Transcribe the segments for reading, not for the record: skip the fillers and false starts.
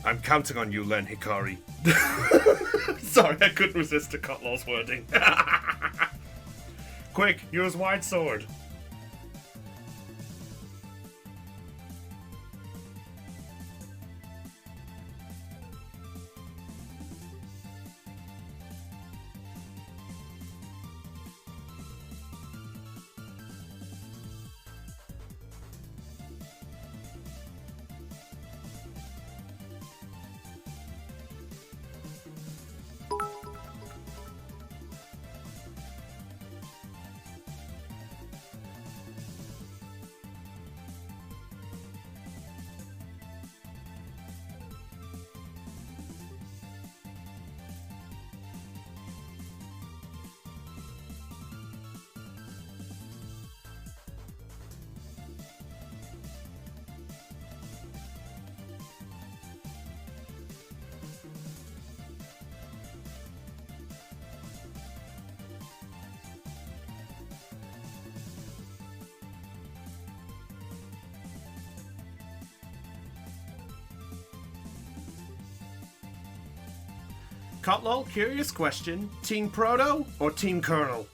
I'm counting on you, Len Hikari. Sorry, I couldn't resist the Cutlaw's wording. Quick, use wide sword. Cutlaw, curious question. Team Proto or Team Colonel?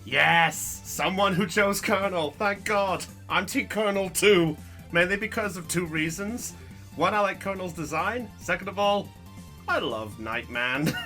Yes! Someone who chose Colonel, thank God! I'm Team Colonel too, mainly because of two reasons. One, I like Colonel's design. Second of all, I love Nightman.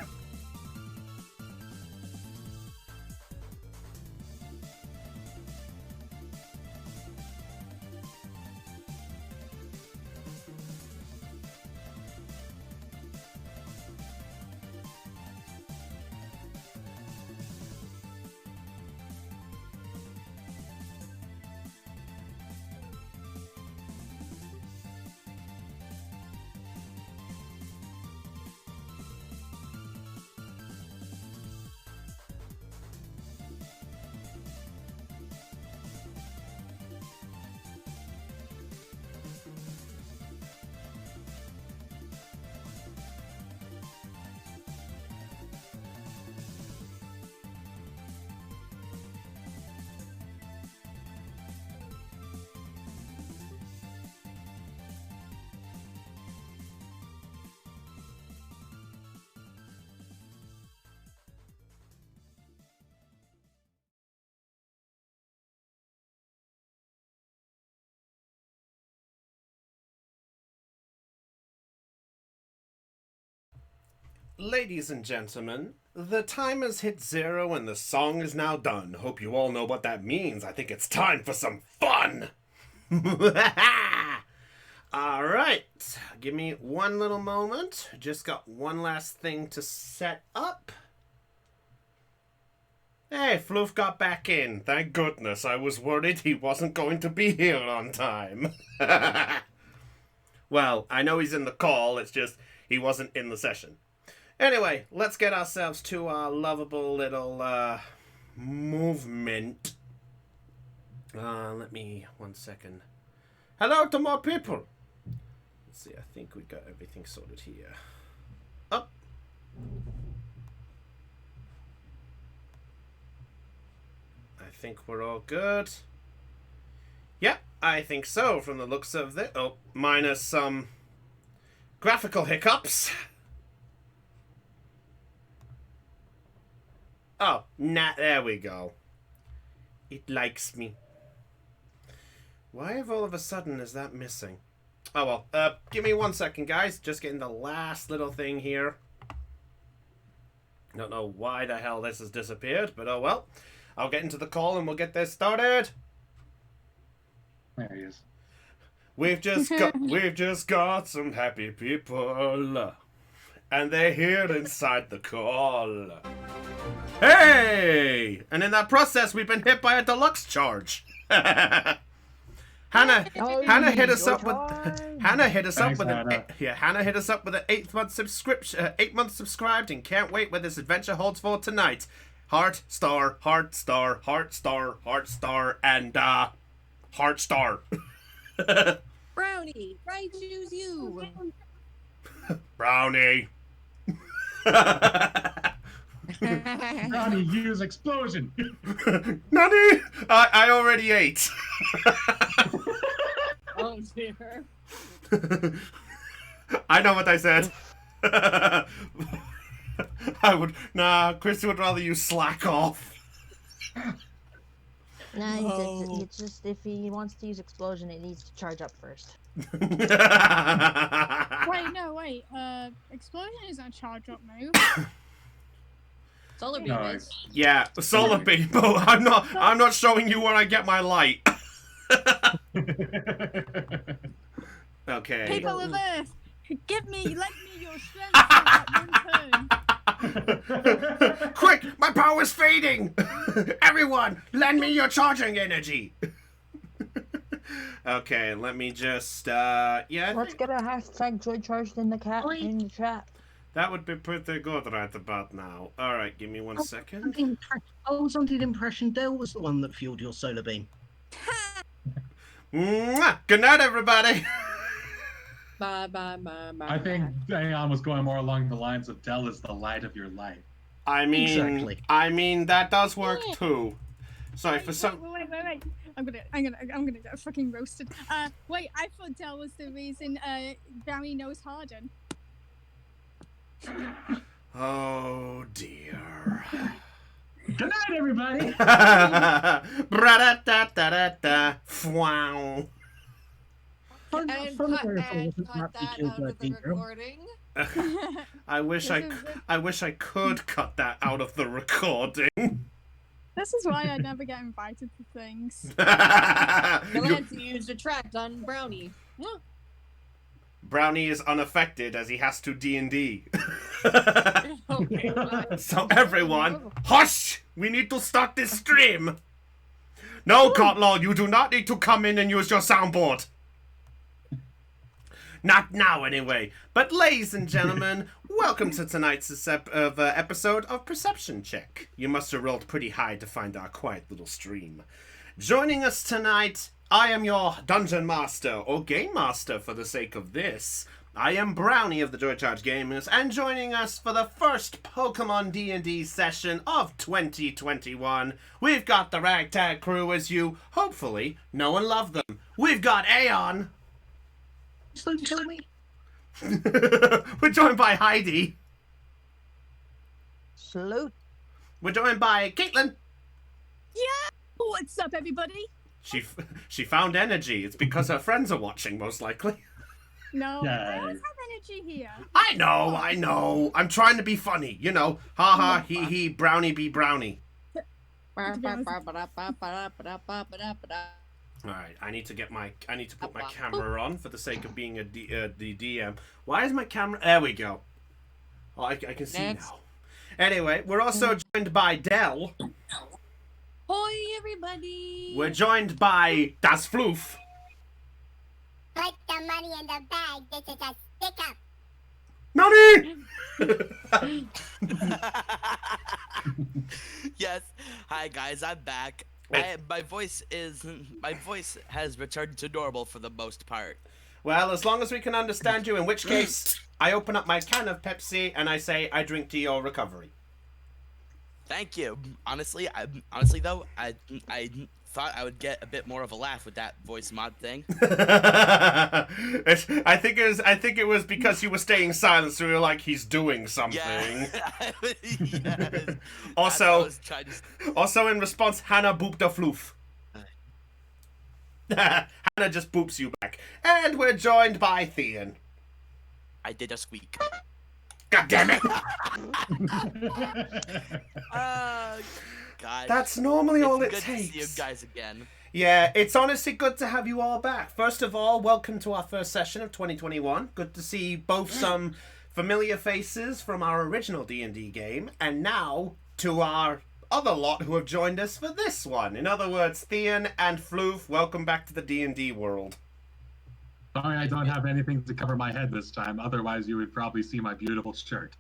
Ladies and gentlemen, the time has hit 0 and the song is now done. Hope you all know what that means. I think it's time for some fun! Alright, give me one little moment. Just got one last thing to set up. Hey, Floof got back in. Thank goodness. I was worried he wasn't going to be here on time. Well, I know he's in the call, it's just he wasn't in the session. Anyway, let's get ourselves to our lovable little movement. Let me, 1 second. Hello to more people. Let's see, I think we got everything sorted here. Up. I think we're all good. Yep, I think so from the looks of the... Oh, minus some graphical hiccups. Oh, nah, there we go. It likes me. Why have all of a sudden is that missing? Oh well, give me 1 second, guys. Just getting the last little thing here. Don't know why the hell this has disappeared, but oh well. I'll get into the call and we'll get this started. There he is. We've just got some happy people. And they're here inside the call. Hey! And in that process, we've been hit by a deluxe charge. Hannah hit us up with Hannah hit us up with an Hannah hit us up with an 8-month subscription, 8 months subscribed, and can't wait what this adventure holds for tonight. Heart star, heart star, heart star, heart star, and heart star. Brownie, I choose you. Brownie. Brownie, use explosion. Nani? I already ate. Oh dear. I know what I said. Chris would rather you slack off. Nah, it's just if he wants to use explosion, it needs to charge up first. Wait. Explosion isn't a charge up move. Solar beam No, is. Yeah, solar beam, but I'm not showing you where I get my light. Okay. People of Earth, lend me your strength for that one turn. Quick, my power's fading. Everyone, lend me your charging energy. Okay, let me just yeah. Let's get a hashtag joy charged in the chat. That would be pretty good right about now. All right, give me 1 second. I was under the impression Dale was the one that fueled your solar beam. Mwah! Good night, everybody. Bye, bye, bye, bye. I think Dayon was going more along the lines of Dell is the light of your life. I mean, Exactly. that does work too. Sorry for some. Wait. I'm gonna get fucking roasted. Wait, I thought Dell was the reason Brownie knows Harden. Oh dear. Good night, everybody. Bra-da-da-da-da-da. Fwow. And cut that out of the recording. I wish I could cut that out of the recording. This is why I never get invited to things. You'll have to use the track on Brownie. Brownie is unaffected as he has to D&D. Okay, fine. So everyone, hush! We need to start this stream. No, Cotlaw, you do not need to come in and use your soundboard. Not now, anyway. But ladies and gentlemen, welcome to tonight's episode of Perception Check. You must have rolled pretty high to find our quiet little stream. Joining us tonight, I am your Dungeon Master, or Game Master for the sake of this. I am Brownie of the Joy Charge Gamers, and joining us for the first Pokemon D&D session of 2021, we've got the Ragtag crew as you, hopefully, know and love them. We've got Aeon. Don't tell me. We're joined by Heidi. Salute. We're joined by Caitlin. Yeah! What's up, everybody? She found energy. It's because her friends are watching, most likely. No, Yeah. I always have energy here. I know. I'm trying to be funny, you know. Ha ha, he he, Brownie be Brownie. All right, I need to put my camera on for the sake of being the DM. Why is my camera? There we go. Oh, I can see Next. now. Anyway, we're also joined by Dell. Hoi, everybody! We're joined by Das Floof. Put the money in the bag. This is a stick up. Nani! Yes. Hi guys, I'm back. My voice has returned to normal for the most part. Well, as long as we can understand you, in which case I open up my can of Pepsi and I say I drink to your recovery. Thank you. Honestly, I thought I would get a bit more of a laugh with that voice mod thing. I think it was because you were staying silent, so you were like, he's doing something. Yeah. Yes. Also, I was trying to... Also in response, Hannah booped a floof. Hannah just boops you back. And we're joined by Thean. I did a squeak. God damn it! God. That's normally all it It's good to takes. see you guys again. Yeah, it's honestly good to have you all back. First of all, welcome to our first session of 2021. Good to see both some familiar faces from our original D&D game, and now to our other lot who have joined us for this one. In other words, Thean and Floof, welcome back to the D&D world. Sorry, I don't have anything to cover my head this time. Otherwise, you would probably see my beautiful shirt.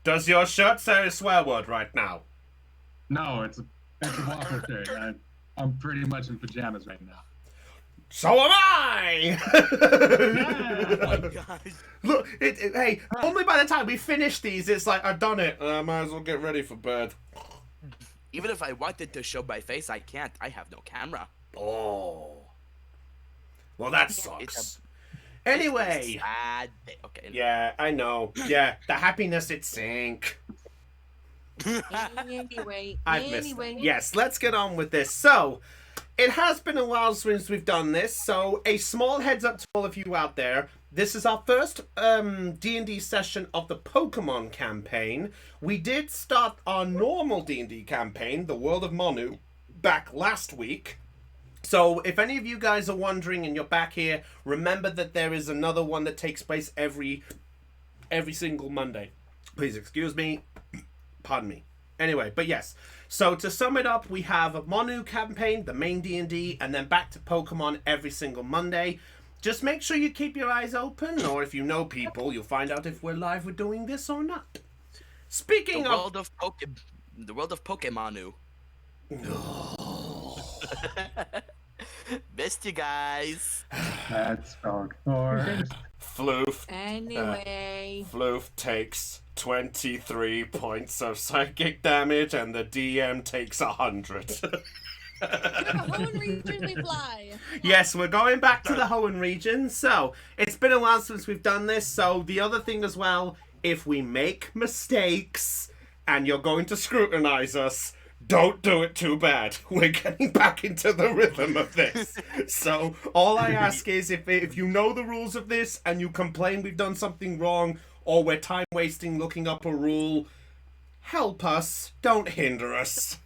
Does your shirt say a swear word right now? No, it's a waffle shirt. I'm pretty much in pajamas right now. So am I! Oh my gosh. Look, hey, only by the time we finish these, it's like, I've done it. I might as well get ready for bed. Even if I wanted to show my face, I can't. I have no camera. Oh. Well, that It's sucks. a Anyway. sad day. Okay. Yeah, I know. Yeah, the happiness it sank. Anyway, I've missed it. Yes, let's get on with this. So, it has been a while since we've done this, so a small heads up to all of you out there. This is our first D&D session of the Pokemon campaign. We did start our normal D&D campaign, the World of Monu, back last week. So if any of you guys are wondering and you're back here, remember that there is another one that takes place every single Monday. Please excuse me. Pardon me. Anyway, but yes. So to sum it up, we have a Monu campaign, the main D&D, and then back to Pokemon every single Monday. Just make sure you keep your eyes open, or if you know people, you'll find out if we're live with doing this or not. Speaking The of... world of Pokemonu. No. Missed you guys. That's dark forest. Floof. Anyway. Floof takes 23 points of psychic damage, and the DM takes 100. Hoenn region we fly. Yes, we're going back to the Hoenn region. So, it's been a while since we've done this. So, the other thing as well, if we make mistakes and you're going to scrutinize us, don't do it too bad. We're getting back into the rhythm of this. So, all I ask is if you know the rules of this and you complain we've done something wrong or we're time wasting looking up a rule, help us. Don't hinder us.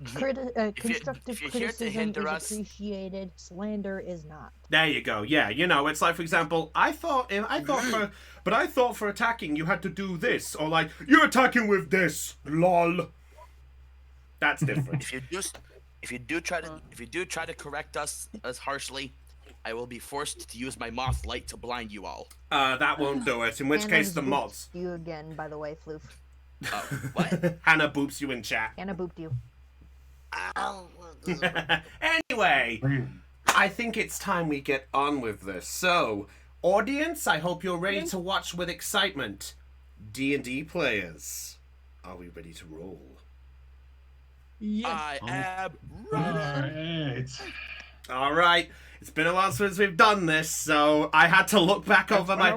Constructive if you're here to criticism hinder is us- appreciated. Slander is not. There you go. Yeah, you know, it's like, for example, I thought for attacking you had to do this, or like you're attacking with this. Lol. That's different. If you do try to correct us as harshly, I will be forced to use my moth light to blind you all. That won't do it. In which Hannah case, the booped mods. You again, by the way, Floof. Oh, what? Hannah boops you in chat. Hannah booped you. Anyway, I think it's time we get on with this. So, audience, I hope you're ready to watch with excitement. D&D players, are we ready to roll? I am ready. Alright. All right. It's been a while since we've done this, so I had to look back over my...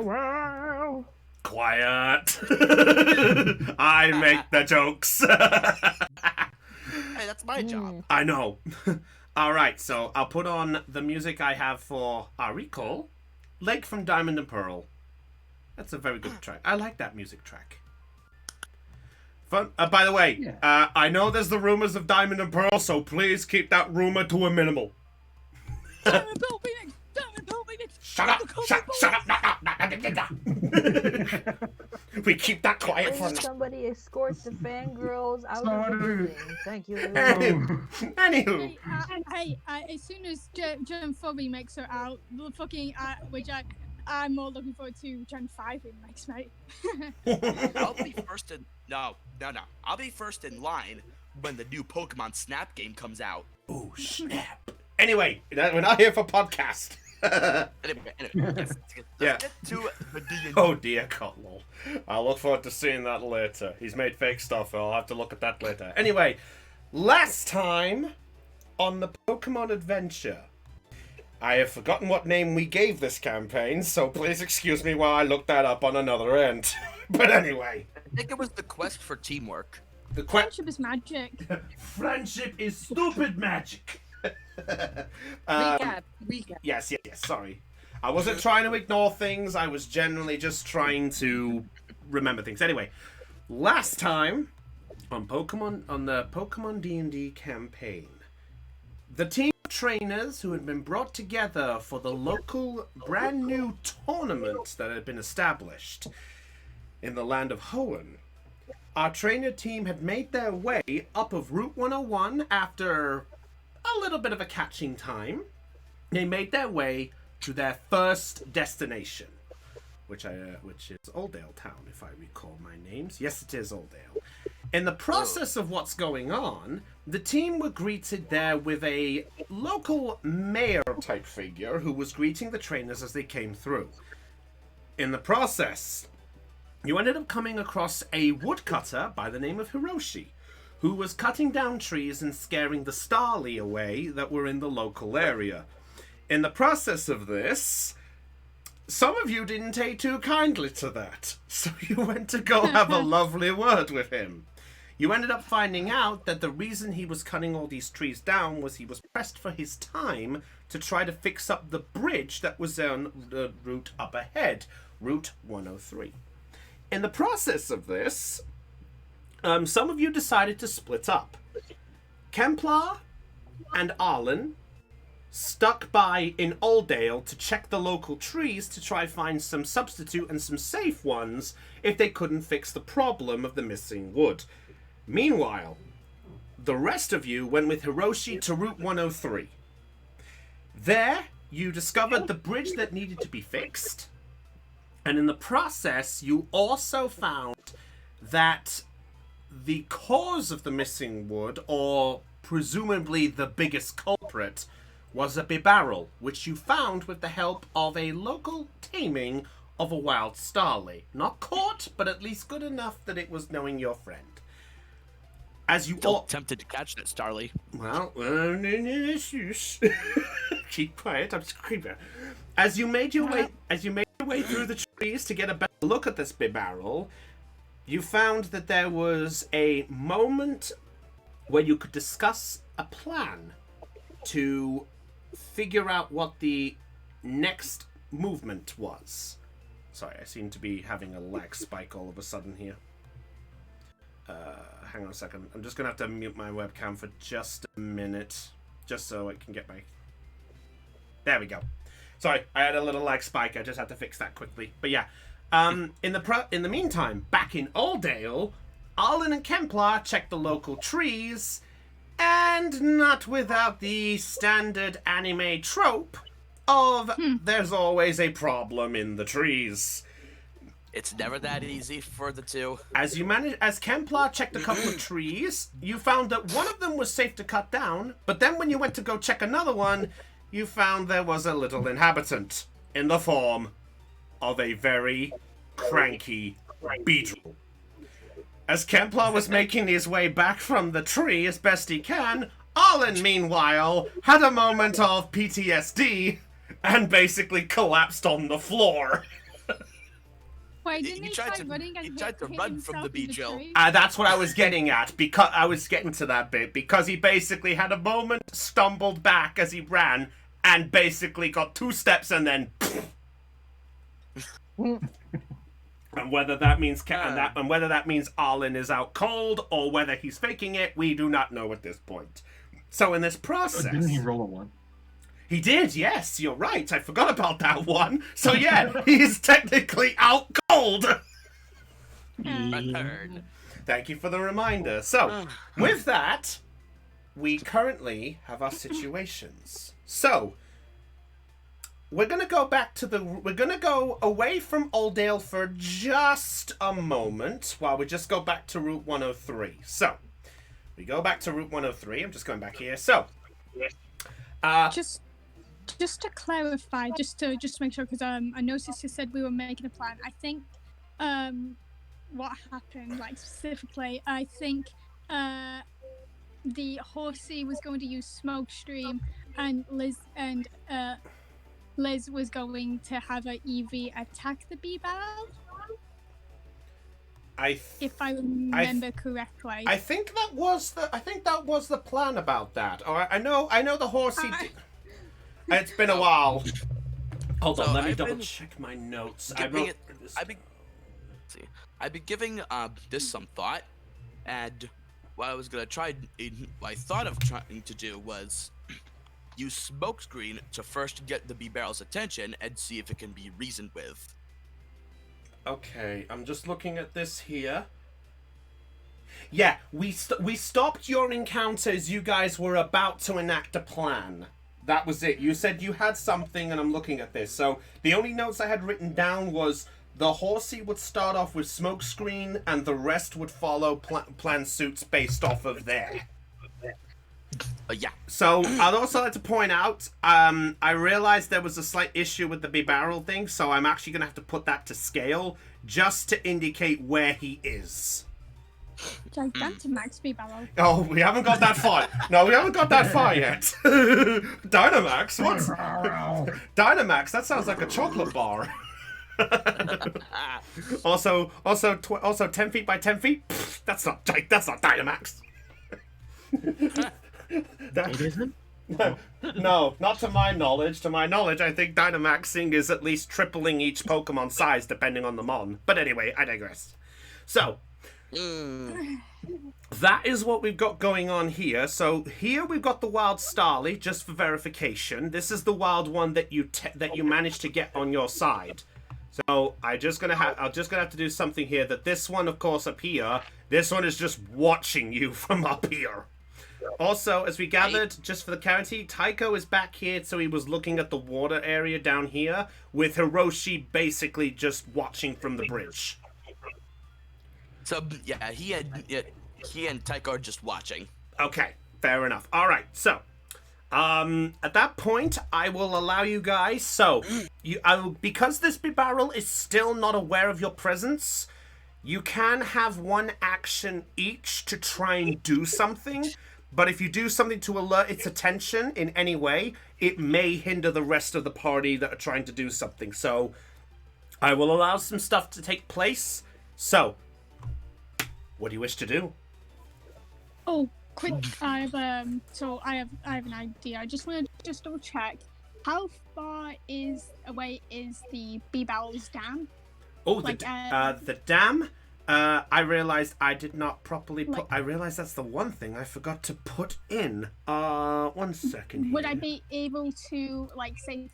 Quiet. I make the jokes. Hey, that's my job. I know. All right, so I'll put on the music I have for our recall. Lake from Diamond and Pearl. That's a very good track. I like that music track. Fun. By the way, I know there's the rumors of Diamond and Pearl, so please keep that rumor to a minimal. Diamond Pearl Phoenix! Diamond Pearl Phoenix! Shut up! Shut up! We keep that quiet for Please, now. somebody escort the fangirls out of the Sorry. building. Thank you. Anywho. Hey, as soon as Gen 4 remakes are out, the fucking, which I'm more looking forward to Gen 5 remakes, mate. I'll be first in no. I'll be first in line when the new Pokemon Snap game comes out. Oh, snap. Anyway, we're not here for podcast. Anyway, yes, Yeah. let's get to the D&D. Oh dear, Cotlow. I'll look forward to seeing that later. He's made fake stuff, I'll have to look at that later. Anyway, last time on the Pokemon Adventure, I have forgotten what name we gave this campaign, so please excuse me while I look that up on another end. But anyway. I think it was the quest for teamwork. The Friendship is magic. Friendship is stupid magic. Recap. Yes, sorry. I wasn't trying to ignore things, I was generally just trying to remember things. Anyway, last time on the Pokemon D&D campaign, the team of trainers who had been brought together for the local brand new tournament that had been established in the land of Hoenn, our trainer team had made their way up of Route 101 after a little bit of a catching time. They made their way to their first destination, which is Oldale Town, if I recall my names. Yes, it is Oldale. In the process of what's going on, the team were greeted there with a local mayor-type figure who was greeting the trainers as they came through. In the process, you ended up coming across a woodcutter by the name of Hiroshi, who was cutting down trees and scaring the starly away that were in the local area. In the process of this, some of you didn't take too kindly to that, so you went to go have a lovely word with him. You ended up finding out that the reason he was cutting all these trees down was he was pressed for his time to try to fix up the bridge that was on the route up ahead, Route 103. In the process of this, some of you decided to split up. Kemplar and Arlen stuck by in Oldale to check the local trees to try find some substitute and some safe ones if they couldn't fix the problem of the missing wood. Meanwhile, the rest of you went with Hiroshi to Route 103. There, you discovered the bridge that needed to be fixed, and in the process, you also found that the cause of the missing wood, or presumably the biggest culprit, was a bibarrel, which you found with the help of a local taming of a wild starly. Not caught, but at least good enough that it was knowing your friend. As you all tempted to catch that starly. Well, keep quiet. I'm just creeping. As you made your way through the trees to get a better look at this bibarrel, you found that there was a moment where you could discuss a plan to figure out what the next movement was. Sorry, I seem to be having a lag spike all of a sudden here. Hang on a second. I'm just going to have to mute my webcam for just a minute, just so I can get my... There we go. Sorry, I had a little lag spike. I just had to fix that quickly. But yeah, in the meantime, back in Oldale, Arlen and Kemplar checked the local trees, and not without the standard anime trope of there's always a problem in the trees. It's never that easy for the two. As Kemplar checked a couple of trees, you found that one of them was safe to cut down, but then when you went to go check another one, you found there was a little inhabitant in the form of a very cranky beetle. As Kemplar was making his way back from the tree as best he can, Arlen, meanwhile, had a moment of PTSD and basically collapsed on the floor. Wait, didn't he try running and he tried to run from the beetle. That's what I was getting at, because I was getting to that bit, because he basically had a moment, stumbled back as he ran, and basically got 2 steps and then... And whether that means whether that means Arlen is out cold or whether he's faking it, we do not know at this point. So in this process, didn't he roll a 1? He did. Yes, you're right. I forgot about that one. So yeah, he's technically out cold. Thank you for the reminder. So with that, we currently have our situations. So we're gonna go away from Oldale for just a moment while we just go back to Route 103. So we go back to Route 103. I'm just going back here. So just to clarify, just to make sure, because I noticed you said we were making a plan. I think what happened, like specifically, I think the horsey was going to use Smokestream, and Liz was going to have an EV attack the bee barrel. If I remember correctly. I think that was the plan about that. All right, I know the horsey. It's been a while. Hold on, let me double check my notes. I've been giving this some thought, and what I was gonna try, what I thought of trying to do was use smokescreen to first get the bee barrel's attention and see if it can be reasoned with. Okay, I'm just looking at this here. Yeah, we stopped your encounter as you guys were about to enact a plan. That was it. You said you had something, and I'm looking at this. So the only notes I had written down was the horsey would start off with Smokescreen, and the rest would follow plan suits based off of there. Yeah. So I'd also like to point out, I realized there was a slight issue with the B-barrel thing, so I'm actually gonna have to put that to scale just to indicate where he is. Gigantamax B-barrel. Oh, we haven't got that far. No, we haven't got that far yet. Dynamax? What's Dynamax? That sounds like a chocolate bar. also 10 feet by 10 feet. Pfft, that's not Dynamax. It isn't? No, not to my knowledge. To my knowledge, I think Dynamaxing is at least tripling each Pokemon size depending on the mon. But anyway, I digress. So, that is what we've got going on here. So here we've got the wild Starly, just for verification. This is the wild one that you managed to get on your side. So I'll just gonna have to do something here. That this one, of course, up here. This one is just watching you from up here. Also, as we gathered, just for the clarity, Tycho is back here, so he was looking at the water area down here, with Hiroshi basically just watching from the bridge. So yeah, he and Tycho are just watching. Okay, fair enough. All right, so at that point, I will allow you guys. So because this barrel is still not aware of your presence, you can have one action each to try and do something. But if you do something to alert its attention in any way, it may hinder the rest of the party that are trying to do something. So I will allow some stuff to take place. So, what do you wish to do? Oh, quick! I have an idea. I just want to double check. How far away is the B-Barrel's dam? Oh, Like, the dam. I realized I did not properly put. I realized that's the one thing I forgot to put in. 1 second. Would I here. be able to safely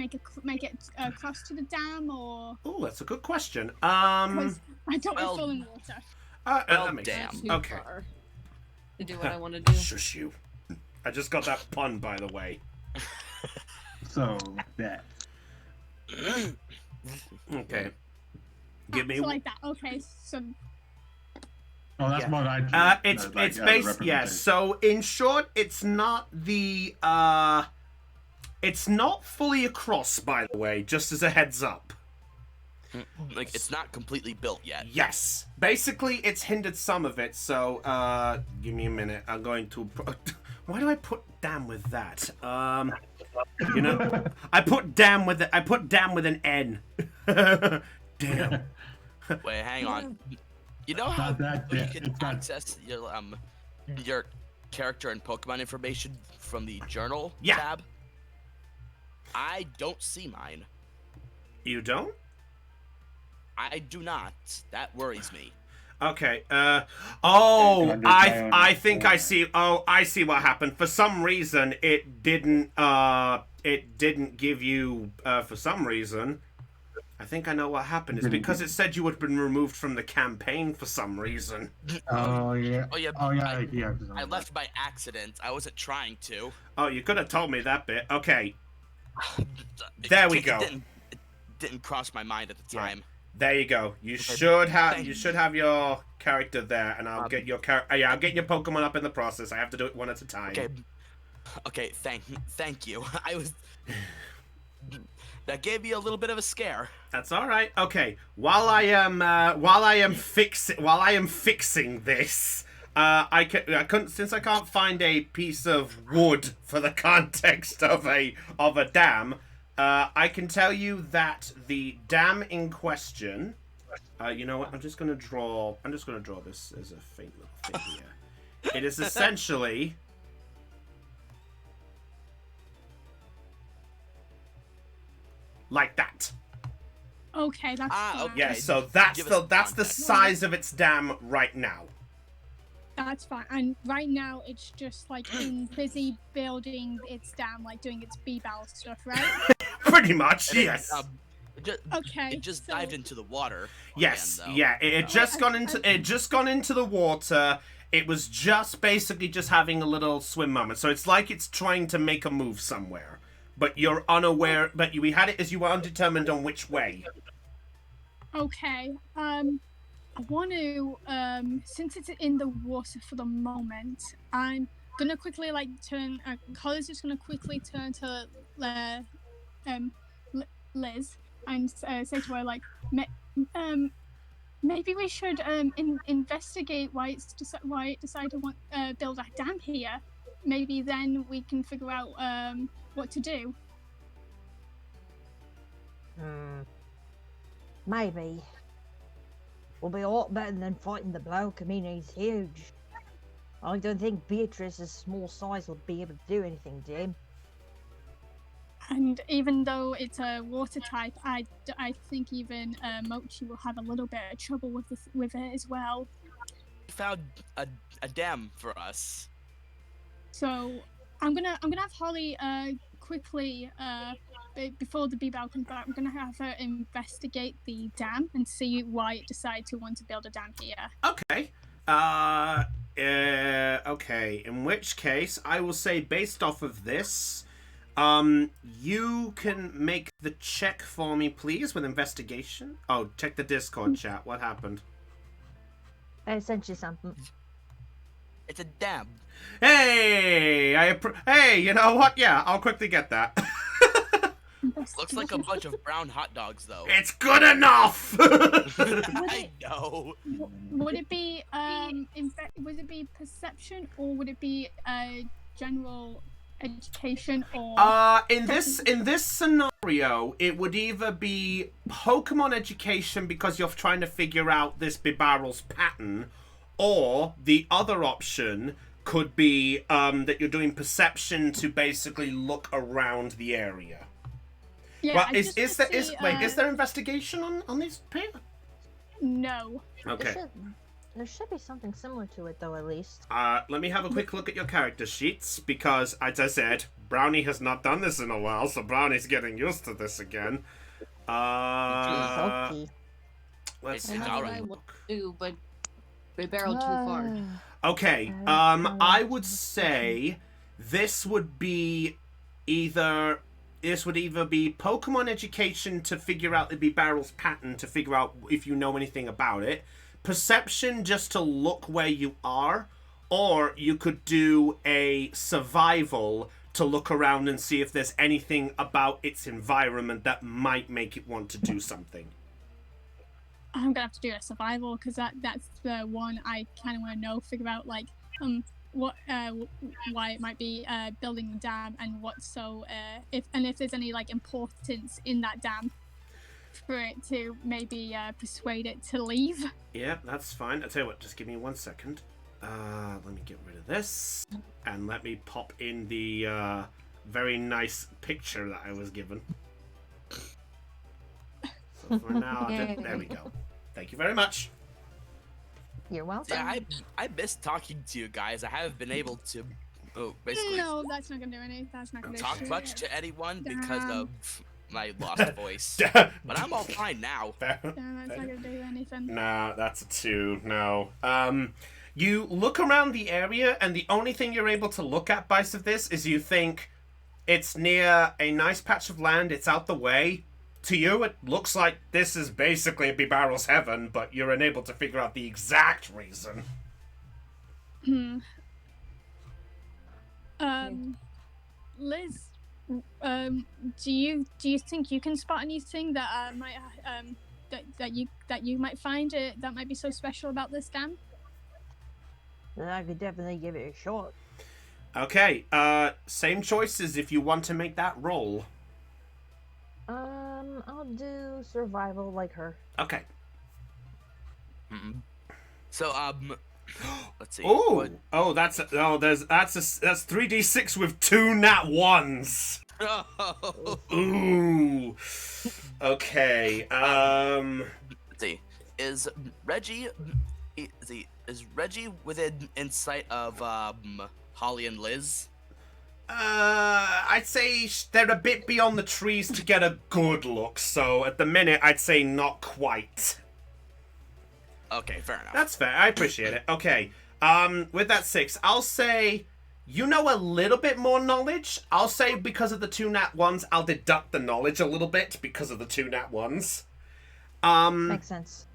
make it cross to the dam, or? Oh, that's a good question. 'Cause I don't well, want to fall in the water. That makes damn. sense. Too Okay. far to do what I want to do. Shush you. I just got that pun, by the way. So that. Okay. Give me. So like that. Okay. So. Oh, that's Yeah. what I. It's based. Yeah. So in short, it's not it's not fully across. By the way, just as a heads up. Like it's not completely built yet. Yes. Basically, it's hindered some of it. So give me a minute. I'm going to. Why do I put damn with that? You know, I put damn with an N. Damn. Wait, hang on. You know how Not that you bad. can It's not- access your character and Pokemon information from the journal Yeah. tab? I don't see mine. You don't? I do not. That worries me. Okay. I think I see. Oh, I see what happened. For some reason, it didn't give you. For some reason, I think I know what happened. It's because it said you had been removed from the campaign for some reason. Oh yeah. Oh yeah. Oh yeah. Yeah. I left by accident. I wasn't trying to. Oh, you could have told me that bit. Okay. It- There we it go. It didn't cross my mind at the Yeah. time. There you go. You should have your character there, and I'll get your I'll get your Pokemon up in the process. I have to do it one at a time. Okay. Okay. Thank you. I was. That gave me a little bit of a scare. That's all right. Okay. While I am fixing this, I couldn't, since I can't find a piece of wood for the context of a dam. I can tell you that the dam in question. You know what? I'm just gonna draw this as a faint little thing here. It is essentially. Like that. Okay, that's fine. okay. Yeah, so that's Give us the context. size of its dam right now. That's fine. And right now, it's just busy building its dam, doing its B-Ball stuff, right? Pretty much, And it, yes. Okay. It just so- dived into the water. Yes, again, though. yeah. It just gone into the water. It was just basically just having a little swim moment. So it's like it's trying to make a move somewhere, but you're unaware. But we had it as you were undetermined on which way. Okay. I want to, since it's in the water for the moment, I'm gonna quickly turn. Collins is gonna quickly turn to Liz and say to her maybe we should investigate why it decided to want build a dam here. Maybe then we can figure out what to do. Maybe. Will be a lot better than fighting the bloke. I mean, he's huge. I don't think Beatrice's small size would be able to do anything to him. And even though it's a water type, I think even Mochi will have a little bit of trouble with it as well. We found a dam for us. So I'm gonna have Holly quickly before the B-Bow comes back. I'm gonna have her investigate the dam and see why it decided to want to build a dam here. Okay. Okay. In which case, I will say, based off of this, you can make the check for me, please, with investigation. Oh, check the Discord chat. What happened? I sent you something. It's a dam. Hey, hey, you know what? Yeah, I'll quickly get that. Looks like a bunch of brown hot dogs, though. It's good enough. I know. Would it be would it be perception, or would it be general education, or in this scenario, it would either be Pokemon education because you're trying to figure out this Bibarel's pattern, or the other option could be that you're doing perception to basically look around the area. Yeah, well, is there investigation on these people? No. Okay. There should be something similar to it, though, at least. Let me have a quick look at your character sheets, because, as I said, Brownie has not done this in a while, so Brownie's getting used to this again. Let's have a look. But we barreled too far. Okay, I would say this would either be Pokemon education to figure out the Bibarel's pattern, to figure out if you know anything about it. Perception just to look where you are, or you could do a survival to look around and see if there's anything about its environment that might make it want to do something. I'm gonna have to do a survival, because that's the one I kind of want to know, figure out why it might be building the dam, and if there's any importance in that dam for it to maybe persuade it to leave. Yeah, that's fine. I'll tell you what, just give me 1 second. Let me get rid of this, and let me pop in the very nice picture that I was given. So for now, there we go. Thank you very much. You're welcome. Yeah, I miss talking to you guys. I haven't been able to, basically. No, that's not gonna do anything. That's not gonna talk do much to anyone because of my lost voice. But I'm all fine now. That's not gonna do anything. Nah, that's a 2. No. You look around the area, and the only thing you're able to look at based of this is you think it's near a nice patch of land. It's out the way. To you, it looks like this is basically a Bibarel's heaven, but you're unable to figure out the exact reason. Liz, do you think you can spot anything that might that you might find that might be so special about this dam? I could definitely give it a shot. Okay, same choices if you want to make that roll. I'll do survival like her. Okay. So, let's see. Oh, that's 3d6 with 2 nat 1s. Ooh. Okay. Let's see. Is Reggie within insight of Holly and Liz? I'd say they're a bit beyond the trees to get a good look, so at the minute I'd say not quite. Okay, fair enough. That's fair, I appreciate it. Okay, with that 6, I'll say you know a little bit more knowledge. I'll say because of the 2 nat 1s, I'll deduct the knowledge a little bit because of the 2 nat 1s. Makes sense.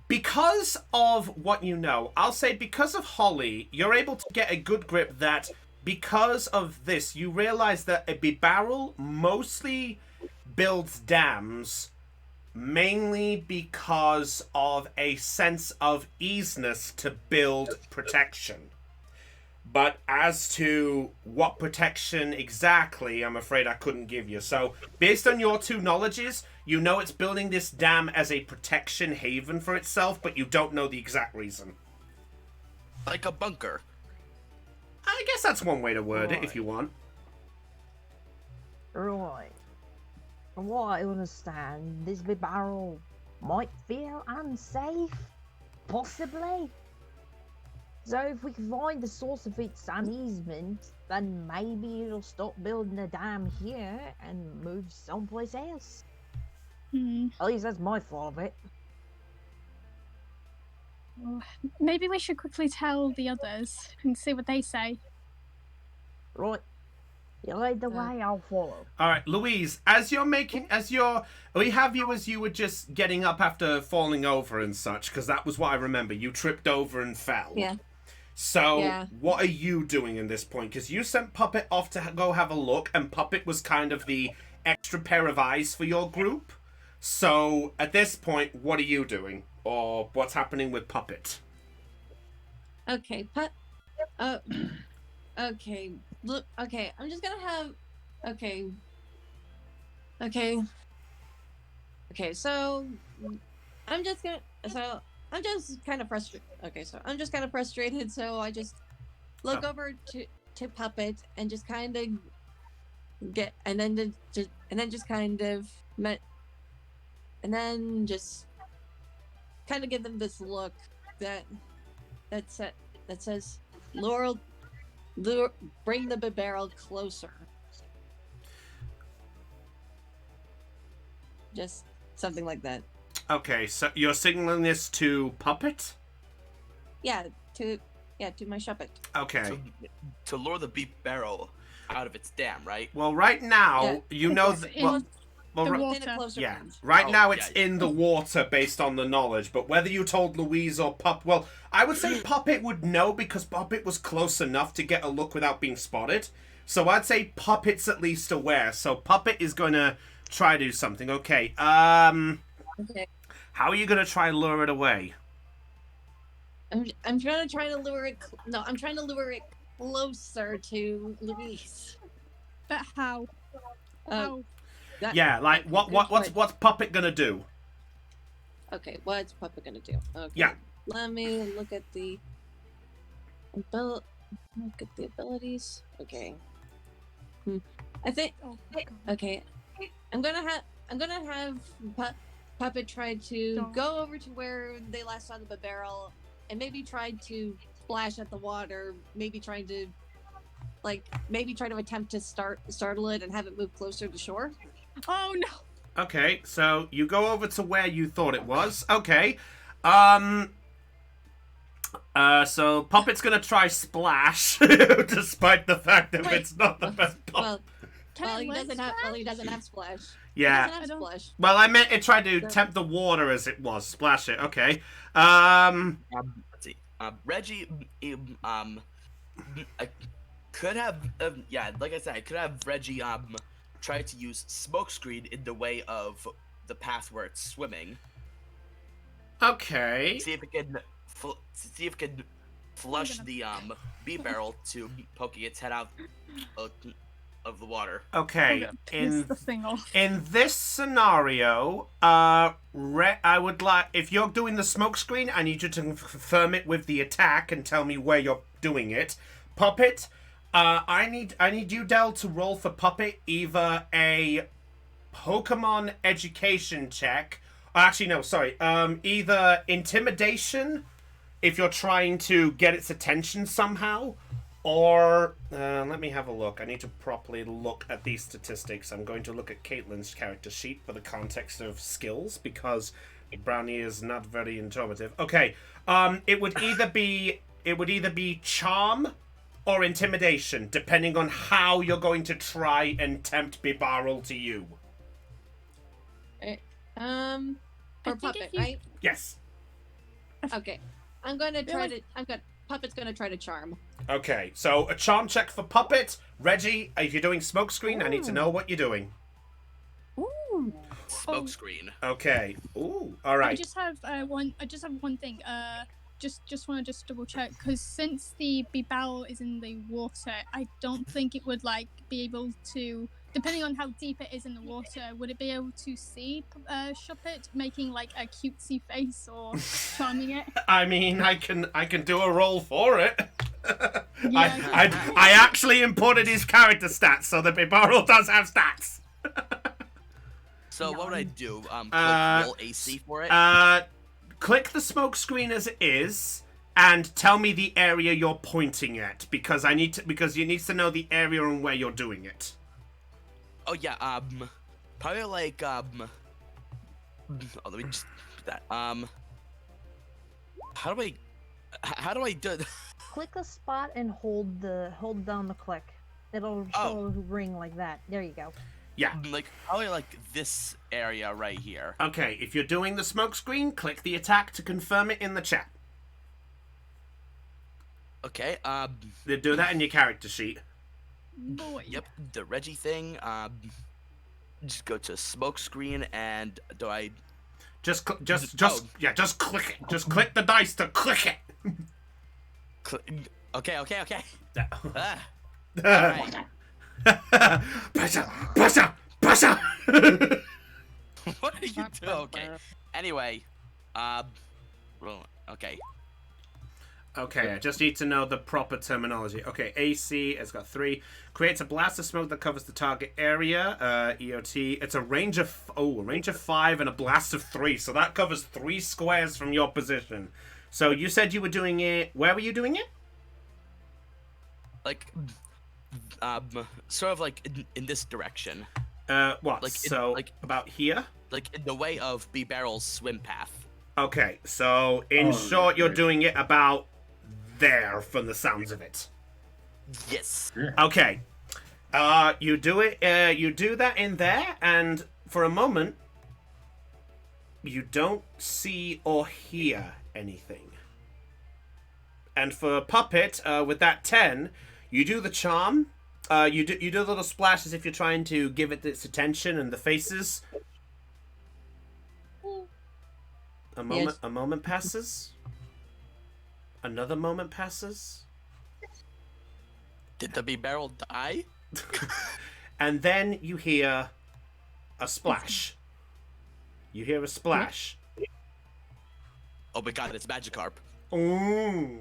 Because of what you know, I'll say because of Holly, you're able to get a good grip that because of this, you realize that a barrel mostly builds dams mainly because of a sense of easiness to build protection. But as to what protection exactly, I'm afraid I couldn't give you. So, based on your two knowledges, you know it's building this dam as a protection haven for itself, but you don't know the exact reason. Like a bunker. I guess that's one way to word it, if you want. Right. From what I understand, this big barrel might feel unsafe. Possibly. So if we can find the source of its uneasement, then maybe it'll stop building a dam here and move someplace else. At least that's my thought of it. Well, maybe we should quickly tell the others and see what they say. Right. You lead the way, I'll follow. All right, Louise, we have you as you were just getting up after falling over and such, because that was what I remember. You tripped over and fell. Yeah. So, what are you doing in this point? Because you sent Puppet off to go have a look, and Puppet was kind of the extra pair of eyes for your group. So, at this point, what are you doing? Or what's happening with Puppet? Okay, okay, look, okay, I'm just gonna have, okay, so, I'm just kind of frustrated, so I just look over to Puppet and just kind of and then just kind of give them this look that says, Laurel, bring the barrel closer. Just something like that. Okay, so you're signaling this to Puppet? Yeah, to my Shuppet. Okay. To lure the beep barrel out of its dam, right? Well, right now, you know that... Well, right now it's in the water based on the knowledge, but whether you told Louise or well, I would say Puppet would know because Puppet was close enough to get a look without being spotted. So I'd say Puppet's at least aware. So Puppet is going to try to do something. Okay. Okay. How are you going to try and lure it away? I'm trying to lure it. I'm trying to lure it closer to Louise. But how? How? Yeah, like what's Puppet gonna do? Okay, what's Puppet gonna do? Okay. Yeah. Let me look at the abilities. Okay. I think. Okay. I'm gonna have Puppet try to go over to where they last saw the barrel, and maybe try to splash at the water. Maybe try to attempt to startle it and have it move closer to shore. Oh no. Okay, so you go over to where you thought it was. Okay. So Puppet's gonna try splash, despite the fact that it's not the best pop. He doesn't have splash. Yeah. He doesn't have splash. Well, I meant it tried to tempt the water as it was. Splash it. Okay. Let's see. Reggie, I could have, like I said, I could have Reggie, try to use smokescreen in the way of the path where it's swimming. Okay. See if it can flush the bee barrel to poking its head out of the water. Okay. In this scenario, I would like, if you're doing the smokescreen, I need you to confirm it with the attack and tell me where you're doing it. Puppet. I need you, Del, to roll for Puppet either a Pokemon education check. Actually, no, sorry. Either intimidation, if you're trying to get its attention somehow, or let me have a look. I need to properly look at these statistics. I'm going to look at Caitlin's character sheet for the context of skills because Brownie is not very informative. Okay. It would either be charm or intimidation, depending on how you're going to try and tempt Bibarel to you. For think puppet, if you- right? Yes. Okay. Puppet's gonna try to charm. Okay, so a charm check for Puppet. Reggie, if you're doing smokescreen, I need to know what you're doing. Ooh. Smoke screen. Okay. Ooh, all right. I just have one thing. Just want to double check because since the barrel is in the water, I don't think it would like be able to. Depending on how deep it is in the water, would it be able to see Shuppet making like a cutesy face or charming it? I mean, I can do a roll for it. Yeah, I actually imported his character stats, so the Bibarrel does have stats. So what would I do? Click roll AC for it? Click the smoke screen as it is, and tell me the area you're pointing at, because you need to know the area and where you're doing it. Oh yeah, probably like oh, let me just put that. How do I do it? Click a spot and hold down the click. It'll show a ring like that. There you go. Yeah. Like probably like this area right here. Okay, if you're doing the smoke screen, click the attack to confirm it in the chat. Okay, They do that in your character sheet. Boy. Yep, the Reggie thing. Just go to smoke screen and do I Just click it. Just click the dice to click it. Okay. Ah, Pressure. what are you doing? Okay. Anyway, okay. Okay, I just need to know the proper terminology. Okay, AC, it's got 3. Creates a blast of smoke that covers the target area. EOT, it's a range of 5 and a blast of 3. So that covers 3 squares from your position. So you said you were doing it. Where were you doing it? Like, sort of like in this direction. What? Like about here? Like in the way of B Barrel's swim path. Okay, so in short, you're doing it about there from the sounds of it. Yes. Okay. You do it. You do that in there, and for a moment, you don't see or hear anything. And for Puppet, with that 10, you do the charm. You do the little splash as if you're trying to give it its attention and the faces. A moment passes. Another moment passes. Did the B Barrel die? And then you hear a splash. You hear a splash. Oh my god, it's Magikarp. Ooh.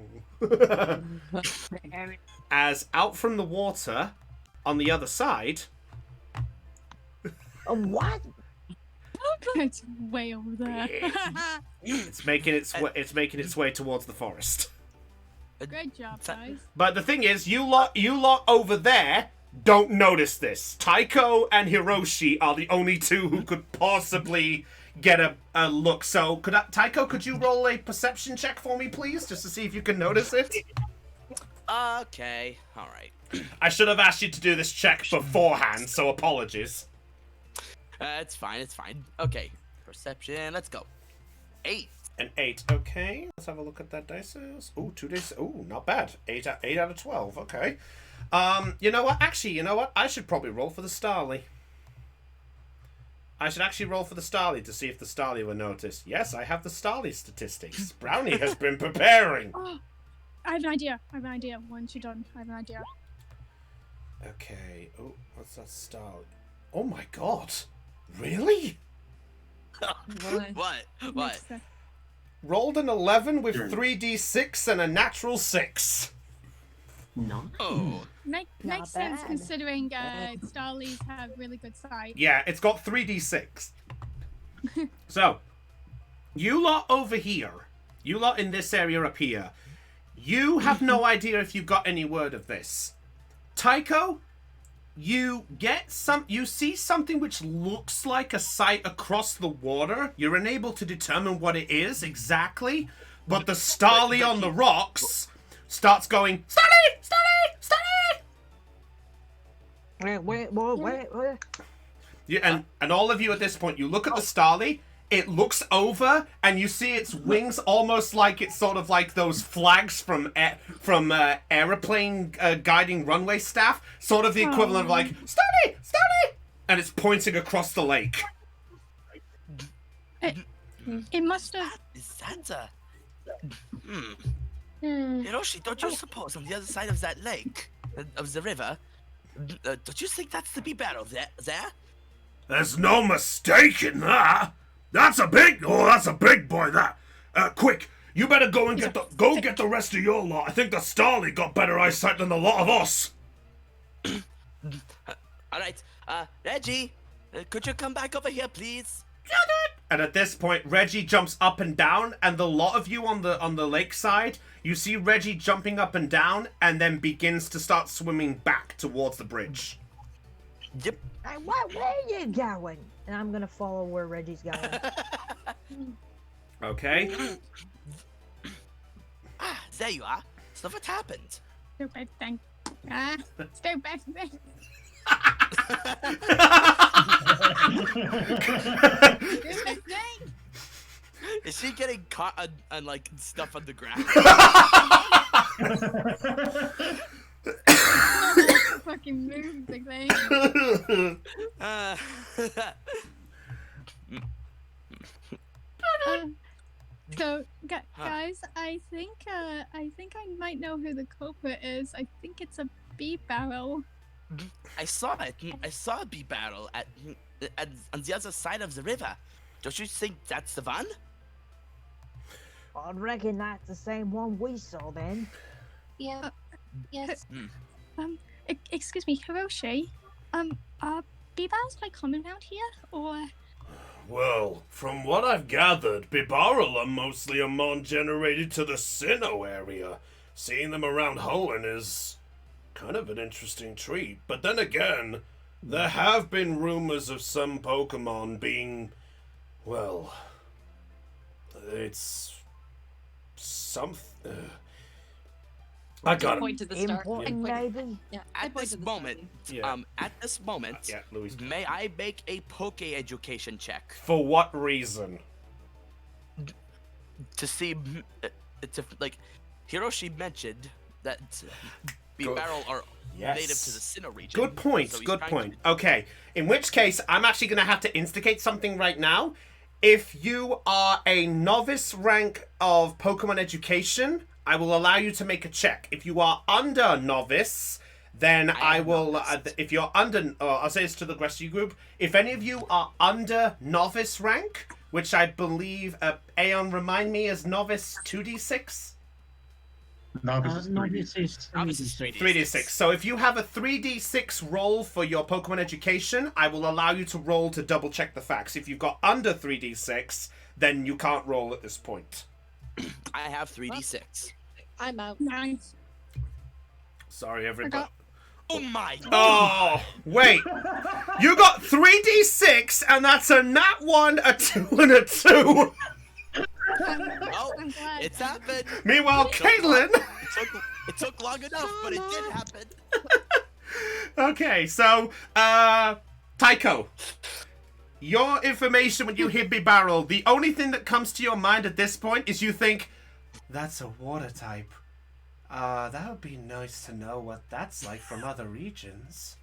As out from the water, on the other side. What? It's way over there. It's making its way towards the forest. Great job, guys. But the thing is, you lot over there don't notice this. Taiko and Hiroshi are the only two who could possibly get a look. So, Taiko, could you roll a perception check for me, please, just to see if you can notice it? Okay, all right. I should have asked you to do this check beforehand, so apologies. It's fine. Okay, perception. Let's go. 8. An 8. Okay, let's have a look at that dice. Ooh, 2 dice. Ooh, not bad. 8 out of 12. Okay. You know what? Actually, you know what? I should probably roll for the Starly. I should actually roll for the Starly to see if the Starly will notice. Yes, I have the Starly statistics. Brownie has been preparing. Oh, I have an idea. Once you're done, I have an idea. Okay. Oh, what's that Starly? Oh my god. Really? What? Rolled an 11 with 3d6 and a natural 6. No. Oh. Makes sense considering Starlies have really good sight. Yeah, it's got 3d6. So, you lot over here, you lot in this area up here, you have no idea if you got any word of this. Taiko, you see something which looks like a sight across the water. You're unable to determine what it is exactly, but the Starly on the rocks starts going, Starly! Wait. And all of you at this point, you look at the Starly. It looks over, and you see its wings almost like it's sort of like those flags from aeroplane guiding runway staff, sort of the equivalent of like Starly, Starly, and it's pointing across the lake. It must have. Is that a... Hiroshi, don't you suppose on the other side of that lake, of the river, don't you think that's the bee barrel there? There's no mistake in that. That's a big boy, that. Quick, you better go and get the rest of your lot. I think the Starly got better eyesight than a lot of us. All right, Reggie, could you come back over here, please? And at this point, Reggie jumps up and down, and the lot of you on the lakeside, you see Reggie jumping up and down, and then begins to start swimming back towards the bridge. Yep. Hey, where are you going? And I'm gonna follow where Reggie's going. Okay. There you are. So what happened? Stupid thing. Stupid thing. Stupid thing. Is she getting caught on like stuff on the ground? Fucking move the thing. So, guys, I think I might know who the culprit is. I think it's a bee barrel. I saw it. I saw a bee barrel at on the other side of the river. Don't you think that's the one? I reckon that's the same one we saw then. Yeah. Yes. Excuse me, Hiroshi. Are bee barrels quite common around here, or? Well, from what I've gathered, Bibarel are mostly among generated to the Sinnoh area. Seeing them around Hoenn is kind of an interesting treat. But then again, there have been rumors of some Pokemon being, well, it's something. I got point to the star. Important, maybe. Yeah. At this moment, Yeah, Louis. may I make a Poke education check For what reason? to see, to like, Hiroshi mentioned that Bibarel are Yes. native to the Sinnoh region. Good point, so he's good trying point. to- Okay, in which case, I'm actually going to have to instigate something right now. If you are a novice rank of Pokemon education, I will allow you to make a check. If you are under novice, then I will, if you're under, I'll say this to the rest of you group, if any of you are under novice rank, which I believe, Aeon, remind me, is novice 2d6? Novice is 3D. Novice is 3D6. 3d6. So if you have a 3d6 roll for your Pokemon education, I will allow you to roll to double check the facts. If you've got under 3d6, then you can't roll at this point. I have 3d6. I'm out. Nice. Sorry, everybody. Oh my! Oh, wait. You got 3d6, and that's a nat 1, a 2, and a 2. Oh, I'm glad. it's happened. Meanwhile, Caitlin. It took long enough, but it did happen. Okay, so, Tycho. Your information when you hear Bibarel, the only thing that comes to your mind at this point is you think, that's a water type. That would be nice to know what that's like from other regions.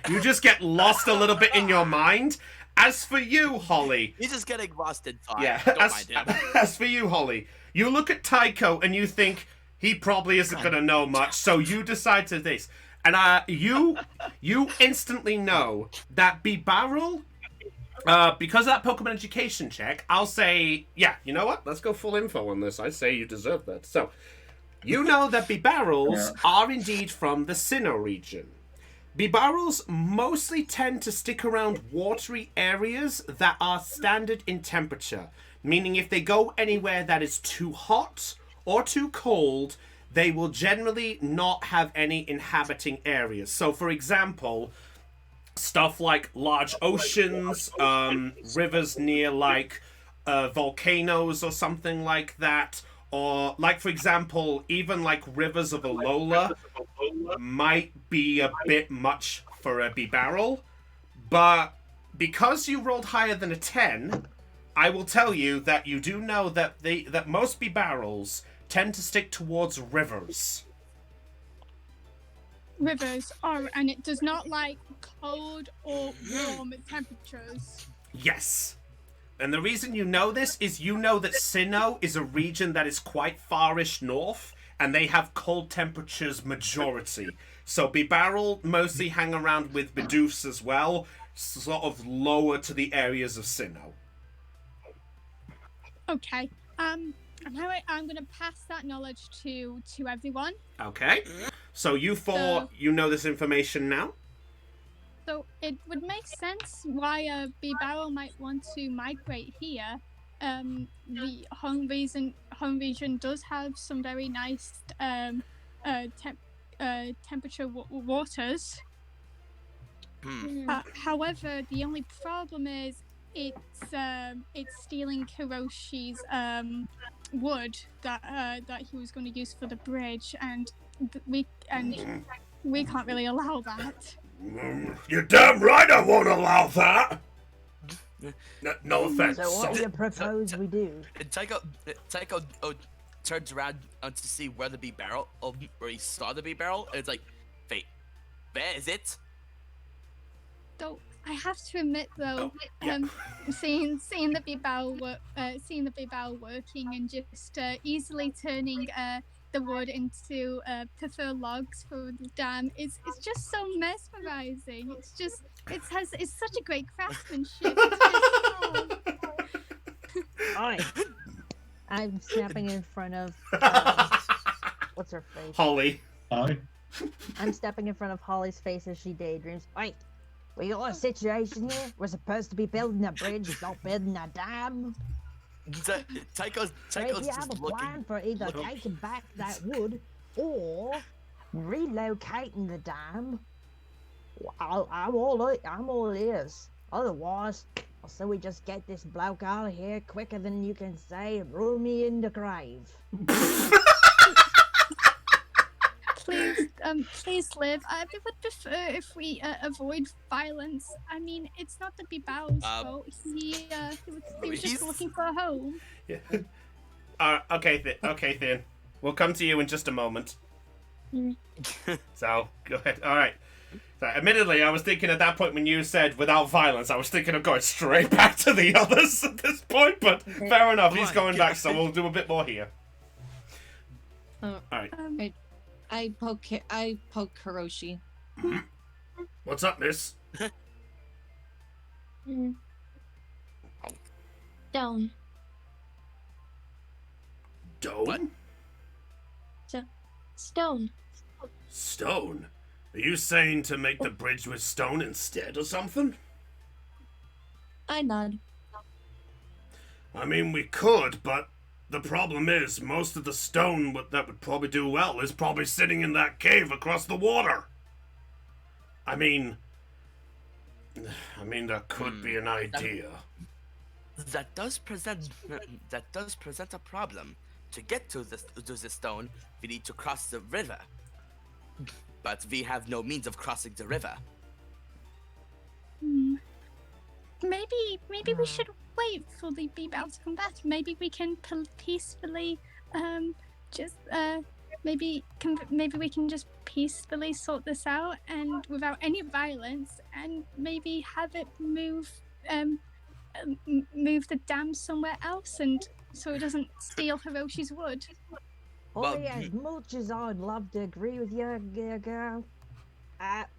You just get lost a little bit in your mind. As for you, Holly. He's just getting lost in thought. Yeah, Don't mind him. as for you, Holly, you look at Tycho and you think he probably isn't going to know much, so you decide to this. And you instantly know that Bibarel, because of that Pokemon education check, I'll say, yeah, you know what? Let's go full info on this. I say you deserve that. So, you know that Bibarels are indeed from the Sinnoh region. Bibarels mostly tend to stick around watery areas that are standard in temperature, meaning if they go anywhere that is too hot or too cold, they will generally not have any inhabiting areas. So, for example, stuff like large oceans, rivers near like volcanoes or something like that, or like, for example, even like rivers of Alola might be a bit much for a Bibarel, but because you rolled higher than a 10, I will tell you that you do know that that most bee barrels tend to stick towards rivers. Rivers, oh, and it does not like cold or warm temperatures. Yes. And the reason you know this is you know that Sinnoh is a region that is quite farish north, and they have cold temperatures majority. So Bibarel mostly hang around with Bidoof as well, sort of lower to the areas of Sinnoh. Okay. I'm going to pass that knowledge to everyone. Okay. So you four, you know this information now? So it would make sense why a Bibarel might want to migrate here. The home region does have some very nice temperature waters. However, the only problem is it's stealing Hiroshi's wood that he was going to use for the bridge, and we can't really allow that. You're damn right I won't allow that! No offense. So what do you propose we do? Tycho turns around to see where the bee barrel, where he saw the bee barrel, and it's like, wait, where is it? So I have to admit, though, seeing the bee barrel working and just easily turning the wood into preferred logs for the dam is just so mesmerizing. It's such a great craftsmanship. I'm snapping in front of what's her face? Holly. Holly. I'm stepping in front of Holly's face as she daydreams. Wait, we got a situation here. We're supposed to be building a bridge, not building a dam. Tycho's so if you have a plan for either taking back that wood or relocating the dam, I'm all ears. Otherwise, I'll say we just get this bloke out of here quicker than you can say, roll me in the grave. Please, Liv. I would prefer if we avoid violence. I mean, it's not the Bibarel's fault. He was just looking for a home. Yeah. Okay, Thin. We'll come to you in just a moment. So, go ahead. All right. So, admittedly, I was thinking at that point when you said without violence, I was thinking of going straight back to the others at this point, but fair enough. He's going back, so we'll do a bit more here. All right. I poke Hiroshi. What's up, miss? Stone. Stone? What? Stone. Stone? Are you saying to make the bridge with stone instead or something? I nod. I mean, we could, but the problem is most of the stone that would probably do well is probably sitting in that cave across the water. I mean, that could be an idea. That does present a problem. To get to the stone, we need to cross the river. But we have no means of crossing the river. Maybe we should wait for the Bibarel to come back. Maybe we can peacefully, maybe we can just peacefully sort this out and without any violence, and maybe have it move the dam somewhere else, and so it doesn't steal Hiroshi's wood. As much as I'd love to agree with you, girl,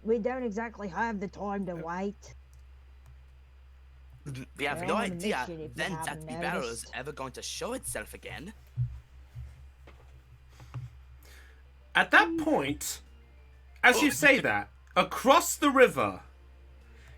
we don't exactly have the time to wait. We have no idea when that Bibarel is ever going to show itself again. At that point, as you say that, across the river,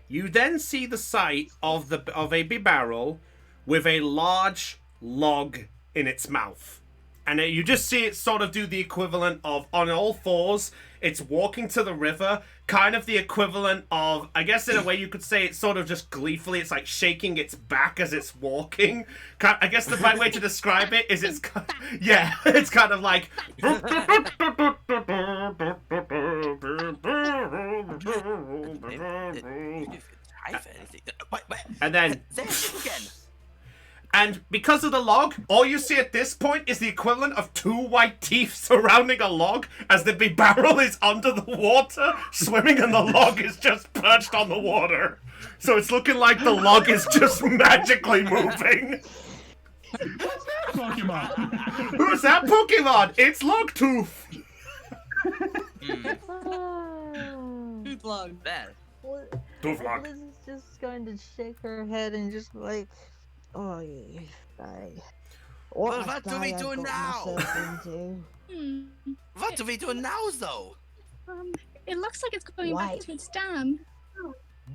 you then see the sight of a Bibarel with a large log in its mouth. And you just see it sort of do the equivalent of, on all fours, it's walking to the river, kind of the equivalent of, I guess in a way you could say it's sort of just gleefully, it's like shaking its back as it's walking. I guess the right way to describe it is it's kind of like... I've anything. Wait. And then, There again. and because of the log, all you see at this point is the equivalent of 2 white teeth surrounding a log as the big barrel is under the water, swimming, and the log is just perched on the water. So it's looking like the log is just magically moving. What's that Pokemon? Who's that Pokemon? It's Logtooth. Log. There. Tooth log. Liz is just going to shake her head and just like, oh, What do we do now? Hmm. What do we do now, though? It looks like it's going back Wait. to its dam.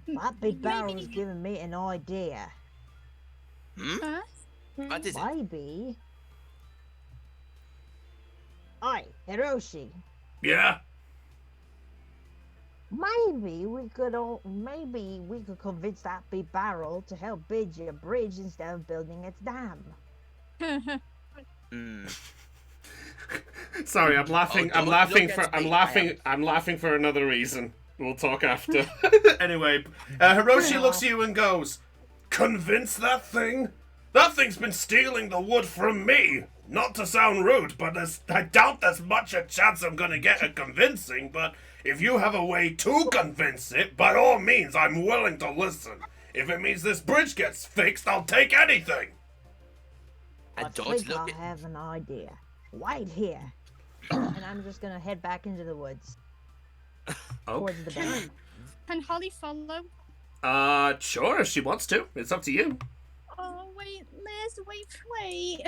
That big barrel's giving me an idea. Huh? What is it? Maybe. Oi, Hiroshi. Yeah? Maybe we could convince that big barrel to help build your bridge instead of building its dam. Sorry, I'm laughing. Oh, I'm don't laughing get for. I'm me. laughing. I'm laughing for another reason. We'll talk after. Anyway, Hiroshi looks at you and goes, Convince that thing? That thing's been stealing the wood from me. Not to sound rude, but I doubt there's much a chance I'm gonna get a convincing, but if you have a way to convince it, by all means, I'm willing to listen. If it means this bridge gets fixed, I'll take anything. I I don't think look I have an idea. Wait here. And I'm just gonna head back into the woods. Towards the barrel. Can Holly follow? sure, if she wants to. It's up to you. Oh, wait, Liz, wait.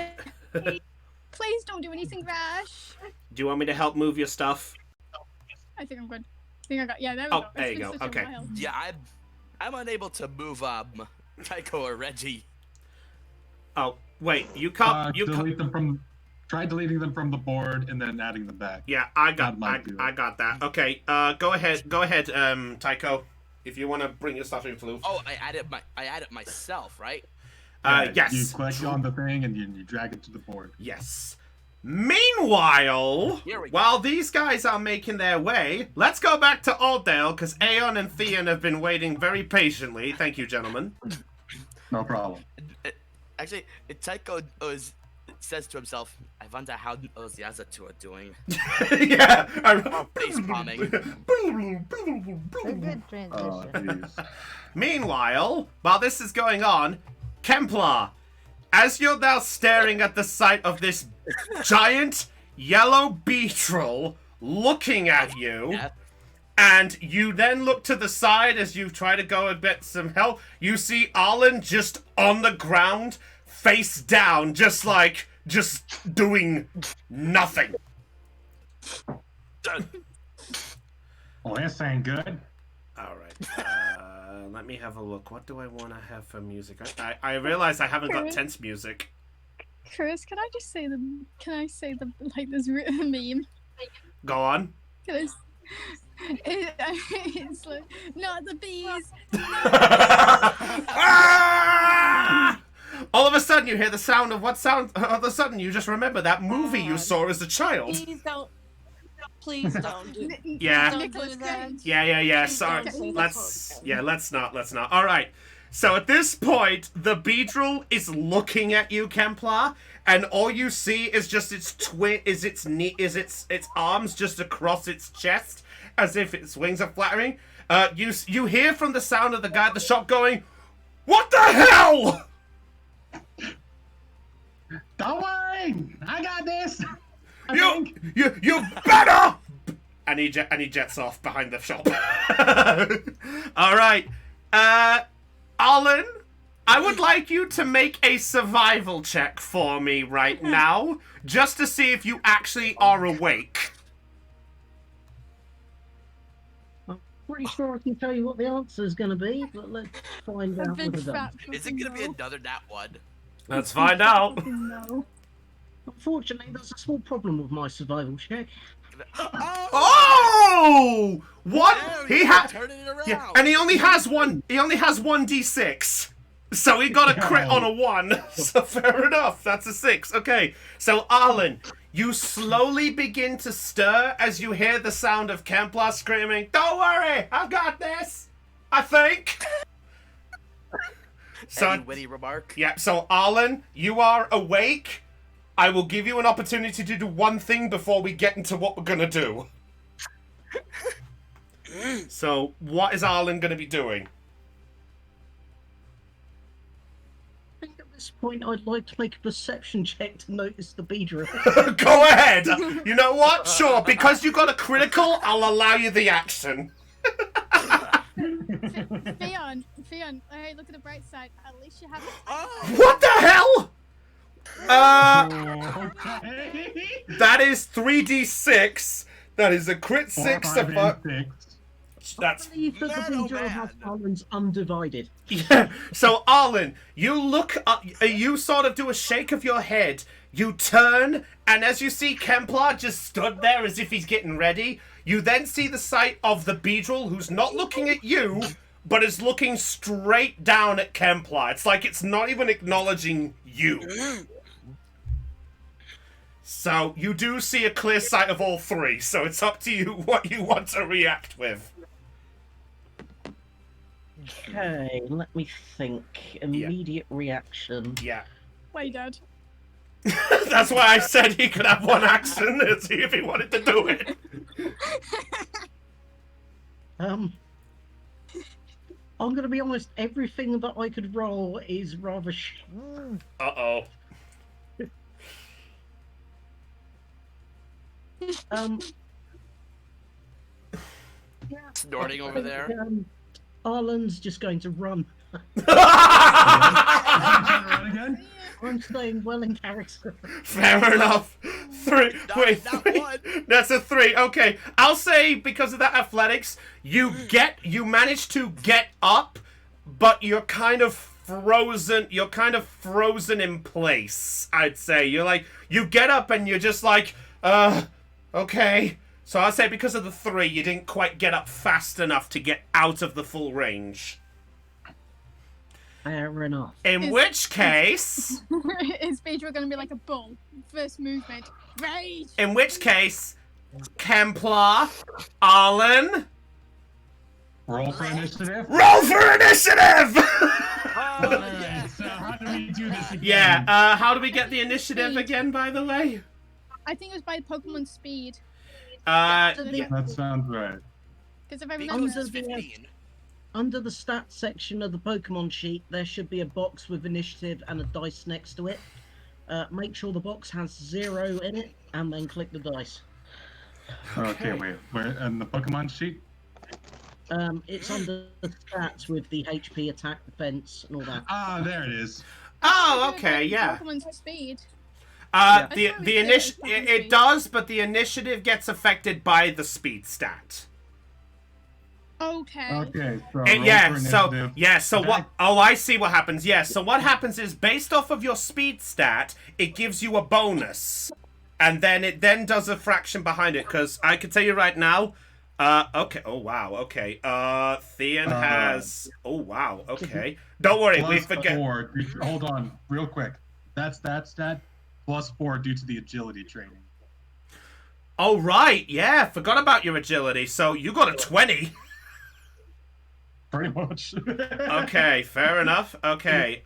Please don't do anything rash. Do you want me to help move your stuff? I think I'm good. I think I got, yeah, there we Oh, go. there It's you been go. such a Okay. while. Yeah, I'm unable to move Tycho or Reggie. Oh, wait, you can't. Delete them from. Try deleting them from the board and then adding them back. Yeah, I got That. Okay, go ahead, Tycho. If you want to bring your stuff in, Floof. Oh, I added myself, right? Yes. You click on the thing and you drag it to the board. Yes. Meanwhile, Here we go. while these guys are making their way, let's go back to Aldale, because Aeon and Theon have been waiting very patiently. Thank you, gentlemen. No problem. Actually, Tycho says to himself, "I wonder how the other two are doing." Yeah. Face bombing. A good Oh, transition. jeez. Meanwhile, while this is going on, Kemplar, as you're now staring at the sight of this giant yellow beetle looking at you, Yeah. and you then look to the side as you try to go and get some help, you see Arlen just on the ground, face down, just doing nothing. Well, this ain't good. Alright, let me have a look. What do I want to have for music? I realize I haven't got tense music. Chris, can I just say like this meme? Go on. It's like, not the bees. Ah! All of a sudden, you hear the sound of what sound? All of a sudden, you just remember that movie you saw as a child. Please don't. Please don't do. Yeah. Don't do that. Yeah. Please Sorry. don't say Let's. that. Yeah. Let's not. All right. So at this point, the beetle is looking at you, Kemplar, and all you see is just its its arms just across its chest, as if its wings are flattering. You hear from the sound of the guy at the shop going, "What the hell?" Don't worry, I got this. You better! And he jets off behind the shop. All right, Arlen, I would like you to make a survival check for me right now, just to see if you actually are awake. I'm pretty sure I can tell you what the answer is going to be, but let's find out what it is. Is it gonna be another nat one? Let's find out. No. Unfortunately, there's a small problem with my survival check. Oh! What? There, He had. turning it around. Yeah, and he only has one. He only has one d6. So he got a crit on a 1. So fair enough. That's a 6. Okay. So Arlen, you slowly begin to stir as you hear the sound of Kemplar screaming, "Don't worry, I've got this. I think." So, Any witty remark? yeah, so Arlen, you are awake. I will give you an opportunity to do one thing before we get into what we're gonna do. So, what is Arlen gonna be doing? I think at this point I'd like to make a perception check to notice the beedrill. Go ahead! You know what? Sure, because you got a critical, I'll allow you the action. Theon, hey, look at the bright side. At least you have What the hell? Okay. That is 3d6. That is a crit 6 4, to 5, 5. and 6. I believe that the beedrill has Arlen's undivided. Yeah. So, Arlen, you look up, you sort of do a shake of your head. You turn, and as you see Kemplar just stood there as if he's getting ready, you then see the sight of the beedrill who's not looking at you, but is looking straight down at Kemplar. It's like it's not even acknowledging you. So, you do see a clear sight of all three, so it's up to you what you want to react with. Okay, let me think. Immediate reaction. Yeah. Wait, Dad. That's why I said he could have one action and see if he wanted to do it. I'm gonna be honest, everything that I could roll is rather Uh-oh. Snorting over there. Arlen's just going to run. I'm staying well in character. Fair enough. Three. That's a 3. Okay. I'll say because of that athletics, you manage to get up, but you're kind of frozen. You're kind of frozen in place, I'd say. You're like, you get up and you're just like, okay. So I'd say because of the 3, you didn't quite get up fast enough to get out of the full range. Fair enough. In which case... Is Phaedra going to be like a bull? First movement. Rage! In which case, Kemplar, Arlen... Roll for initiative. Roll for initiative! So how do we do this again? Yeah, how do we get the initiative again, by the way? I think it was by Pokemon speed. Yeah. That sounds right. Because if I remember... Under the stats section of the Pokemon sheet, there should be a box with initiative and a dice next to it. Make sure the box has 0 in it, and then click the dice. Okay, wait. Where in the Pokemon sheet? It's under the stats with the HP, attack, defense, and all that. Ah, there it is. Oh, okay, yeah. Pokemon speed. It does, but the initiative gets affected by the speed stat. Okay. Okay, so so what? Oh, I see what happens. Yeah, so what happens is based off of your speed stat, it gives you a bonus, and then it does a fraction behind it. Because I can tell you right now. Okay. Oh wow. Okay. Theon has. Oh wow. Okay. Don't worry. We forget. 4. Hold on, real quick. That's that stat plus 4 due to the agility training. Oh right. Yeah. Forgot about your agility. So you got a 20. Pretty much. Okay, fair enough. Okay,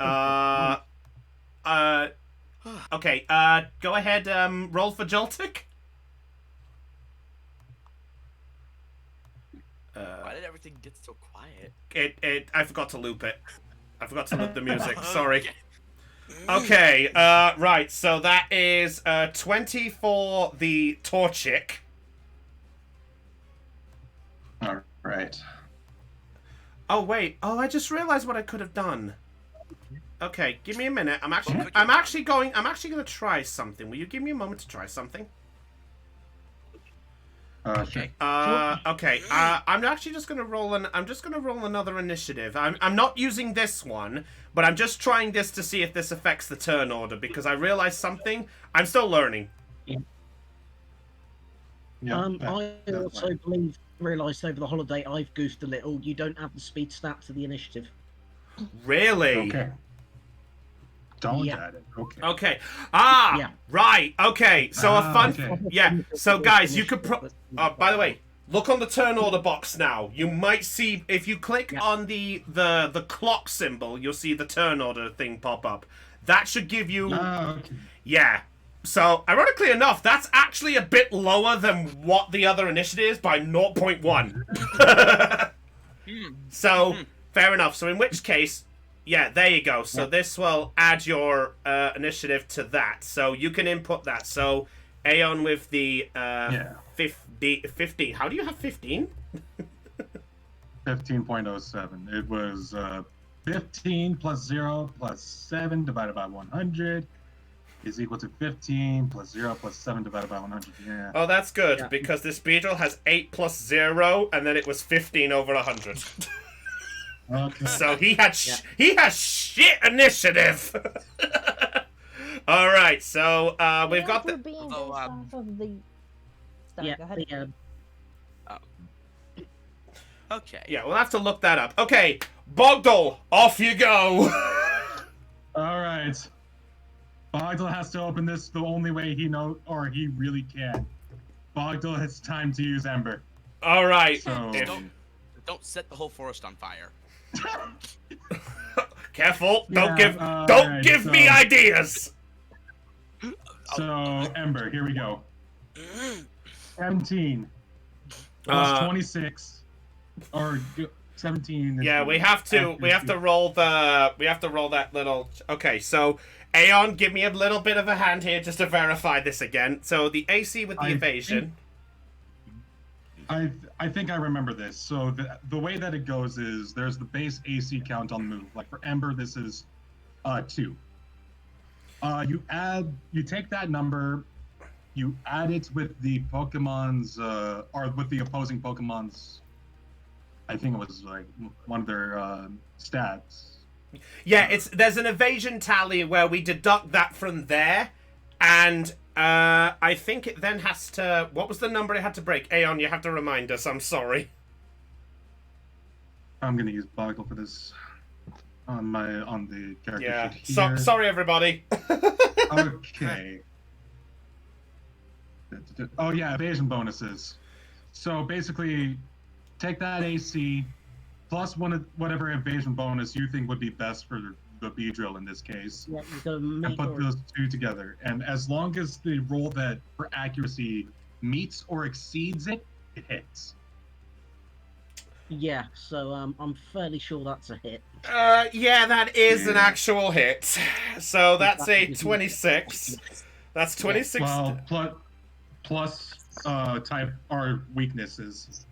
okay, go ahead, roll for Joltik. Why did everything get so quiet? I forgot to loop it. I forgot to loop the music, sorry. Okay, right, so that is, 20 for the Torchic. Alright. Oh wait! Oh, I just realized what I could have done. Okay, give me a minute. I'm actually gonna try something. Will you give me a moment to try something? Okay. Okay. I'm actually just gonna roll another initiative. I'm not using this one, but I'm just trying this to see if this affects the turn order because I realized something. I'm still learning. I also realised over the holiday I've goofed a little. You don't have the speed stat to the initiative. Really? Okay. Don't add it. Okay. Okay. Right. Okay. So a fun. Okay. Yeah. So guys, you could. By the way, Look on the turn order box now. You might see, if you click on the clock symbol, you'll see the turn order thing pop up. That should give you... Okay. Yeah. So, ironically enough, that's actually a bit lower than what the other initiative is by 0.1. So, fair enough. So, in which case, yeah, there you go. So, this will add your initiative to that. So, you can input that. So, Aeon with the 15. How do you have 15? 15.07. It was 15 plus 0 plus 7 divided by 100 is equal to 15 plus 0 plus 7 divided by 100. Yeah. Oh, that's good, because this beetle has 8 plus 0, and then it was 15 over 100. Okay. So he has shit initiative. All right, so we've got the... Okay. Yeah, we'll have to look that up. Okay, Bogdal, off you go. All right. Bogdal has to open this the only way he really can. Bogdal, it's time to use Ember. All right. So, don't set the whole forest on fire. Careful! Yeah, Don't give me ideas. So Ember, here we go. 17 plus 26, or 17. Yeah, we have to roll that little. Okay, so Aeon, give me a little bit of a hand here just to verify this again. So the AC with the evasion. I think I remember this. So the way that it goes is there's the base AC count on the move. Like for Ember, this is 2. You take that number, you add it with the Pokemon's or with the opposing Pokemon's. I think it was like one of their stats. Yeah, there's an evasion tally where we deduct that from there, and I think it then has to... What was the number it had to break? Aeon, you have to remind us. I'm sorry. I'm gonna use Boggle for this on the character sheet here. Sorry, everybody. Okay. Oh yeah, evasion bonuses. So basically, take that AC plus whatever evasion bonus you think would be best for the Beedrill in this case, and put those two together. And as long as the roll that for accuracy meets or exceeds it, it hits. Yeah, so I'm fairly sure that's a hit. Yeah, that is an actual hit. So that's a 26. That's 26. Well, plus type or weaknesses.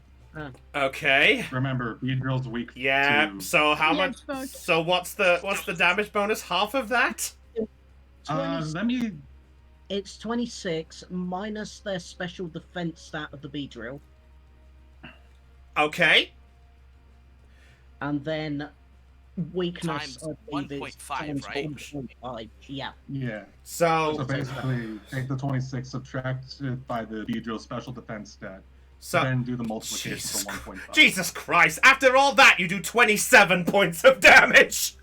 Okay. Remember, Beedrill's weak. Yeah. To... So how much? So what's the damage bonus? Half of that? Let me. It's 26 minus their special defense stat of the Beedrill. Okay. And then weakness times 1.5, right? 1.5. Yeah. Yeah. So basically, take the 26, subtract it by the Beedrill special defense stat. So then do the multiplication for 1.5. Jesus Christ! After all that, you do 27 points of damage.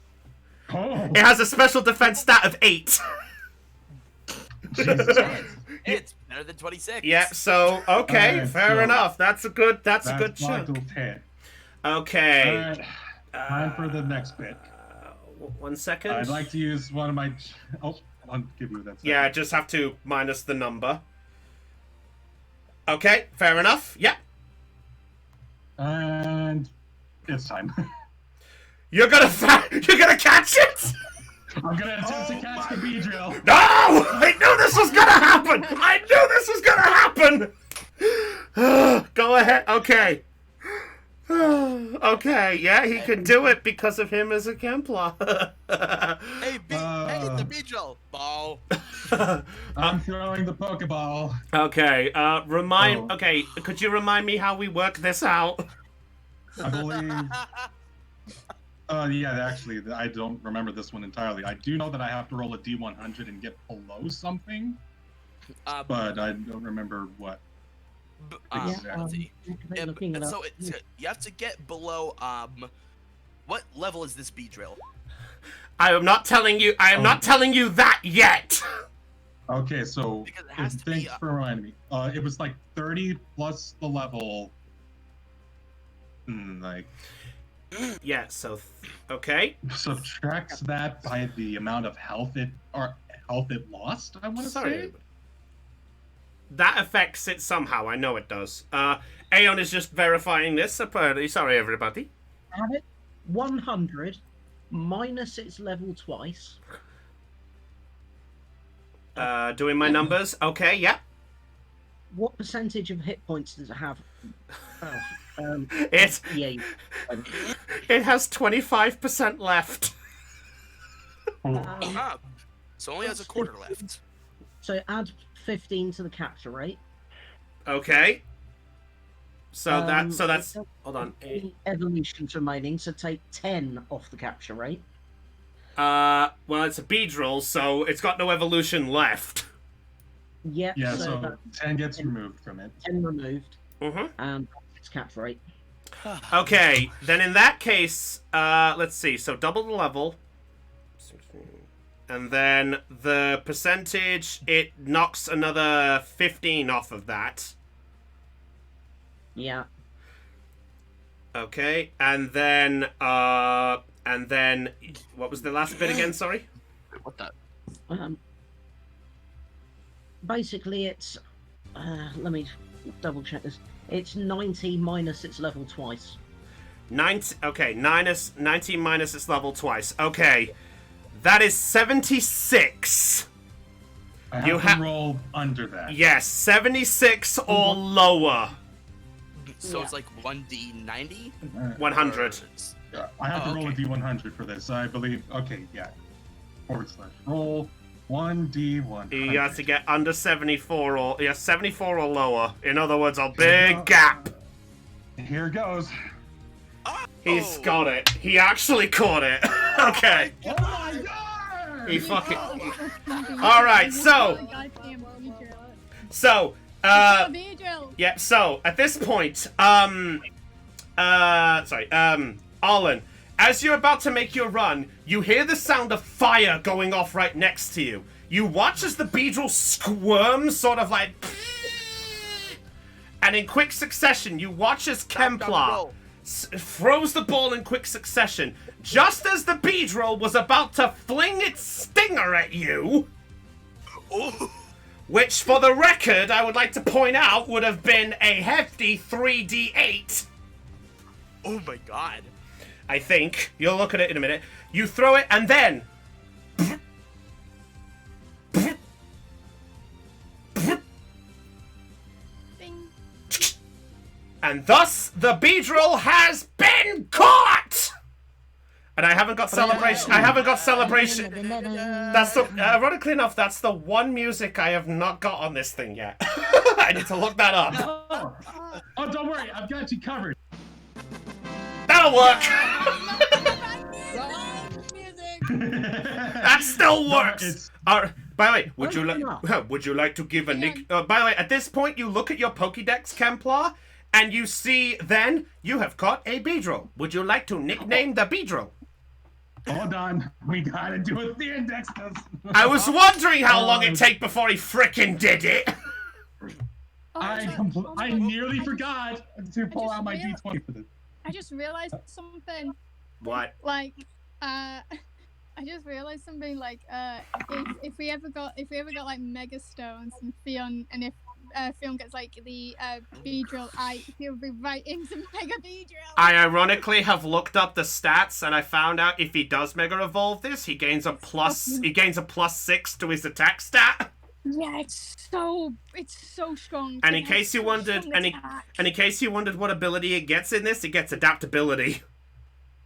Oh. It has a special defense stat of 8. It's better than 26. Yeah. So okay, fair enough. That's a good chunk. Okay. All right. Time for the next bit. 1 second. I'd like to use one of my. Oh, I'll give you that. Second. Yeah, just have to minus the number. Okay, fair enough. Yeah. And it's time. You're gonna catch it. I'm gonna attempt to catch the Beedrill. No! I knew this was gonna happen. I knew this was gonna happen. Go ahead. Okay. Okay. Yeah, he can do it because of him as a Kemplar. Hey, the Beedrill ball. I'm throwing the Pokeball. Okay. Okay. Could you remind me how we work this out? I believe. Yeah, actually, I don't remember this one entirely. I do know that I have to roll a D100 and get below something, but I don't remember what. Exactly. So you have to get below. What level is this Beedrill? I am not telling you. I am not telling you that yet. Okay, so thanks for reminding me. It was like 30 plus the level like Yeah. So okay. subtracts that by the amount of health it lost. I want to say. That affects it somehow. I know it does. Aeon is just verifying this. Apparently, sorry everybody. Have it 100 minus its level twice. Doing my numbers. Okay. Yeah. What percentage of hit points does it have? It Yeah. it has 25% left. So only has a quarter left. So add 15 to the capture rate. Okay. So that's hold on. Evolutions remaining, so take 10 off the capture rate. Well, it's a Beedrill, so it's got no evolution left. Yep, Yeah, so so that's 10 gets removed from it. 10 removed. Mm-hmm. And its capture rate. Okay, then in that case, let's see. So double the level. And then the percentage, it knocks another 15 off of that. Yeah. Okay, and then what was the last bit again? Sorry. What the? Basically, it's let me double check this. It's 90 minus its level twice. 90. Okay, 90 minus its level twice. Okay, that is 76. I have to roll under that. Yes, 76 or lower. So it's like 1d90? 100. I have to roll a d100 for this. I believe. Okay, yeah. / roll 1d100. You have to get under 74 or 74 or lower. In other words, a big gap. Here goes. He's got it. He actually caught it. Okay. Oh my god! He fucking. All right. So. Yeah. So at this point, Arlen, as you're about to make your run, you hear the sound of fire going off right next to you. You watch as the Beedrill squirms, sort of like, and in quick succession, you watch as Kemplar throws the ball in quick succession. Just as the Beedrill was about to fling its stinger at you, which, for the record, I would like to point out, would have been a hefty 3d8. Oh my god. I think. You'll look at it in a minute. You throw it, and then... And thus, the Beedrill has been caught! And I haven't got celebration. I haven't got celebration. That's the... ironically enough, that's the one music I have not got on this thing yet. I need to look that up. Oh, don't worry. I've got you covered. That'll work! That still works! By the way, would you like to give a nick... by the way, at this point, you look at your Pokédex, Kemplar, and you see then you have caught a Beedrill. Would you like to nickname the Beedrill? Hold on. We gotta do what the index does. I was wondering how long it'd take before he frickin' did it. I nearly forgot to pull out my D20 for this. I just realized something. What? Like, I just realized something. Like, if we ever got like Mega Stones and Theon, and if Theon gets like the Beedrill, he'll be right into Mega Beedrill. I ironically have looked up the stats, and I found out if he does Mega Evolve this, he gains a +6 to his attack stat. Yeah, it's so strong. And in case you wondered, what ability it gets in this, it gets adaptability.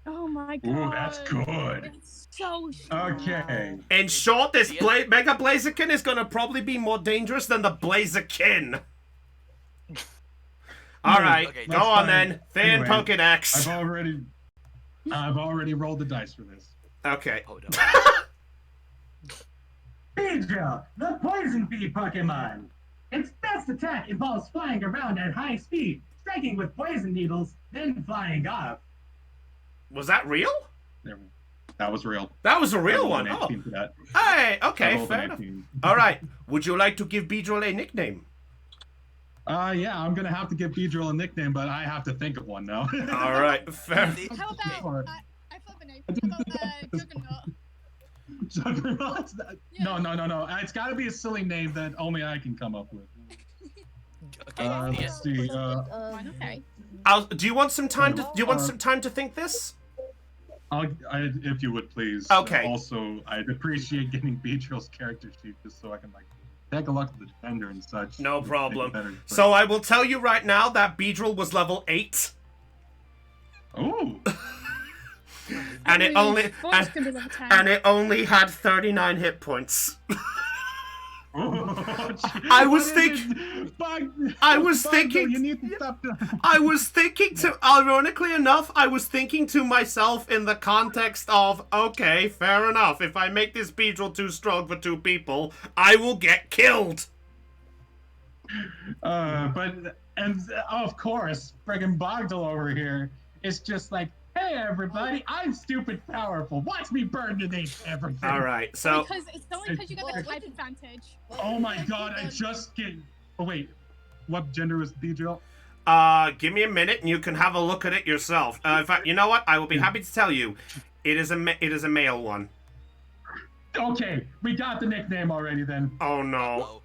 Oh my god. Ooh, that's good. It's so strong. Okay. In short, this Mega Blaziken is gonna probably be more dangerous than the Blaziken. All right, Okay, go on fine. then. Thin Anyway, Pokedex. I've already rolled the dice for this. Okay. Hold on. Beedrill, the poison bee Pokemon. Its best attack involves flying around at high speed, striking with poison needles, then flying off. Was that real? That was real. That was a real one. I Oh. rolled an 18 for that. Hey, I okay, rolled fair an enough. 18. All right. Would you like to give Beedrill a nickname? Yeah, I'm gonna have to give Beedrill a nickname, but I have to think of one now. All right, fair. How about I thought of a name. How about Juggernaut? Juggernaut? No. It's got to be a silly name that only I can come up with. Let's see. Okay. Do you want some time to? Do you want some time to think this? If you would please. Okay. Also, I'd appreciate getting Beedrill's character sheet just so I can take a look at the gender and such. No problem. So I will tell you right now that Beedrill was level 8. Ooh. and it only had 39 hit points. I was thinking. You need to stop. Ironically enough, I was thinking to myself in the context of, okay, fair enough. If I make this Beedrill too strong for 2 people, I will get killed. And of course, friggin' Bogdle over here is just like, hey everybody, I'm stupid powerful. Watch me burn today, everything. All right, so It's only because you got the type advantage. Oh my god, I just get. Oh wait, what gender is Beedrill? Give me a minute and you can have a look at it yourself. In fact, you know what? I will be happy to tell you, it is a male one. Okay, we got the nickname already then. Oh no.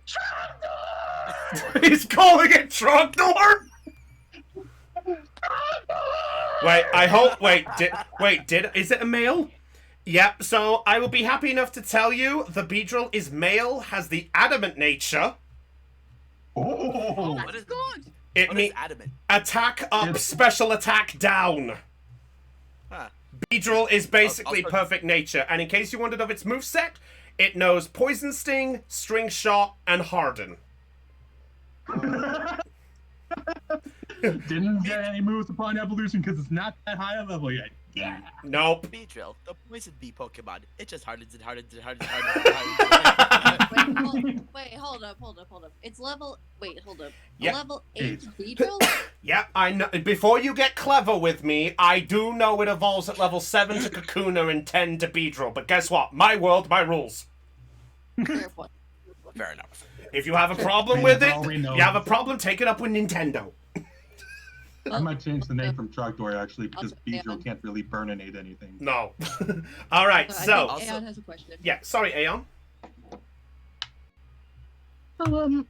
He's calling it Trogdor? Is it a male? Yep, so I will be happy enough to tell you the Beedrill is male, has the adamant nature. Oh, What is good? It What means is adamant? attack up, special attack down. Huh. Beedrill is basically perfect nature, and in case you wondered of its moveset, it knows Poison Sting, String Shot, and Harden. Didn't get any moves upon evolution because it's not that high a level yet. Yeah. Nope. Beedrill, the poison bee Pokemon. It just hardens and hardens and hardens. Wait, hold up. It's level. Wait, hold up. Yeah. Level 8 Beedrill? Yeah, I know. Before you get clever with me, I do know it evolves at level 7 to Kakuna and 10 to Beedrill. But guess what? My world, my rules. Fair point. Fair enough. If you have a problem with it, you have a problem, take it up with Nintendo. I might change the name from Trogdor actually because Beedrill can't really burninate anything. No. All right, so. I think Aeon has a question. Yeah, sorry, Aeon. Well,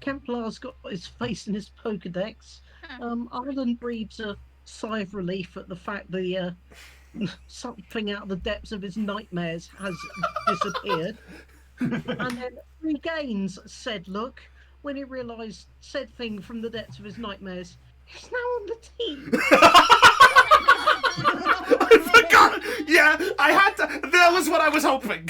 Kemplar's got his face in his Pokedex. Arlen breathes a sigh of relief at the fact the something out of the depths of his nightmares has disappeared, and then regains said look when he realised said thing from the depths of his nightmares. He's now on the team. I forgot. Yeah, I had to. That was what I was hoping.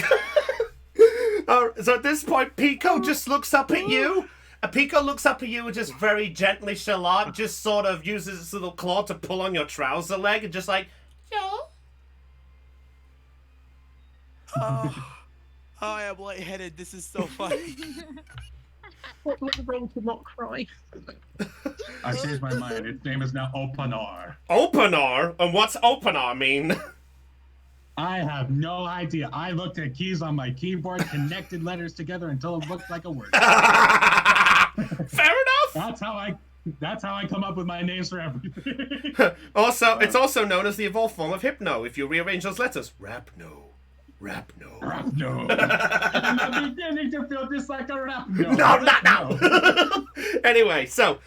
So at this point, Pico just looks up at you. Pico looks up at you and just very gently, Charlotte just sort of uses its little claw to pull on your trouser leg and just like, Oh, I am lightheaded. This is so funny. What went wrong to not cry? I changed my mind. Its name is now Opanar. Opanar? And what's Opanar mean? I have no idea. I looked at keys on my keyboard, connected letters together until it looked like a word. Fair enough. That's how I come up with my names for everything. It's also known as the evolved form of Hypno. If you rearrange those letters, Rapno. Rapno. I'm beginning to feel just like a Rapno. No, not now. Anyway, so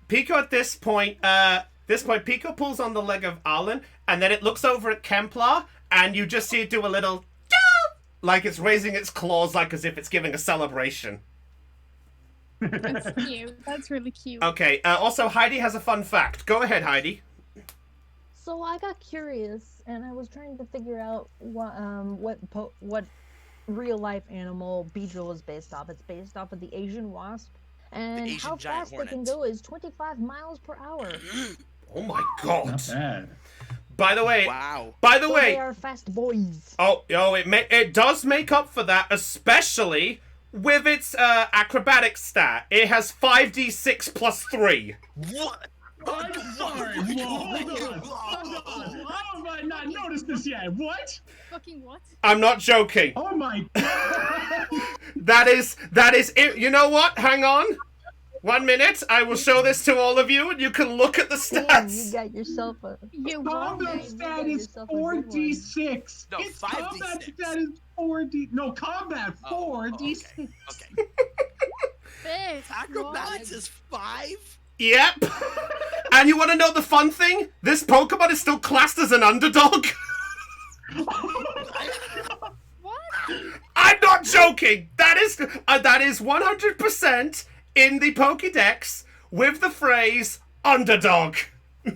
Pico at this point, Pico pulls on the leg of Arlen, and then it looks over at Kemplar, and you just see it do a little, like it's raising its claws, like as if it's giving a celebration. That's cute. That's really cute. Okay. Also, Heidi has a fun fact. Go ahead, Heidi. So I got curious, and I was trying to figure out what real life animal Beedrill is based off. It's based off of the Asian wasp, and how fast they can go is 25 miles per hour. Oh my god! Not bad. By the way, They are fast boys. It does make up for that, especially with its acrobatic stat. It has 5d6 plus 3. What? I'm sorry. Hold on. How have I not noticed this yet? What? Fucking what? I'm not joking. Oh my god. That is it. You know what? Hang on. 1 minute. I will show this to all of you, and you can look at the Damn, you stats. got yourself a. You Combat won. stat You is got yourself a good one. 4d6. No, It's 5d6. combat stat is 4d. No, combat 4d6. Okay. Bitch, Acrobatics what? is 5? Yep. And you want to know the fun thing? This Pokemon is still classed as an underdog. What? I'm not joking. That is 100% in the Pokédex with the phrase underdog. Oh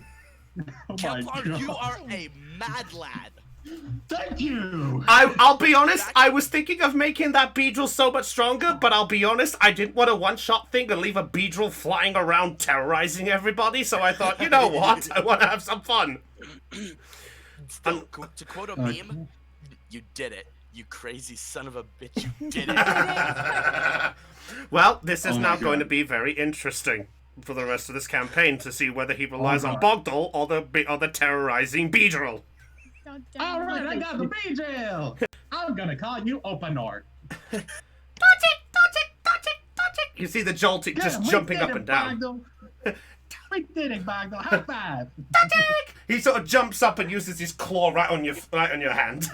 my Kevlar, you God. are a mad lad. Thank you. I'll be honest, I was thinking of making that Beedrill so much stronger, but I'll be honest, I didn't want a one-shot thing and leave a Beedrill flying around terrorizing everybody, so I thought, you know what, I want to have some fun. Still, to quote a meme, you did it. You crazy son of a bitch, you did it. Well, this is Oh now my going to God. be very interesting for the rest of this campaign to see whether he relies on God. Bogdle or the terrorizing Beedrill. God damn All it. right, I got the B-Drill. I'm gonna call you Openor. You see the Jolty just jumping up and down. We did it, Bogdo. High five. He sort of jumps up and uses his claw right on your hand.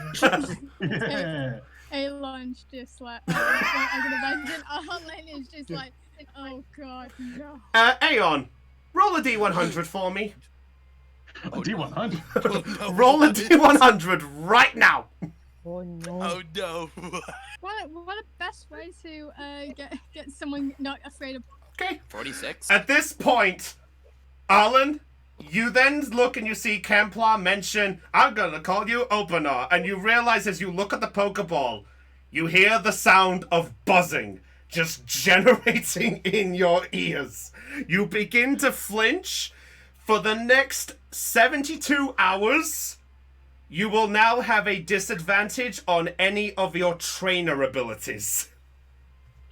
Yeah. Elon's just like, I can imagine Arlen is just like, oh god, no. Aeon, roll a D100 for me. D100. Roll a D100 right now. Oh no. Oh no. What a best way to get someone not afraid of. Okay. 46? At this point, Arlen, you then look and you see Kemplar mention, I'm gonna call you Opener, and you realize as you look at the Pokeball, you hear the sound of buzzing just generating in your ears. You begin to flinch. For the next 72 hours, you will now have a disadvantage on any of your trainer abilities.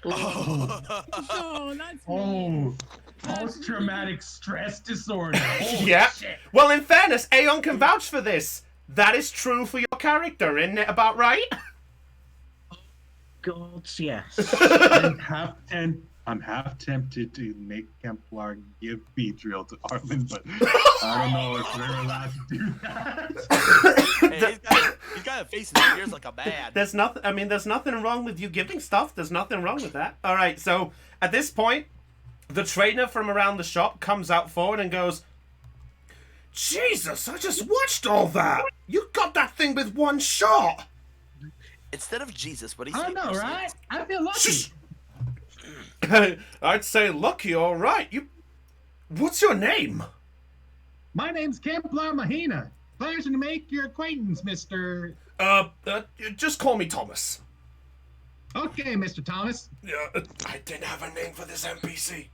Oh, that's Oh, post-traumatic stress disorder. Holy Yeah. shit. Well, in fairness, Aeon can vouch for this. That is true for your character, isn't it about right? Gods, yes. I'm half tempted to make Kemplar give Beedrill to Arlen, but I don't know if they're allowed to do that. Hey, he's got to face his fears like a man. There's nothing wrong with you giving stuff. There's nothing wrong with that. All right, so at this point, the trainer from around the shop comes out forward and goes, Jesus, I just watched all that. You got that thing with one shot. Instead of Jesus, what do you I say? know, right? I feel lucky. I'd say lucky, all right. What's your name? My name's Kemplar Mahina. Pleasure to make your acquaintance, Mr. Just call me Thomas. Okay, Mr. Thomas. I didn't have a name for this NPC.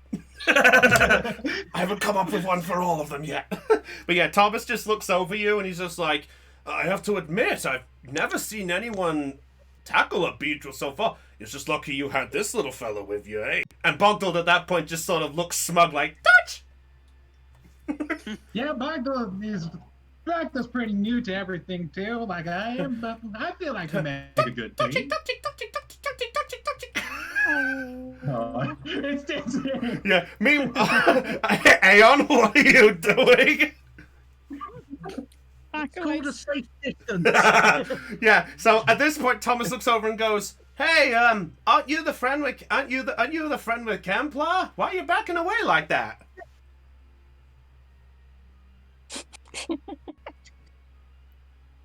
I haven't come up with one for all of them yet. But yeah, Thomas just looks over you and he's just like, I have to admit, I've never seen anyone tackle a Beedrill so far. It's just lucky you had this little fella with you, eh? And Bogdald at that point just sort of looks smug like, touch! Yeah, Bogdo's pretty new to everything too, like I am, but I feel like we made a good team. Oh, it's dancing. Yeah, Aeon, what are you doing? It's called a safe distance. Yeah, so at this point Thomas looks over and goes, Hey, aren't you the friend with Kemplar? Why are you backing away like that?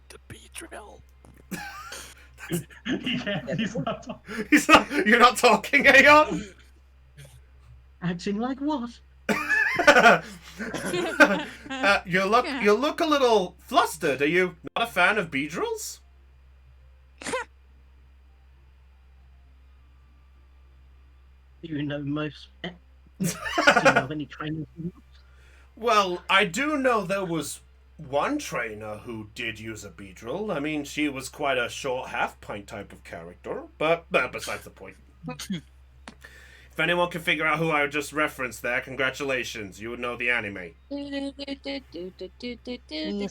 The Beedrill. Yeah, he's not talking. You're not talking, Aeon? Acting like what? You look a little flustered. Are you not a fan of Beedrills? Do you know most? Do you know any trainers? Well, I do know there was one trainer who did use a Beedrill. I mean, she was quite a short half-pint type of character, but besides the point. If anyone can figure out who I just referenced there, congratulations. You would know the anime. Yes,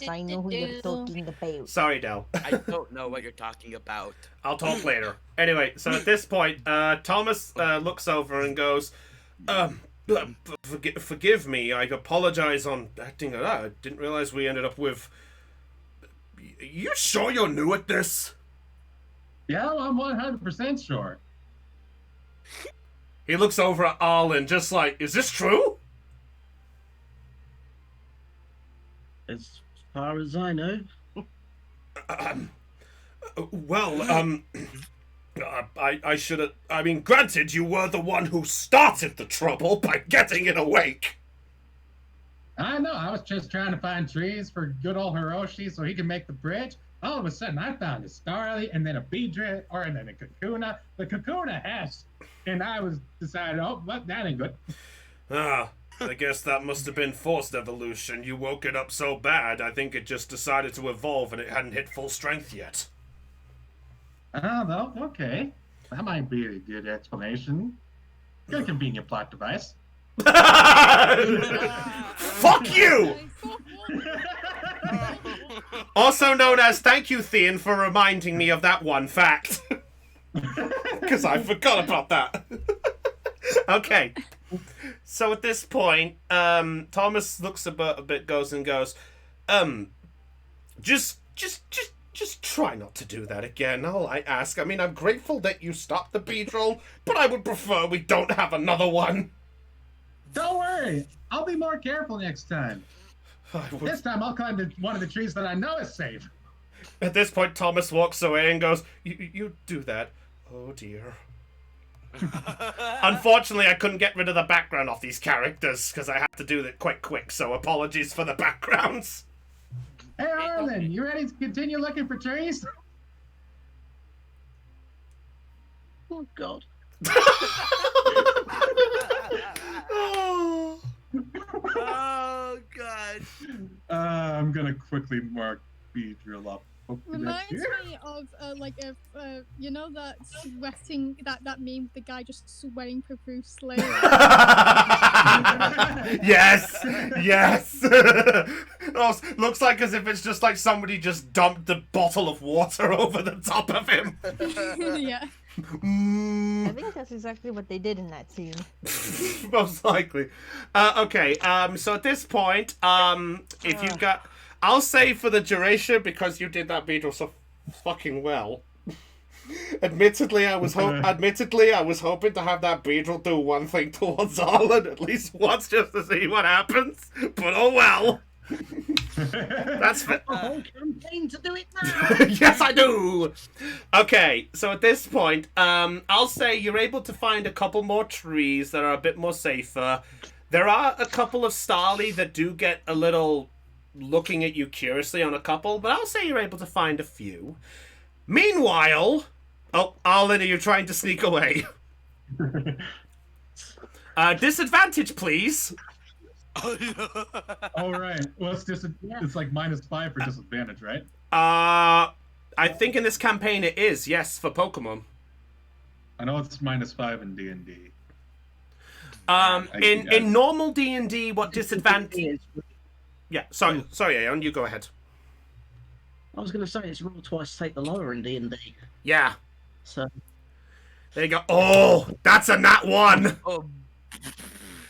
I know who you're talking about. Sorry, Del. I don't know what you're talking about. I'll talk later. Anyway, so at this point, Thomas looks over and goes, Forgive me. I apologize on acting it out. I didn't realize we ended up with... You sure you're new at this? Yeah, well, I'm 100% sure. He looks over at Arlen, just like, is this true? As far as I know. I should have... I mean, granted, you were the one who started the trouble by getting it awake. I know, I was just trying to find trees for good old Hiroshi so he can make the bridge. All of a sudden, I found a Starly, and then a Beedrill, and then a Kakuna. The Kakuna has, and I was decided, oh, well, that ain't good. Ah, I guess that must have been forced evolution. You woke it up so bad, I think it just decided to evolve and it hadn't hit full strength yet. Oh, well, okay. That might be a good explanation. Good convenient plot device. Fuck you! Also known as thank you, Thean, for reminding me of that one fact. Because I forgot about that. Okay. So at this point, Thomas looks a bit, goes, just try not to do that again, all I ask. I mean, I'm grateful that you stopped the Beedrill, but I would prefer we don't have another one. Don't worry. I'll be more careful next time. This time I'll climb one of the trees that I know is safe. At this point, Thomas walks away and goes, you do that. Oh, dear. Unfortunately, I couldn't get rid of the background off these characters, because I had to do that quite quick, so apologies for the backgrounds. Hey, Arlen, you ready to continue looking for trees? Oh, God. Oh, God. I'm gonna quickly mark Beedrill up. Reminds me of you know that sweating that meme with the guy just sweating profusely. Yes. Oh, looks like as if it's just like somebody just dumped a bottle of water over the top of him. Yeah. I think that's exactly what they did in that scene. Most likely. Okay. So at this point, if you got. I'll say for the duration, because you did that Beedrill so fucking well. Admittedly, I was hoping to have that Beedrill do one thing towards Arlen at least once, just to see what happens. But oh well. That's a whole campaign to do it now. Yes, I do. Okay, so at this point, I'll say you're able to find a couple more trees that are a bit more safer. There are a couple of Starly that do get a little looking at you curiously on a couple, but I'll say you're able to find a few. Meanwhile, oh, Arlen, are you trying to sneak away? Disadvantage, please. All right. Well, it's like -5 for disadvantage, right? I think in this campaign it is, yes, for Pokemon. I know it's -5 in D&D. In normal D&D, what disadvantage? Yeah, sorry, Aeon, you go ahead. I was going to say it's roll twice, take the lower in D&D. Yeah. So. There you go. Oh, that's a nat 1. Oh.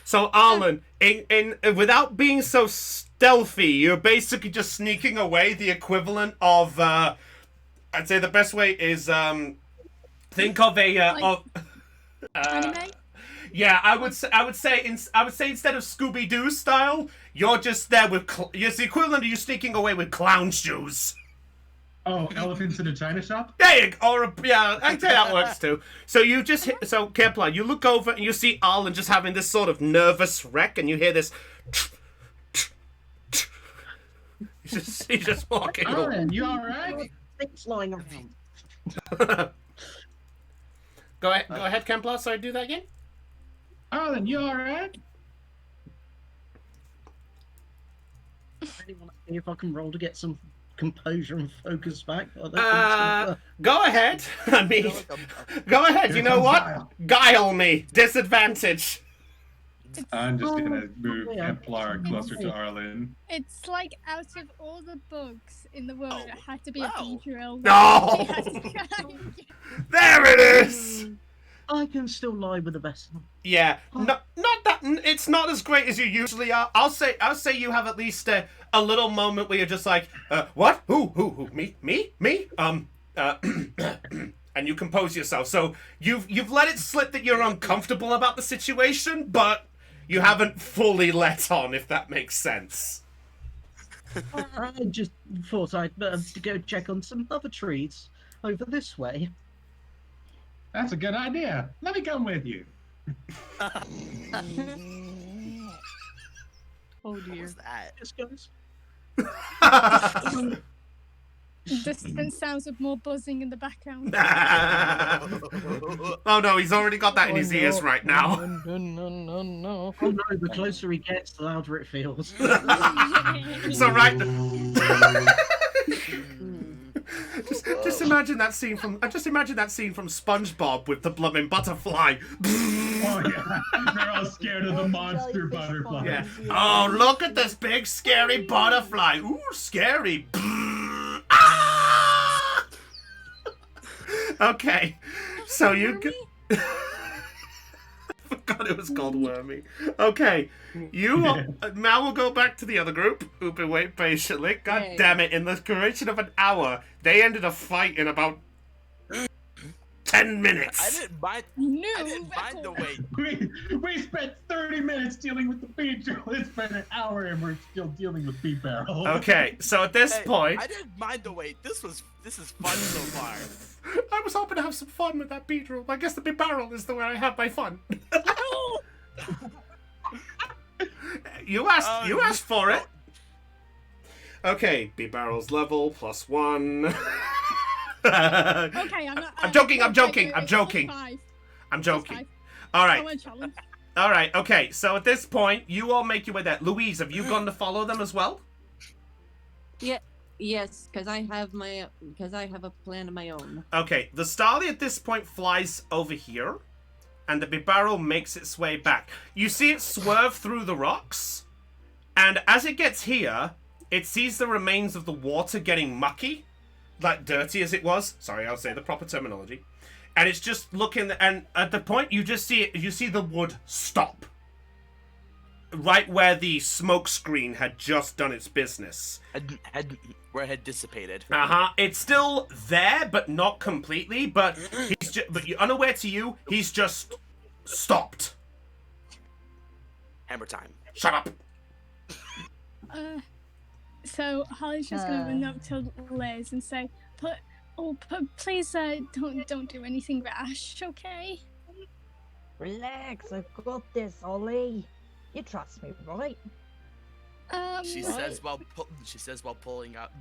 So Arlen, in without being so stealthy, you're basically just sneaking away. The equivalent of, I'd say the best way is think of a anime. Yeah, I would say instead of Scooby-Doo style, you're just there with it's the equivalent of you sneaking away with clown shoes. Oh, elephants in a china shop? There you go. Yeah, I'd say that works too. So you just hit, so Kepler, you look over and you see Arlen just having this sort of nervous wreck, and you hear this. He's just walking. Arlen, you all right? Things lying around. Go ahead, Kempler. Sorry, do that again. Arlen, you all right? I really want to see if I can roll to get some composure and focus back. Go ahead. I mean, go ahead. You know what? Guile me. Disadvantage. I'm just gonna move Kemplar closer to Arlen. It's like out of all the bugs in the world, it had to be a Beedrill. No! There it is! I can still lie with the best. Yeah, not that. It's not as great as you usually are. I'll say you have at least a little moment where you're just like, what? Who? Me? And you compose yourself. So you've let it slip that you're uncomfortable about the situation, but you haven't fully let on, if that makes sense. I just thought I'd to go check on some other trees over this way. That's a good idea. Let me come with you. Oh dear. What's that? Yes, guys. Distant sounds of more buzzing in the background. Oh no, he's already got that in his ears right now. No. Oh no, the closer he gets, the louder it feels. So right. Just imagine that scene from SpongeBob with the blooming butterfly. Oh yeah, they're all scared of the monster butterfly. Yeah. Oh, look at this big scary butterfly. Ooh, scary. Ah! Okay, so you. I forgot it was called Wormy. Okay, now we'll go back to the other group who've been waiting patiently. God damn it! In the duration of an hour, they ended a fight in about 10 minutes. I didn't mind the wait. We spent 30 minutes dealing with the beetle. It's been an hour and we're still dealing with Bee Barrel. Okay, so at this point, I didn't mind the wait. This is fun so far. I was hoping to have some fun with that beetle. I guess the Bee Barrel is the way I have my fun. You asked for it. Okay, Bee Barrel's level +1. Okay, I'm joking. All right. Okay. So at this point, you all make your way there. Louise, have you gone to follow them as well? Yeah. Yes, because I have a plan of my own. Okay. The Starly at this point flies over here, and the Bibaro makes its way back. You see it swerve through the rocks, and as it gets here, it sees the remains of the water getting mucky. Like dirty as it was. Sorry, I'll say the proper terminology. And it's just looking, and at the point you just see it, you see the wood stop. Right where the smoke screen had just done its business. Where it had dissipated. It's still there, but not completely. But you're unaware to you, he's just stopped. Hammer time. Shut up. So Holly's just gonna run up to Liz and say, please don't do anything rash, okay? Relax, I've got this, Ollie. You trust me, right? She says while pulling out.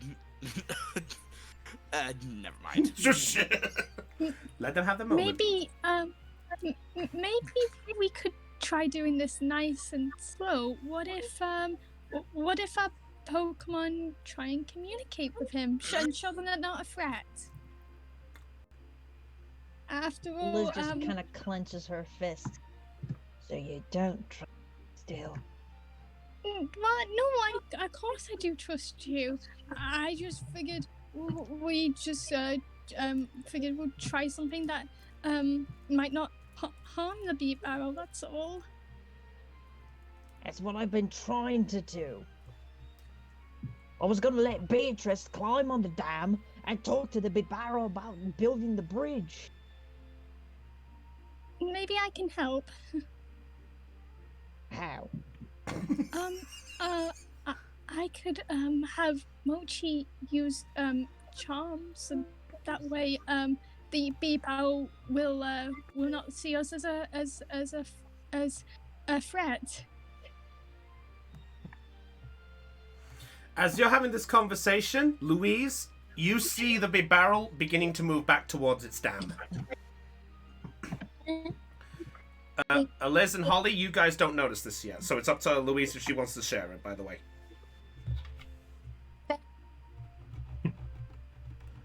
Never mind. Let them have the moment. Maybe we could try doing this nice and slow. What if our Pokemon try and communicate with him and show them they're not a threat? After all, Liz just kind of clenches her fist. So you don't trust still? No, of course I do trust you. I just figured we just figured we'd try something that might not harm the Bee Barrel. That's all. That's what I've been trying to do. I was gonna let Beatrice climb on the dam and talk to the Bee Barrel about building the bridge. Maybe I can help. How? I could have Mochi use charms, and that way the Bee Barrel will not see us as a threat. As you're having this conversation, Louise, you see the Bee Barrel beginning to move back towards its dam. Liz and Holly, you guys don't notice this yet, so it's up to Louise if she wants to share it, by the way.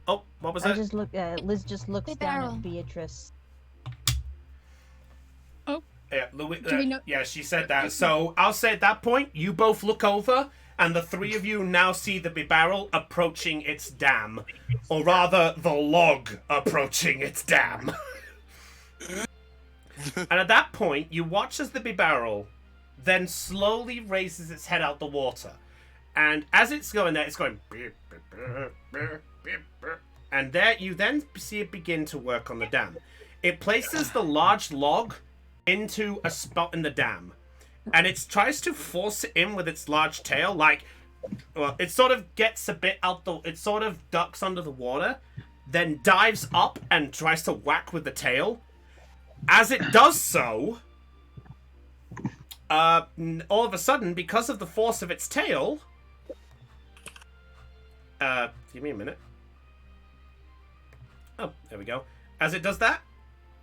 Oh, what was that? Liz just looks down at Beatrice. Oh. Yeah, Louise. Yeah, she said that. So I'll say at that point, you both look over, and the three of you now see the Bee Barrel approaching its dam, or rather, the log approaching its dam. And at that point, you watch as the barrel then slowly raises its head out the water. And as it's going there, it's going... beep, beep, beep, beep, beep, beep. And there you then see it begin to work on the dam. It places the large log into a spot in the dam. And it tries to force it in with its large tail, like... Well, it sort of gets a bit out the... It sort of ducks under the water, then dives up and tries to whack with the tail. As it does so... all of a sudden, because of the force of its tail... give me a minute. Oh, there we go. As it does that,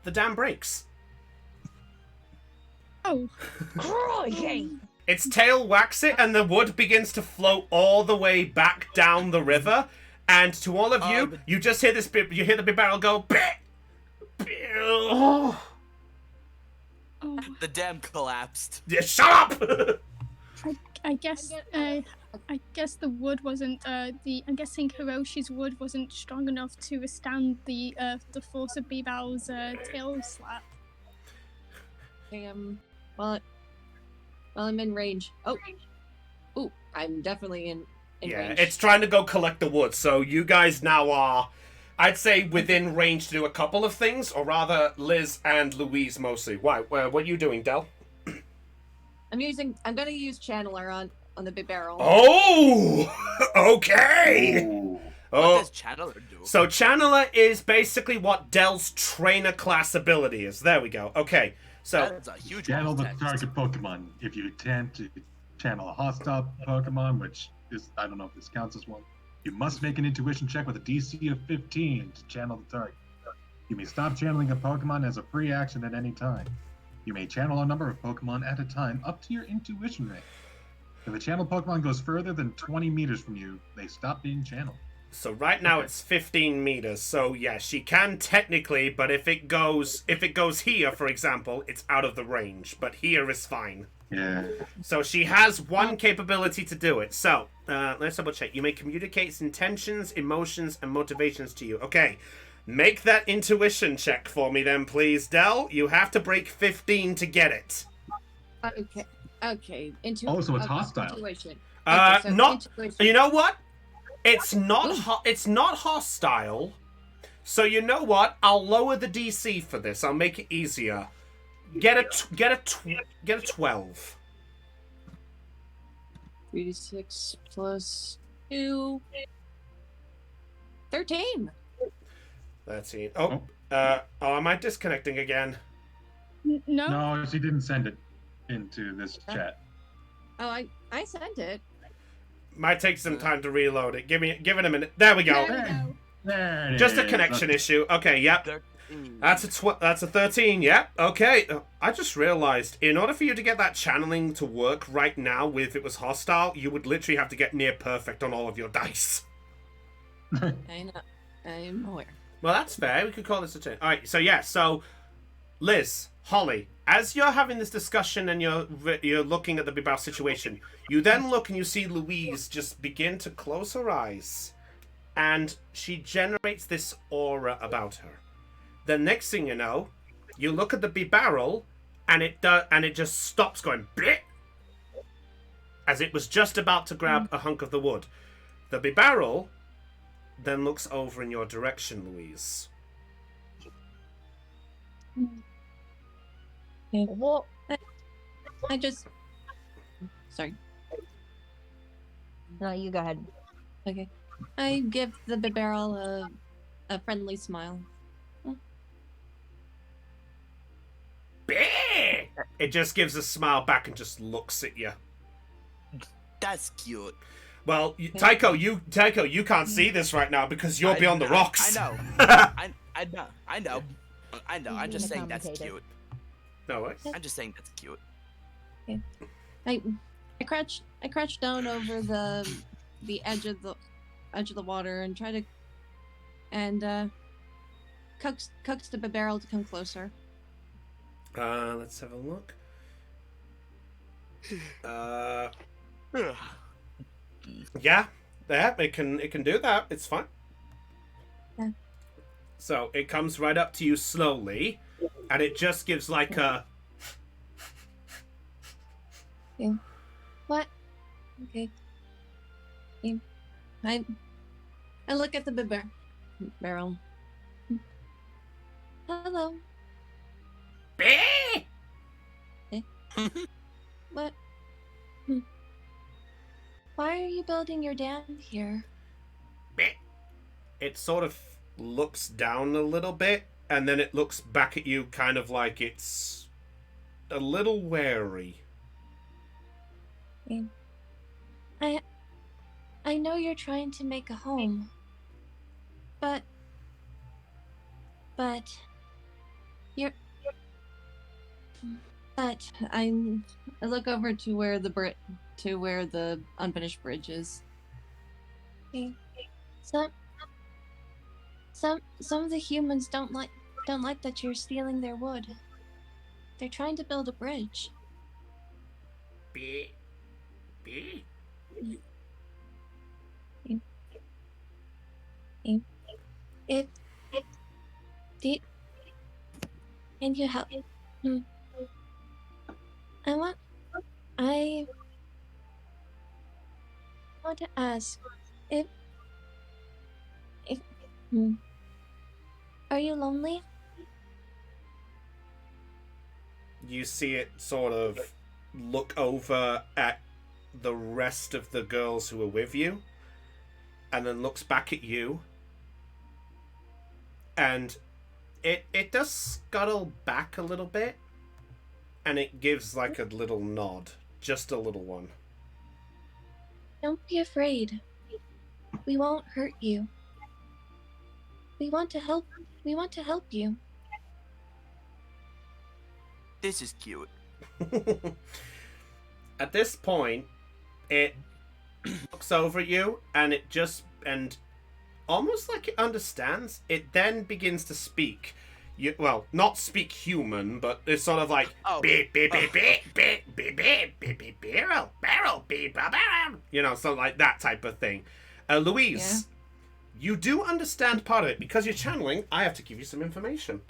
the dam breaks. Oh. Crikey! Its tail whacks it, and the wood begins to float all the way back down the river. And to all of you, you just hear this. You hear the big barrel go. Oh. The dam collapsed. Yeah, shut up! I guess the wood wasn't I'm guessing Hiroshi's wood wasn't strong enough to withstand the force of Bibal's tail slap. Well, I'm in range. Oh, I'm definitely in range. It's trying to go collect the wood. So you guys now are, I'd say, within range to do a couple of things, or rather, Liz and Louise mostly. Why? What are you doing, Del? I'm gonna use Channeler on the big barrel. Oh, okay. What does Channeler do? So Channeler is basically what Del's trainer class ability is. There we go. Okay, so that's a huge channel the target Pokemon. If you attempt to channel a hostile Pokemon, which is, I don't know if this counts as one, you must make an intuition check with a DC of 15 to channel the target. You may stop channeling a Pokemon as a free action at any time. You may channel a number of Pokemon at a time up to your intuition range. If a channel Pokemon goes further than 20 meters from you, they stop being channeled. So right now it's 15 meters. So yeah, she can technically, but if it goes here, for example, it's out of the range. But here is fine. Yeah. So she has one capability to do it. So let's double check. You may communicate its intentions, emotions, and motivations to you. Okay. Make that intuition check for me then, please, Del. You have to break 15 to get it. Okay. So it's hostile. Intuition. Not. Intuition. You know what? It's not. It's not hostile. So you know what? I'll lower the DC for this. I'll make it easier. Get a 12. 3d6 plus 2. 13. 13. Oh, am I disconnecting again? No. No, she didn't send it into this chat. Oh, I sent it. Might take some time to reload it. Give it a minute. There we go. There it Just a is. connection issue. Okay, yep. That's a 13. Yep. Okay. I just realized, in order for you to get that channeling to work right now, if it was hostile, you would literally have to get near perfect on all of your dice. I know. I'm aware. Well, that's fair. We could call this a turn. All right. So yeah. So, Liz, Holly, as you're having this discussion and you're looking at the Bibao situation, you then look and you see Louise just begin to close her eyes, and she generates this aura about her. The next thing you know, you look at the Bibarrel, and it just stops going bleh, as it was just about to grab a hunk of the wood. The Bibarrel then looks over in your direction, Louise. What? Sorry. No, you go ahead. Okay. I give the barrel a friendly smile. Bleh! It just gives a smile back and just looks at you. That's cute. Well, Tycho, you can't see this right now because you're beyond the rocks. I know. I know. I'm just saying that's cute. No worries. I'm just saying that's cute. Okay. I crouch down over the edge of the water and try to coax the barrel to come closer. Let's have a look. Yeah, it can do that. It's fine. Yeah. So it comes right up to you slowly, and it just gives like a... What? Okay. I look at the barrel. Hello. What? Why are you building your dam here? It sort of looks down a little bit, and then it looks back at you kind of like it's a little wary. I know you're trying to make a home, but you're... But I look over to where the unfinished bridge is. Okay. Some of the humans don't like that you're stealing their wood. They're trying to build a bridge. Can you help? I want to ask if are you lonely? You see it sort of look over at the rest of the girls who are with you, and then looks back at you, and it does scuttle back a little bit, and it gives like a little nod, just a little one. Don't be afraid. We won't hurt you. We want to help you. This is cute. At this point, it looks over at you, and it just, and almost like it understands, it then begins to speak. Well, not speak human, but it's sort of like barrel, you know, so like that type of thing. Louise, you do understand part of it because you're channeling. I have to give you some information.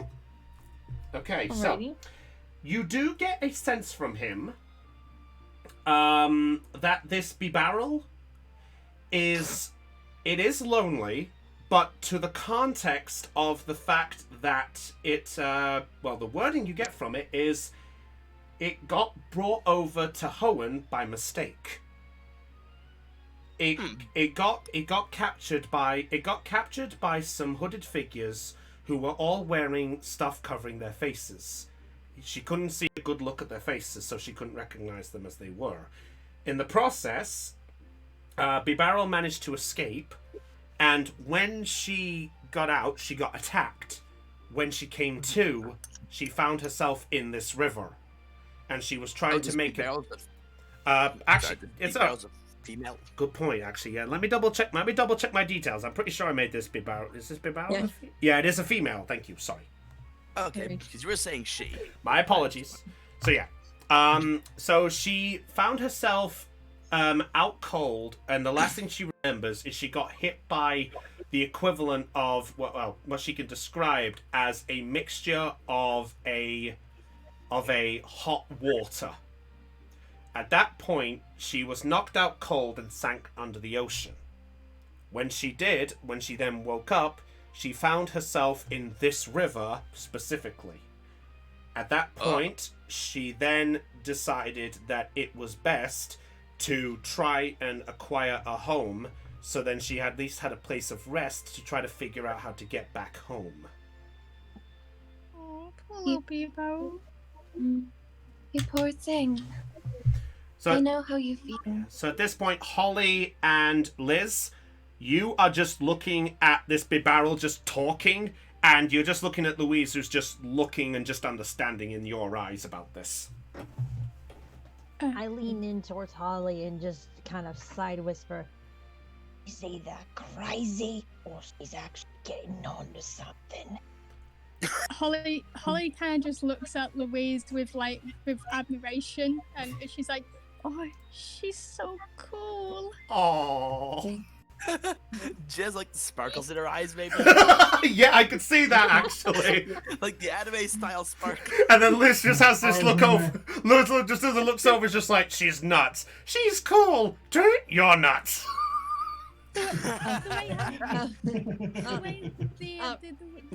Okay, so you do get a sense from him that this barrel is lonely. But to the context of the fact that it, well, the wording you get from it is, it got brought over to Hoenn by mistake. It got captured by some hooded figures who were all wearing stuff covering their faces. She couldn't see a good look at their faces, so she couldn't recognize them as they were. In the process, Bibarrel managed to escape. And when she got out, she got attacked. When she came to, she found herself in this river, and she was trying to make it. Actually, it's a female. Good point. Actually, yeah. Let me double check my details. I'm pretty sure I made this Bibarrel. Is this Bibarrel? Yeah. Yeah, it is a female. Thank you. Sorry. Okay, because you were saying she. My apologies. So yeah. So she found herself out cold, and the last thing she remembers is she got hit by the equivalent of what she can describe as a mixture of a hot water. At that point, she was knocked out cold and sank under the ocean. When she then woke up, she found herself in this river specifically. At that point, she then decided that it was best to try and acquire a home, so then she at least had a place of rest to try to figure out how to get back home. Oh, poor little Beebo. You poor thing. So I know how you feel. So at this point, Holly and Liz, you are just looking at this Bibarrel just talking, and you're just looking at Louise, who's just looking and just understanding in your eyes about this. I lean in towards Holly and just kind of side whisper, "Is either crazy or she's actually getting on to something." Holly kind of just looks at Louise with admiration, and she's like, "Oh, she's so cool." Aww. She has like the sparkles in her eyes, maybe. Yeah, I could see that actually. Like the anime style sparkle. And then Liz just has this Oh, look man. over. Liz just as it looks over, is just like, she's nuts. She's cool. Dude, you're nuts. The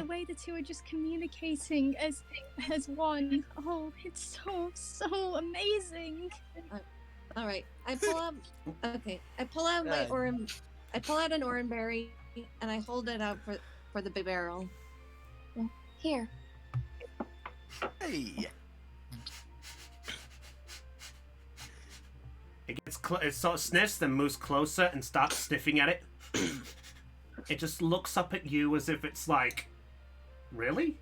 way the two are just communicating as one. Oh, it's so amazing. All right, I pull out. Okay, I pull out my I pull out an oranberry and I hold it out for the big barrel. Here. Hey. It sort of sniffs, then moves closer and starts sniffing at it. It just looks up at you as if it's like, really?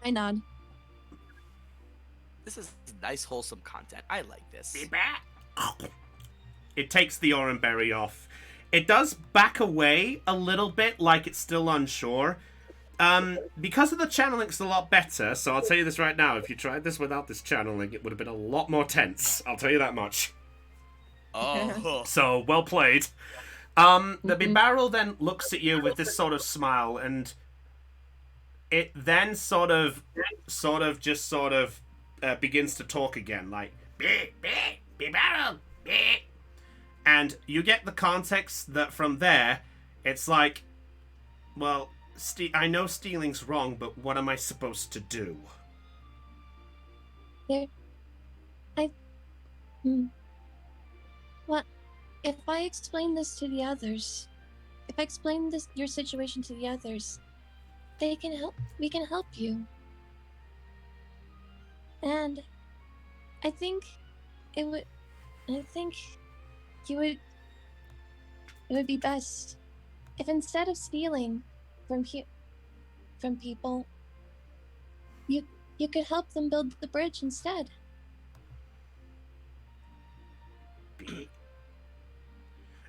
I nod. This is nice, wholesome content. I like this. It takes the oranberry off. It does back away a little bit, like it's still unsure. Because of the channeling's a lot better, so I'll tell you this right now. If you tried this without this channeling, it would have been a lot more tense. I'll tell you that much. Oh. So, well played. The Bibarrel then looks at you with this sort of smile, and it then sort of begins to talk again, like, Bibarrel, and you get the context that from there, it's like, well, I know stealing's wrong, but what am I supposed to do? What if I explain this to the others? If I explain your situation to the others, they can help. We can help you. And I think it would. I think it would be best if instead of stealing from people, you could help them build the bridge instead.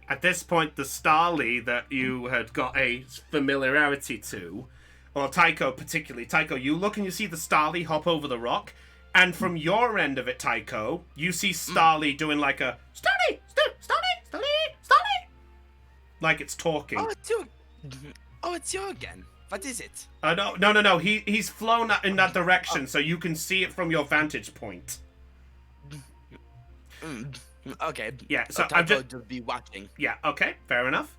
At this point, the Starly that you had got a familiarity to, or Tycho particularly, Tycho, you look and you see the Starly hop over the rock, and from your end of it, Tycho, you see Starly doing like a Starly, Starly, like it's talking. Oh, it's you. Oh, it's you again. What is it? No. He's flown in that direction, so you can see it from your vantage point. Okay. Yeah, so I'm I'm just to be watching. Yeah, okay, fair enough.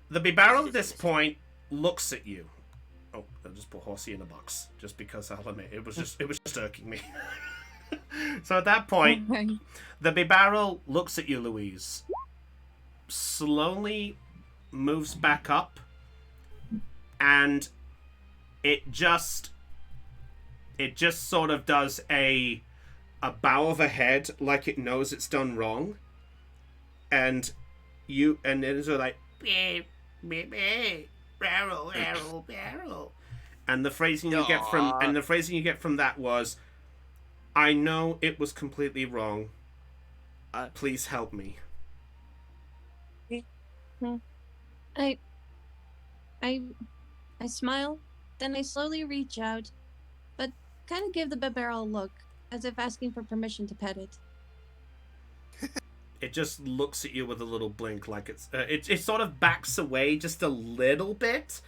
The Bibarrel at this point looks at you. Oh, I'll just put Horsey in a box, just because I'll admit it was just irking me. So at that point, the Bibarrel looks at you, Louise. Slowly moves back up, and it just sort of does a bow of a head, like it knows it's done wrong, and then it's sort of like barrel, and the phrasing you get from that was, I know it was completely wrong. Please help me. I smile, then I slowly reach out, but kind of give the barrel a look, as if asking for permission to pet it. It just looks at you with a little blink, like it sort of backs away just a little bit.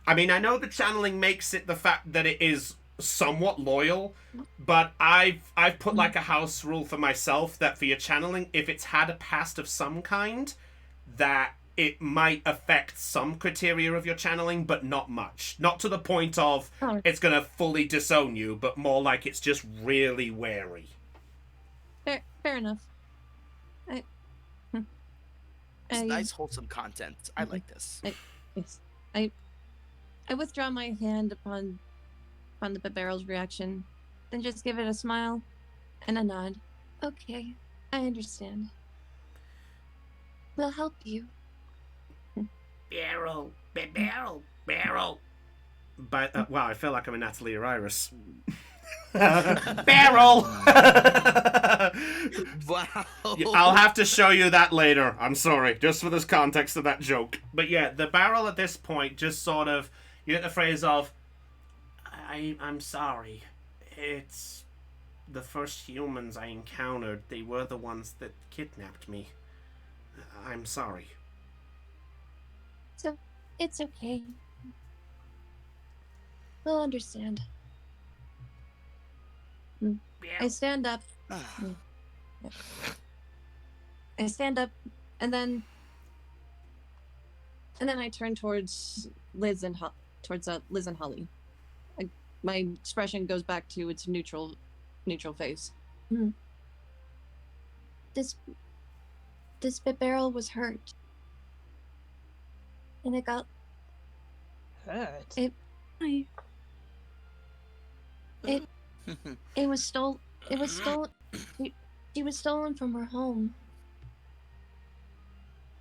I mean, I know the channeling makes it the fact that it is somewhat loyal, but I've put like a house rule for myself that for your channeling, if it's had a past of some kind, that it might affect some criteria of your channeling, but not much. Not to the point of it's gonna fully disown you, but more like it's just really wary. Fair enough. It's nice, wholesome content. I like this. I withdraw my hand upon the barrel's reaction, then just give it a smile and a nod. Okay, I understand. We'll help you. Barrel. But wow, I feel like I'm in Natalie or Iris. Barrel. Wow. I'll have to show you that later. I'm sorry, just for this context of that joke. But yeah, the barrel at this point just sort of, you get the phrase of, I'm sorry. It's the first humans I encountered. They were the ones that kidnapped me. I'm sorry. So, it's okay. We'll understand. I stand up. I stand up, and then I turn towards Liz and Liz and Holly. My expression goes back to its neutral face. This bit barrel was hurt, and it got hurt. It was stolen. It was stolen. She was stolen from her home,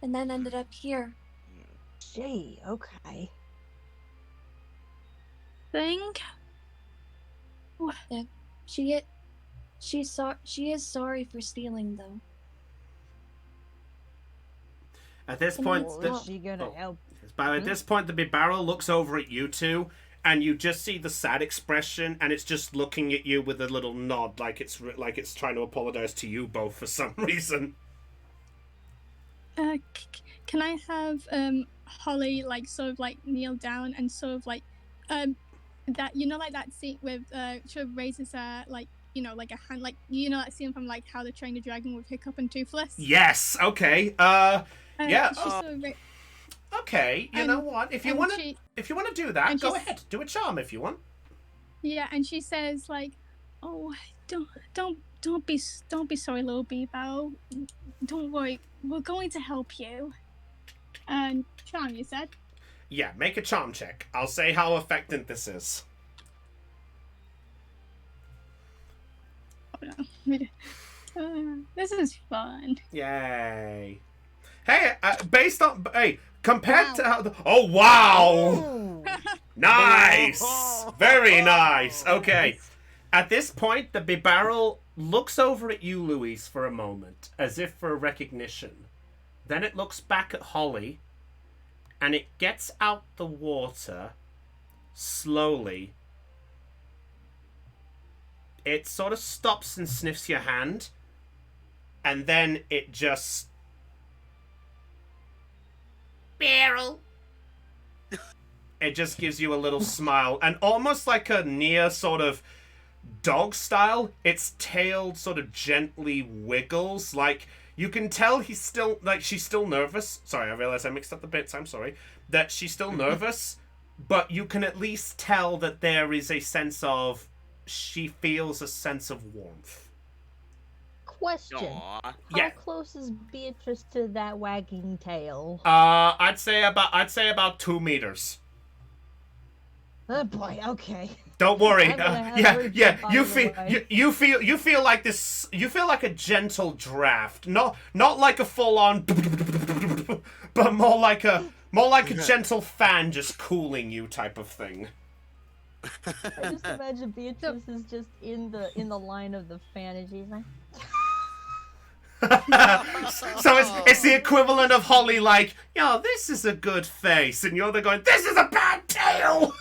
and then ended up here. Gee, okay. Thing. Yeah, she is sorry for stealing, though. At this point, is she gonna help? At this point, the Bibarro looks over at you two, and you just see the sad expression, and it's just looking at you with a little nod, like it's trying to apologize to you both for some reason. Can I have Holly like sort of like kneel down and sort of like that, you know, like that scene with she raises like, you know, like a hand, like, you know, that scene from like How to Train the Dragon with Hiccup and Toothless? Yes. Okay. Yeah. Okay. You know what? If you want to do that, go ahead. Do a charm if you want. Yeah, and she says like, "Oh, don't be sorry, little Bebo. Don't worry, we're going to help you." And charm, you said? Yeah, make a charm check. I'll say how effective this is. This is fun. Yay. Hey, compared to how oh, wow! Nice! Very nice! Okay. At this point, the Bibarrel looks over at you, Louise, for a moment, as if for recognition. Then it looks back at Holly, and it gets out the water slowly. It sort of stops and sniffs your hand, and then it just... Barrel. It just gives you a little smile, and almost like a near sort of dog style, its tail sort of gently wiggles, like you can tell she's still nervous. Sorry, I realize I mixed up the bits, I'm sorry. That she's still nervous, but you can at least tell that there is a sense of, she feels a sense of warmth. Question. Aww. How close is Beatrice to that wagging tail? I'd say about 2 meters. Oh boy, okay. Don't worry. You feel like this. You feel like a gentle draft, not like a full on, but more like a gentle fan just cooling you type of thing. I just imagine Beatrice is just in the line of the fan, and she's like. So it's the equivalent of Holly like, yo, this is a good face, and you're there going, this is a bad tail.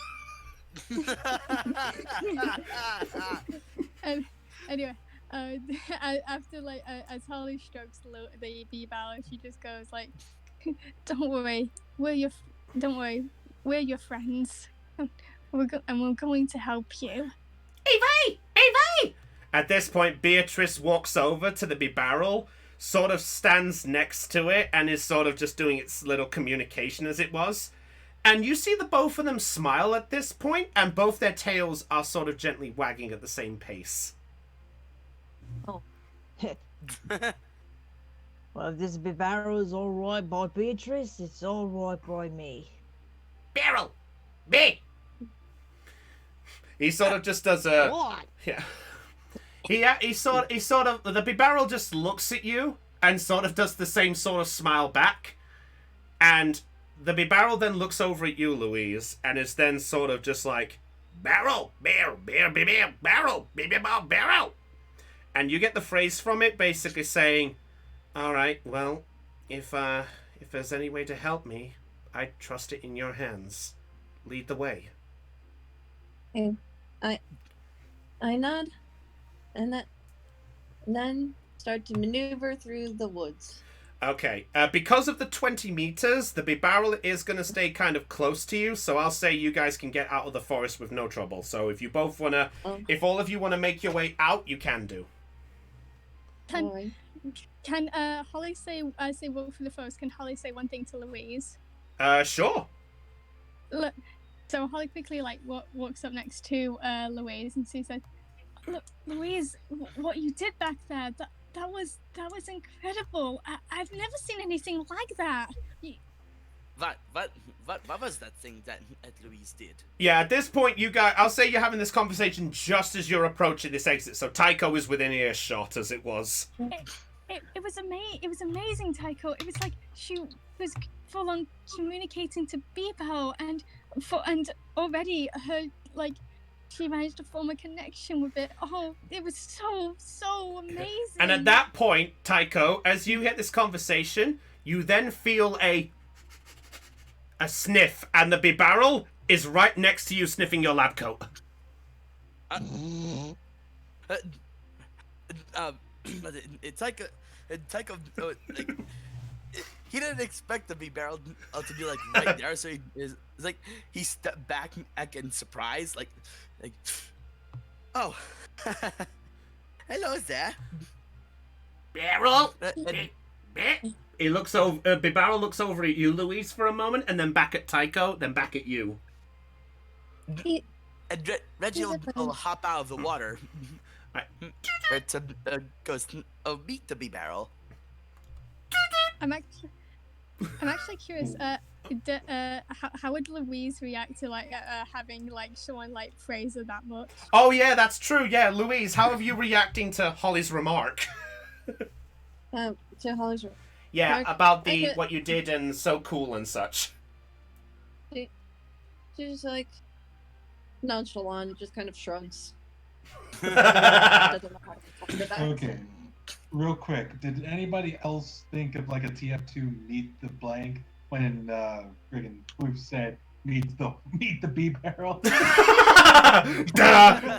Anyway, after like as Holly strokes the Bibarrel, she just goes like, "Don't worry, we're your friends, and we're going to help you." Evie! At this point, Beatrice walks over to the Bibarrel, sort of stands next to it, and is sort of just doing its little communication as it was. And you see the both of them smile at this point, and both their tails are sort of gently wagging at the same pace. Oh. Well, if this Bibarrel is alright by Beatrice, it's alright by me. Barrel! Me! He sort of just does a... What? Yeah. He sort of... The Bibarrel just looks at you, and sort of does the same sort of smile back. And... the Bibarrel then looks over at you, Louise, and is then sort of just like, barrel, barrel, barrel, barrel, barrel, barrel. And you get the phrase from it basically saying, all right, well, if there's any way to help me, I trust it in your hands. Lead the way. I nod, and then start to maneuver through the woods. Okay. Because of the 20 meters, the big barrel is going to stay kind of close to you, so I'll say you guys can get out of the forest with no trouble. So if you both want to... If all of you want to make your way out, you can do. Can Holly say walk through the forest? Can Holly say one thing to Louise? Sure. Look, so Holly quickly walks up next to Louise and she says, "Look, Louise, what you did back there, that was incredible. I've never seen anything like that." What was that thing that Louise did? Yeah, at this point, you guys, I'll say you're having this conversation just as you're approaching this exit. So Tycho is within earshot, as it was. It was amazing, Tycho. It was like she was full on communicating to Bebo, and already her she managed to form a connection with it. Oh, it was so amazing. And at that point, Tycho, as you hit this conversation, you then feel a sniff, and the big barrel is right next to you, sniffing your lab coat. Tycho, he didn't expect the big barrel to be right there, so he stepped back in surprise, oh, hello there, barrel. He looks over. Big barrel looks over at you, Louise, for a moment, and then back at Tycho, then back at you. And Reggie will hop out of the water. To meet the bee barrel. I'm actually curious. How would Louise react to having someone praise her that much? Oh yeah, that's true. Yeah, Louise, how are you reacting to Holly's remark? To Holly's remark. Yeah, about what you did and so cool and such. She's nonchalant, just kind of shrugs. Okay, real quick, did anybody else think of a TF2 meet the blank when friggin' Cliff said meet the bee barrel? Da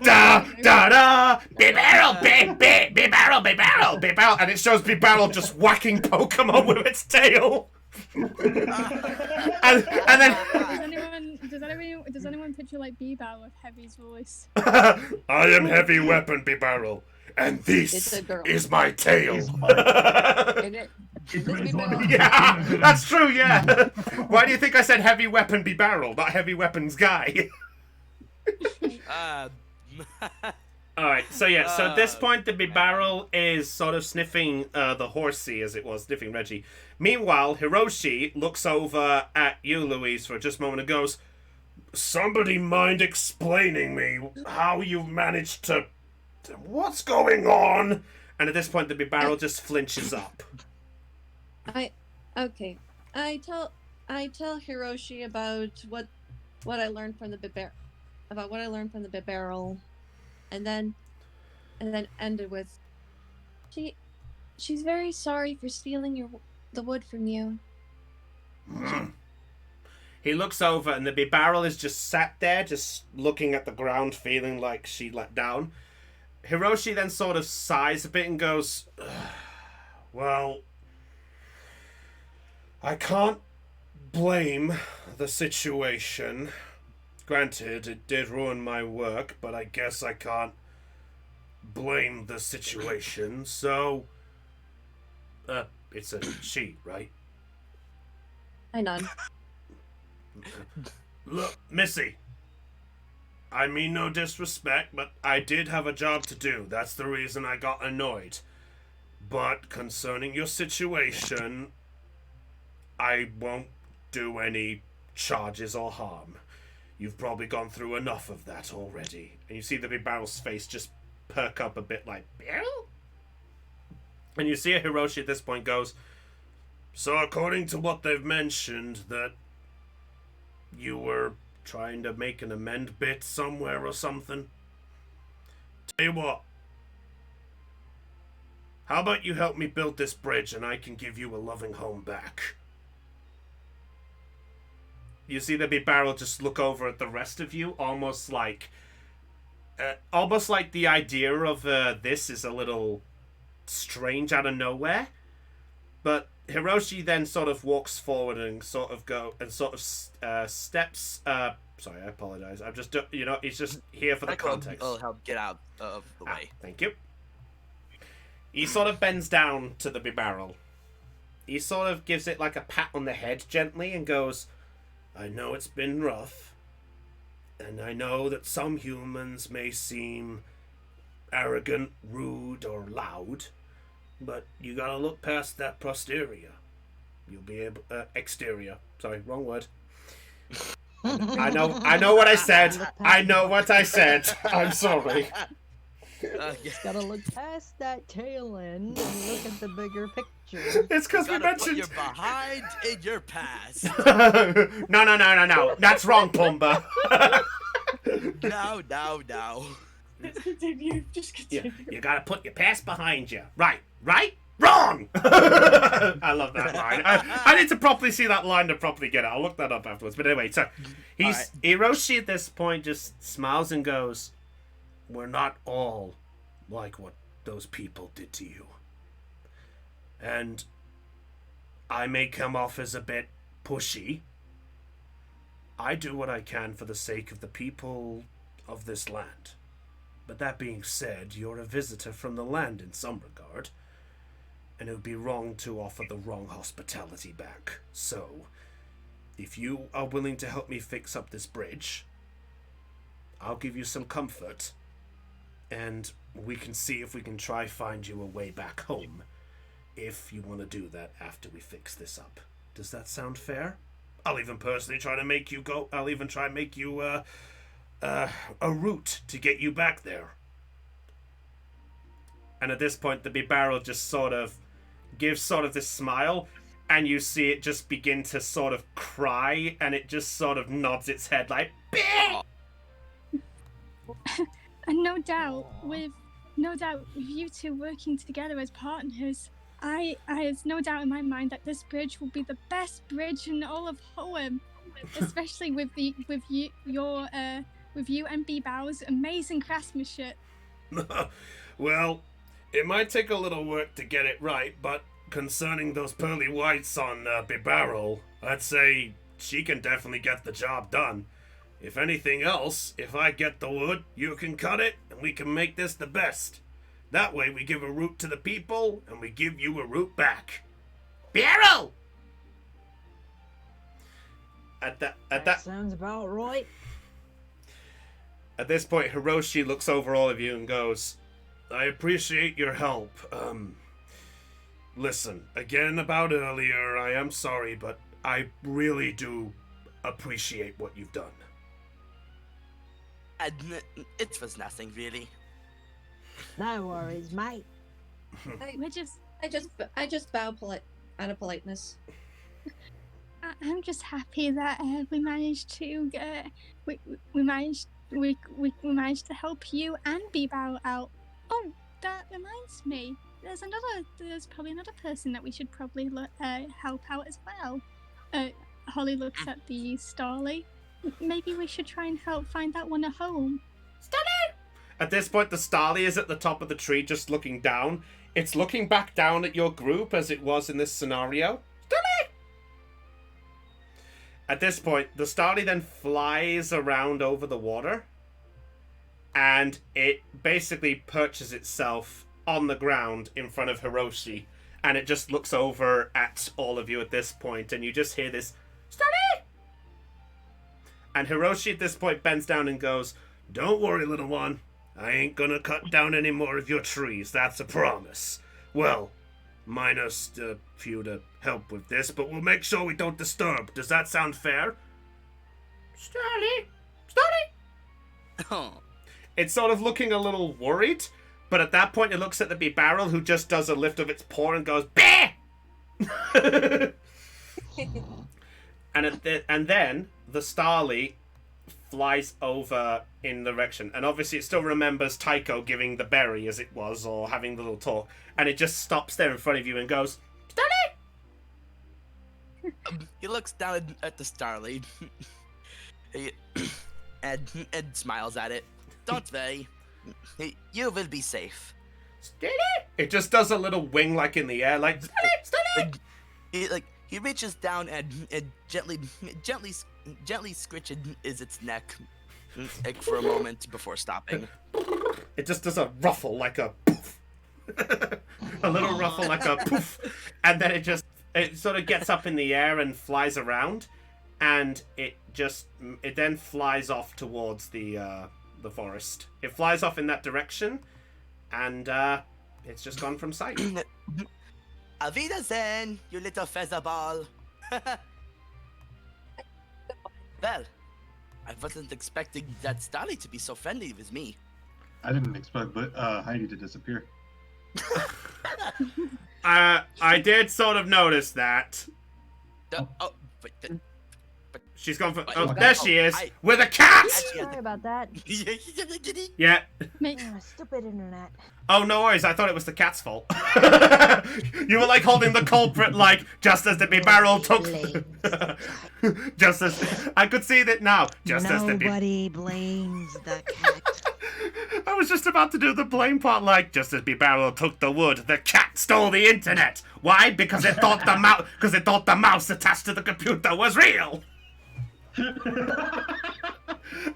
da da da! Bee barrel, bee barrel, bee barrel, bee barrel, and it shows bee barrel just whacking Pokemon with its tail. and then does anyone picture bee barrel with Heavy's voice? I am Heavy Weapon Bee Barrel, and this is my tail. Yeah, that's true. Yeah. Why do you think I said Heavy Weapon Bee Barrel, not Heavy Weapons Guy? Alright, so yeah, so at this point the big barrel is sort of sniffing the horsey as it was, sniffing Reggie. Meanwhile, Hiroshi looks over at you, Louise, for just a moment and goes, somebody mind explaining me how you've managed to... What's going on? And at this point the big barrel just flinches up. I tell Hiroshi about what I learned from the big barrel, and then ended with, she's very sorry for stealing the wood from you. He looks over and the big barrel is just sat there, just looking at the ground, feeling like she let down. Hiroshi then sort of sighs a bit and goes, well, I can't blame the situation. Granted, it did ruin my work, but I guess I can't blame the situation, so... it's a she, right? I nod. Look, Missy, I mean no disrespect, but I did have a job to do. That's the reason I got annoyed. But concerning your situation, I won't do any charges or harm. You've probably gone through enough of that already. And you see the big barrel's face just perk up a bit like, barrel? And you see Hiroshi at this point goes, so according to what they've mentioned, that you were trying to make an amend bit somewhere or something? Tell you what, how about you help me build this bridge and I can give you a loving home back? You see the big barrel just look over at the rest of you, almost like the idea of this is a little strange out of nowhere. But Hiroshi then sort of walks forward and steps. Sorry, I apologize. I'm just he's just here for the context. I'll help get out of the way. Thank you. He sort of bends down to the barrel. He sort of gives it like a pat on the head gently and goes, "I know it's been rough, and I know that some humans may seem arrogant, rude, or loud, but you gotta look past that posterior. You'll be able exterior. Sorry, wrong word. I know what I said. I know what I said. I'm sorry. Just gotta look past that tail end and look at the bigger picture. It's because we mentioned you're behind in your past. No. That's wrong, Pumbaa. No. Just continue. You gotta put your past behind you. Right? Wrong! I love that line. I need to properly see that line to properly get it. I'll look that up afterwards. But anyway, so Hiroshi at this point just smiles and goes, "We're not all like what those people did to you. And I may come off as a bit pushy. I do what I can for the sake of the people of this land. But that being said, you're a visitor from the land in some regard, and it would be wrong to offer the wrong hospitality back. So, if you are willing to help me fix up this bridge, I'll give you some comfort, and we can see if we can try find you a way back home, if you want to do that after we fix this up. Does that sound fair? I'll even personally try to make you go. I'll even try and make you a route to get you back there." And at this point, the barrel just sort of gives sort of this smile, and you see it just begin to sort of cry, and it just sort of nods its head like, "Bah!" And no doubt with you two working together as partners, I have no doubt in my mind that this bridge will be the best bridge in all of Hoenn, especially with you and B-Bow's amazing craftsmanship. Well, it might take a little work to get it right, but concerning those pearly whites on Bibarrel, I'd say she can definitely get the job done. If anything else, if I get the wood, you can cut it, and we can make this the best. That way we give a route to the people, and we give you a route back. Barrel! That sounds about right. At this point, Hiroshi looks over all of you and goes, "I appreciate your help. Listen, again about earlier, I am sorry, but I really do appreciate what you've done." It was nothing, really. No worries, mate. I just bow out of politeness. I'm just happy that we managed to we managed to help you and B-Bow out. Oh, that reminds me. There's probably another person that we should probably help out as well. Holly looks at the Starly. Maybe we should try and help find that one a home. "Starly!" At this point, the Starly is at the top of the tree just looking down. It's looking back down at your group as it was in this scenario. "Starly!" At this point, the Starly then flies around over the water, and it basically perches itself on the ground in front of Hiroshi, and it just looks over at all of you at this point, and you just hear this, "Starly!" And Hiroshi at this point bends down and goes, "Don't worry, little one. I ain't gonna cut down any more of your trees, that's a promise. Well, minus a few to help with this, but we'll make sure we don't disturb. Does that sound fair?" "Starly! Oh. It's sort of looking a little worried, but at that point it looks at the barrel, who just does a lift of its paw and goes, "Bah!" and then the Starly flies over in the direction, and obviously it still remembers Tycho giving the berry as it was, or having the little talk, and it just stops there in front of you and goes, "Starly!" He looks down at the Starly and smiles at it. "Don't worry, you will be safe." "Starly!" It just does a little wing like in the air, like, "Starly! Starly!" he reaches down and gently scritches its neck like for a moment before stopping. It just does a ruffle like a poof. A little ruffle like a poof. And then it sort of gets up in the air and flies around, and it then flies off towards the forest. It flies off in that direction, and it's just gone from sight. Auf Wiedersehen, you little feather ball. Well, I wasn't expecting that Starly to be so friendly with me. I didn't expect Heidi to disappear. I did sort of notice that. She's gone for. Oh, there she is with a cat. Sorry about that. Yeah. Stupid internet. Oh, no worries. I thought it was the cat's fault. You were like holding the culprit, like just as the barrel took. Just as I could see that now. Nobody blames the cat. I was just about to do the blame part, like just as barrel took the wood, the cat stole the internet. Why? Because it thought the mouse attached to the computer was real.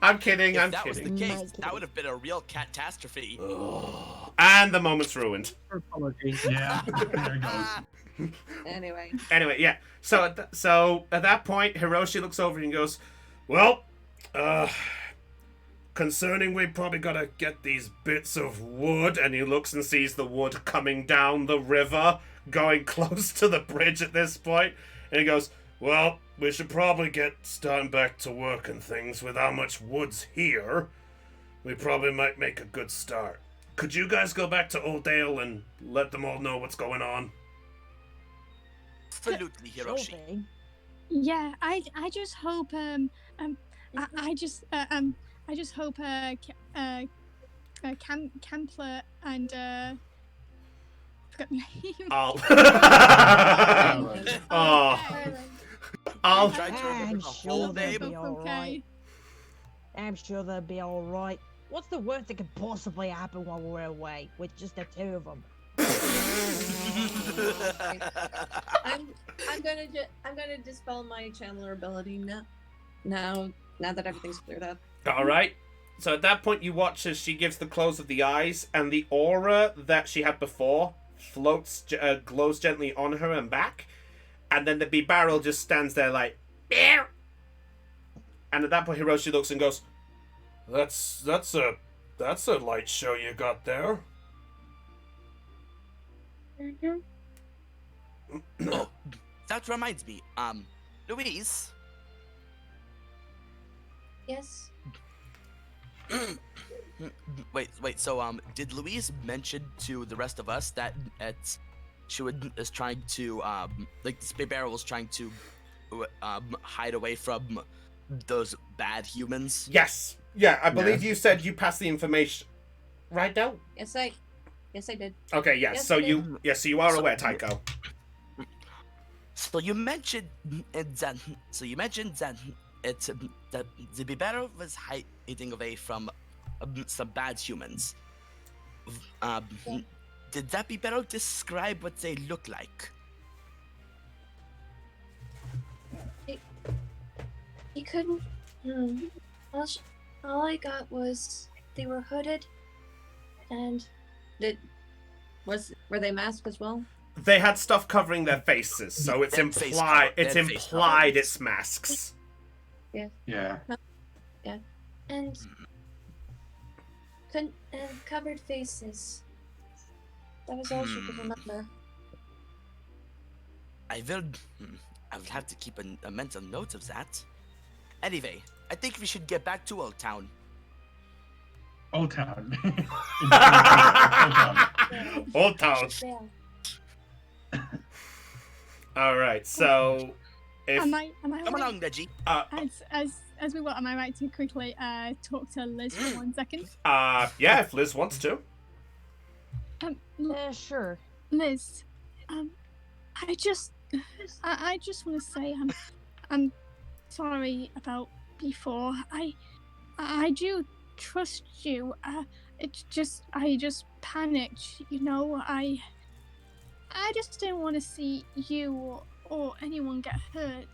I'm kidding. If that was the case, that would have been a real catastrophe. And the moment's ruined. Yeah, there it goes. Anyway, yeah. So at that point, Hiroshi looks over and goes, "Well, concerning we probably gotta get these bits of wood," and he looks and sees the wood coming down the river, going close to the bridge at this point, and he goes, "Well, we should probably get starting back to work and things. With how much wood's here, we probably might make a good start. Could you guys go back to Old Dale and let them all know what's going on?" Absolutely, Hiroshi. Yeah, I just hope I just hope Campler and forgot the name. I'm sure they'll be alright. I'm sure they'll be alright. What's the worst that could possibly happen while we're away with just the two of them? I'm gonna dispel my channeler ability now that everything's cleared up. All right. So at that point, you watch as she gives the close of the eyes, and the aura that she had before floats, glows gently on her and back, and then the barrel just stands there like, "Bear!" And at that point, Hiroshi looks and goes, That's a light show you got there." Oh, that reminds me. Louise. Yes. Wait. So, did Louise mention to the rest of us that is trying to, like, the Spit Barrel was trying to, hide away from those bad humans? Yes. Yeah, I believe you said you passed the information. Right, Del? Yes, I did. Okay, yes. Yes, So I did. you are aware, Tycho. So you mentioned that. It's that the Bibero was hiding away from some bad humans. Did that Bibero describe what they look like? He couldn't. All I got was they were hooded, and were they masked as well? They had stuff covering their faces, so it's implied it's masks. Yeah. Yeah. Yeah. And covered faces. That was all she could remember. I will have to keep a mental note of that. Anyway, I think we should get back to Old Town. Old Town. Old Town. All right, so am I come along, Reggie. As we were, am I right to quickly talk to Liz for 1 second? Yeah, if Liz wants to. Sure. Liz, I just want to say I'm sorry about before. I do trust you. I just panicked, you know. I just didn't want to see you or anyone get hurt.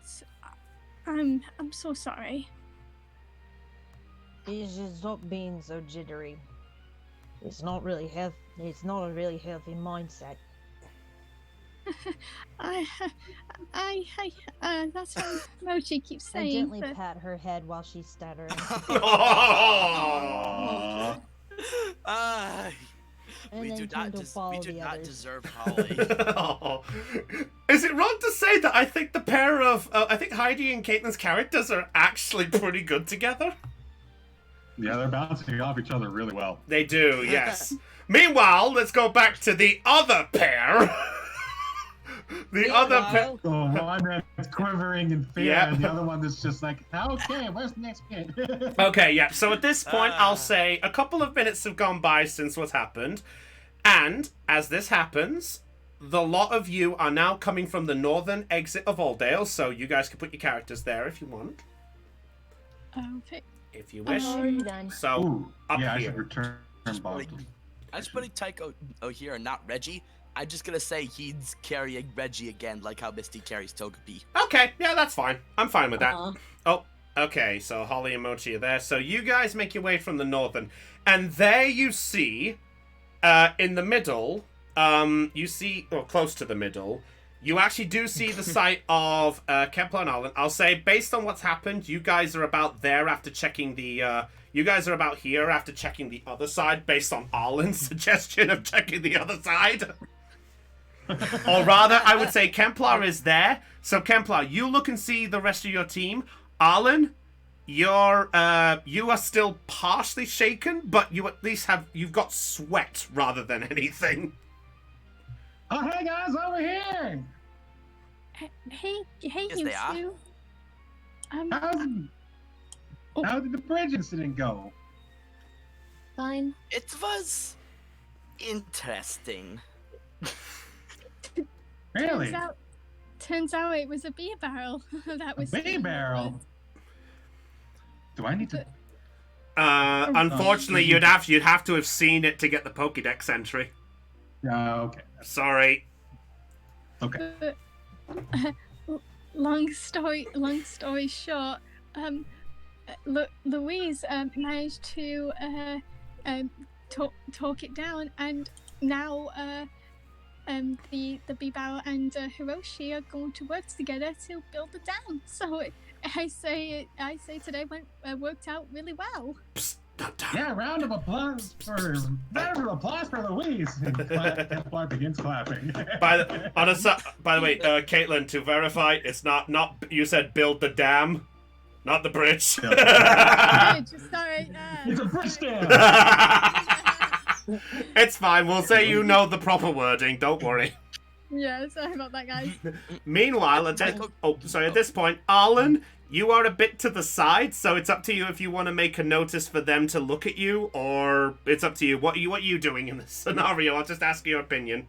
I'm so sorry. You should stop being so jittery. It's not really healthy. It's not a really healthy mindset. That's what Mochi keeps I saying. gently but- pat her head while she's stuttering. And We then do turn not, to follow we do the not others. deserve Holly. Is it wrong to say that I think the pair of I think Heidi and Caitlin's characters are actually pretty good together? Yeah, they're bouncing off each other really well. They do, yes. Meanwhile, let's go back to the other pair. Other pair. The one that's quivering in fear, Yep. and the other one that's just like, okay, where's the next kid? Okay, yeah. So at this point, I'll say a couple of minutes have gone by since what's happened. And as this happens, the lot of you are now coming from the northern exit of Aldale, so you guys can put your characters there if you want. Okay. If you wish. Done. So, Ooh, up yeah, I here. should return both. I'm just putting Tycho here and not Reggie. I'm just gonna say he's carrying Reggie again, like how Misty carries Togepi. Okay, yeah, that's fine. I'm fine with that. Uh-huh. Oh, okay, so Holly and Mochi are there. So you guys make your way from the northern. And there you see, in the middle, you see, or close to the middle, you actually do see the site of Kepler and Arlen. I'll say, based on what's happened, you guys are about there after checking the... you guys are about here after checking the other side, based on Arlen's suggestion of checking the other side. Or rather, I would say Kemplar is there. So Kemplar, you look and see the rest of your team. Arlen, you are still partially shaken, but you at least you've got sweat rather than anything. Oh, hey guys, over here! Hey, Yes, you they are. two. How did the bridge incident go? Fine. It was interesting. Really? Turns out it was a beer barrel. That was Bee barrel? Do I need to... Unfortunately, you'd have to have seen it to get the Pokédex entry. Okay. Sorry. Okay. Long story short, Louise managed to talk it down, and now the Bibao and Hiroshi are going to work together to build the dam. So I say today worked out really well. Yeah, round of applause for Louise. And Kemplar begins clapping. By the way, Caitlin, to verify, it's not you said build the dam, not the bridge. Sorry. It's a bridge dam. It's fine. We'll say you know the proper wording. Don't worry. Yeah, sorry about that, guys. Meanwhile, at this point, Arlen, you are a bit to the side, so it's up to you if you want to make a notice for them to look at you, or it's up to you. What are you doing in this scenario? I'll just ask your opinion.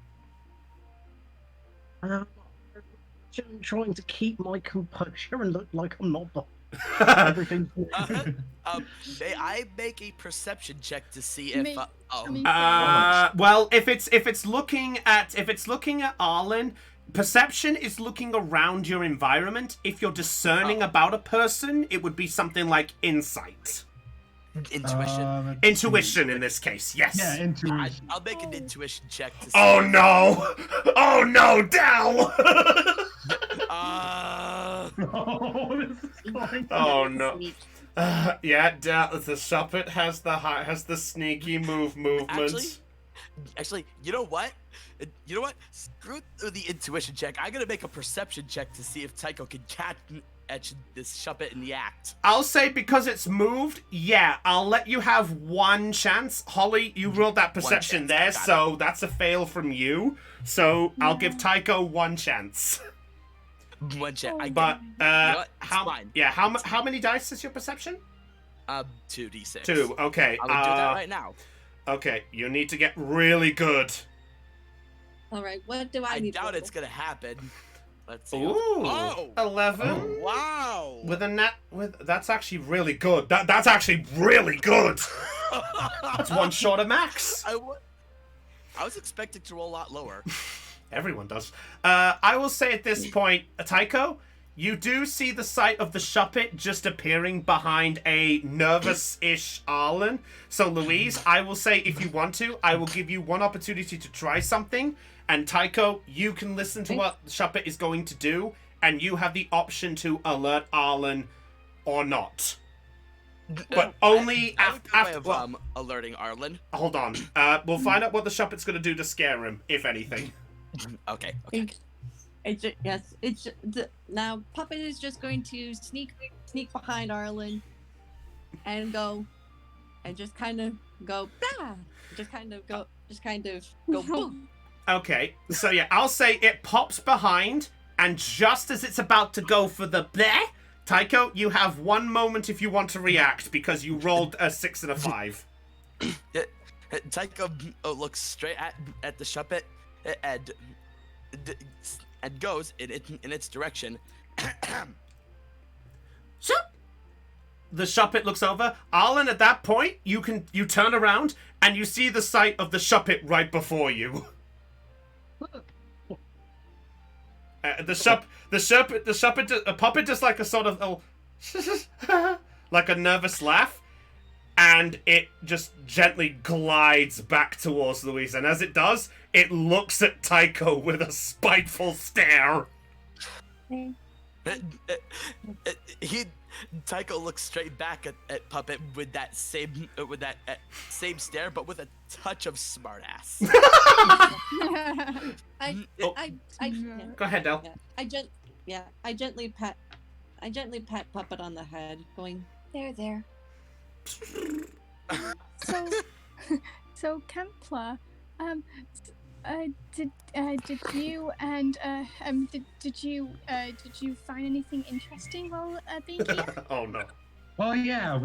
I'm trying to keep my composure and look like I'm not. Everything. May I make a perception check to see if? Well, if it's looking at Arlen, perception is looking around your environment. If you're discerning about a person, it would be something like insight. Intuition. Intuition in this case, yes. Yeah, intuition. I'll make an intuition check to see. Oh no! Oh no, Dal! Oh no. Yeah, the Shuppet has the sneaky movement. Actually, you know what? Screw the intuition check. I'm gonna make a perception check to see if Tycho can catch this Shuppet in the act. I'll say because it's moved, yeah, I'll let you have one chance. Holly, you rolled that perception there, so that's a fail from you. So I'll give Tycho one chance. One chance. But fine. How many dice is your perception? 2d6. 2. Okay. I'll do that right now. Okay, you need to get really good. All right, what do I need? I doubt it's gonna happen. Let's see. Ooh, oh, 11. Oh, wow. That's actually really good. That's actually really good. That's one short of max. I was expecting to roll a lot lower. Everyone does. I will say at this point, Tycho, you do see the sight of the Shuppet just appearing behind a nervous-ish Arlen. So, Louise, I will say, if you want to, I will give you one opportunity to try something. And, Tycho, you can listen to what the Shuppet is going to do, and you have the option to alert Arlen or not. But only after... alerting Arlen. Hold on. We'll find out what the Shuppet's going to do to scare him, if anything. Okay. Now Puppet is just going to sneak behind Arlen and go and just kind of go blah, just kind of go boom. Okay, so yeah, I'll say it pops behind, and just as it's about to go for the bleh, Tycho, you have 1 moment if you want to react because you rolled a 6 and a 5. Tycho looks straight at the Shuppet and goes in its direction. The Shuppet looks over. Arlen, at that point, you turn around and you see the sight of the Shuppet right before you. The puppet does like a sort of like a nervous laugh, and it just gently glides back towards Louise. And as it does, it looks at Tycho with a spiteful stare. Tycho looks straight back at Puppet with that same stare, but with a touch of smartass. Go ahead, Del. I gently pat Puppet on the head, going, there. So Kempler, did you and did you find anything interesting while being here? Oh no. Well, yeah,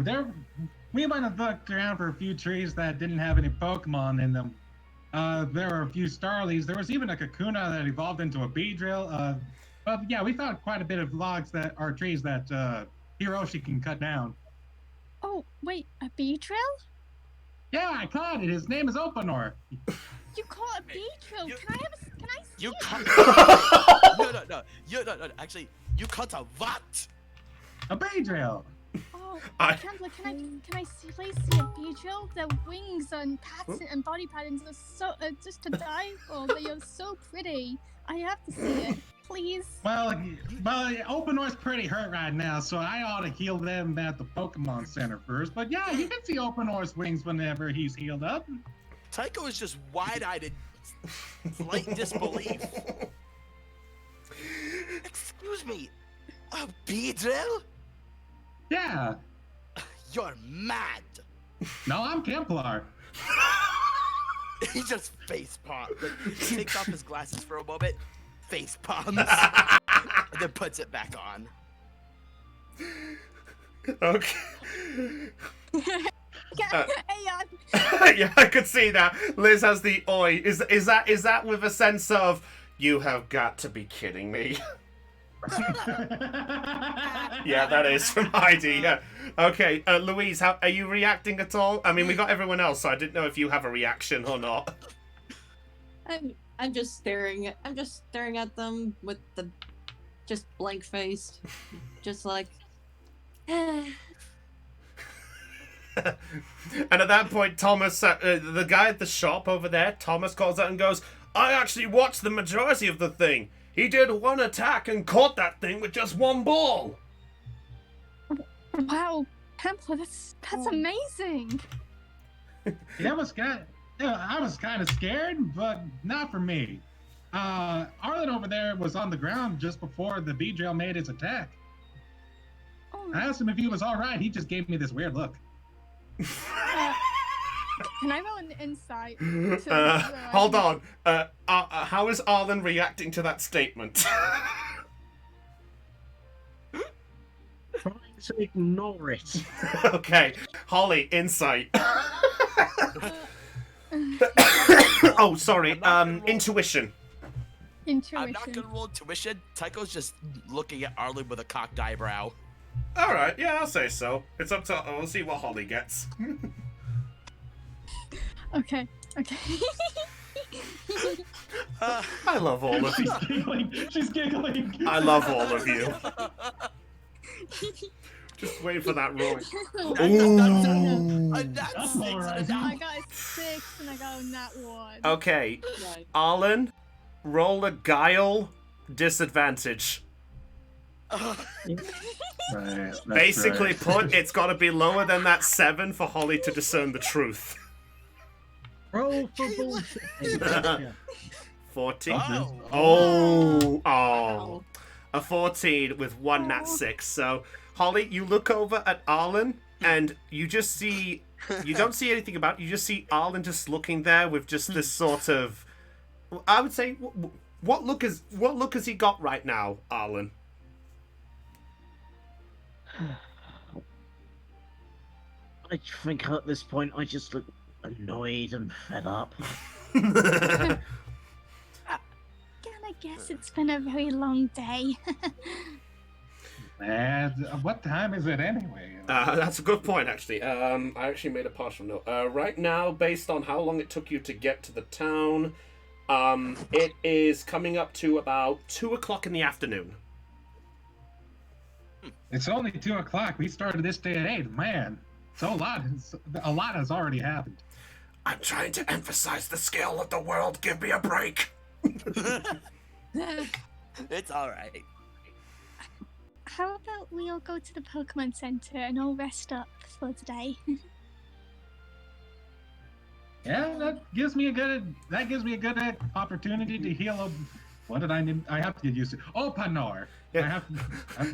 we might have looked around for a few trees that didn't have any Pokemon in them. There were a few Starlies. There was even a Kakuna that evolved into a Beedrill. But yeah, we found quite a bit of logs that are trees that Hiroshi can cut down. Oh, wait, a Beedrill? Yeah, I caught it. His name is Openor. You caught a Beedrill? Can I see You it? caught... No. Actually, you caught a what? A Beedrill. Oh, Kempler, can I please see a Beedrill? Their wings and patterns and body patterns are so just to die for. They are so pretty. I have to see it, please. Well, Openor's pretty hurt right now, so I ought to heal them at the Pokemon Center first. But yeah, you can see Openor's wings whenever he's healed up. Tycho is just wide-eyed in slight disbelief. Excuse me, a Beedrill? Yeah. You're mad. No, I'm Kemplar. He just face palms. He takes off his glasses for a moment, face palms, and then puts it back on. Okay. Hey, yeah, I could see that. Liz has the oi. Is that with a sense of you have got to be kidding me? Yeah, that is from Heidi. Yeah. Okay, Louise, how are you reacting at all? I mean, we got everyone else, so I didn't know if you have a reaction or not. I'm just staring. I'm just staring at them with the just blank faced, just like. And at that point, Thomas, the guy at the shop over there, Thomas calls out and goes, "I actually watched the majority of the thing. He did one attack and caught that thing with just one ball." Wow, Templar, that's amazing. I was kind of scared, but not for me. Arlen over there was on the ground just before the Beedrill made its attack. Oh. I asked him if he was all right. He just gave me this weird look. Can I roll an insight? Hold on. How is Arlen reacting to that statement? Trying to ignore it. Okay, Holly, insight. Oh, sorry. Intuition. I'm not gonna roll intuition. Tycho's just looking at Arlen with a cocked eyebrow. All right, yeah, I'll say so. It's up to. We'll see what Holly gets. Okay. I love all of you. She's giggling. She's giggling. I love all of you. Just wait for that roll. That's polarizing. I got a 6 and I got a nat 1. Okay, Arlen, roll a guile disadvantage. Right, that's Basically right. put, it's got to be lower than that 7 for Holly to discern the truth. Roll for bullshit. Yeah. 14. Oh. Oh. A 14 with 1 nat 6. So, Holly, you look over at Arlen and you just see, you don't see anything about it, you just see Arlen just looking there with just this sort of, I would say, what look has he got right now, Arlen? I think at this point I just look annoyed and fed up. Gonna guess it's been a very long day. And what time is it anyway? That's a good point, actually. I actually made a partial note. Right now, based on how long it took you to get to the town, it is coming up to about 2 o'clock in the afternoon. It's only 2 o'clock. We started this day at 8. Man, so a lot has already happened. I'm trying to emphasize the scale of the world. Give me a break. It's alright. How about we all go to the Pokemon Center and all rest up for today? Yeah, that gives me a good opportunity to heal. What did I name? I have to get used to. Opanor. Yeah. I have to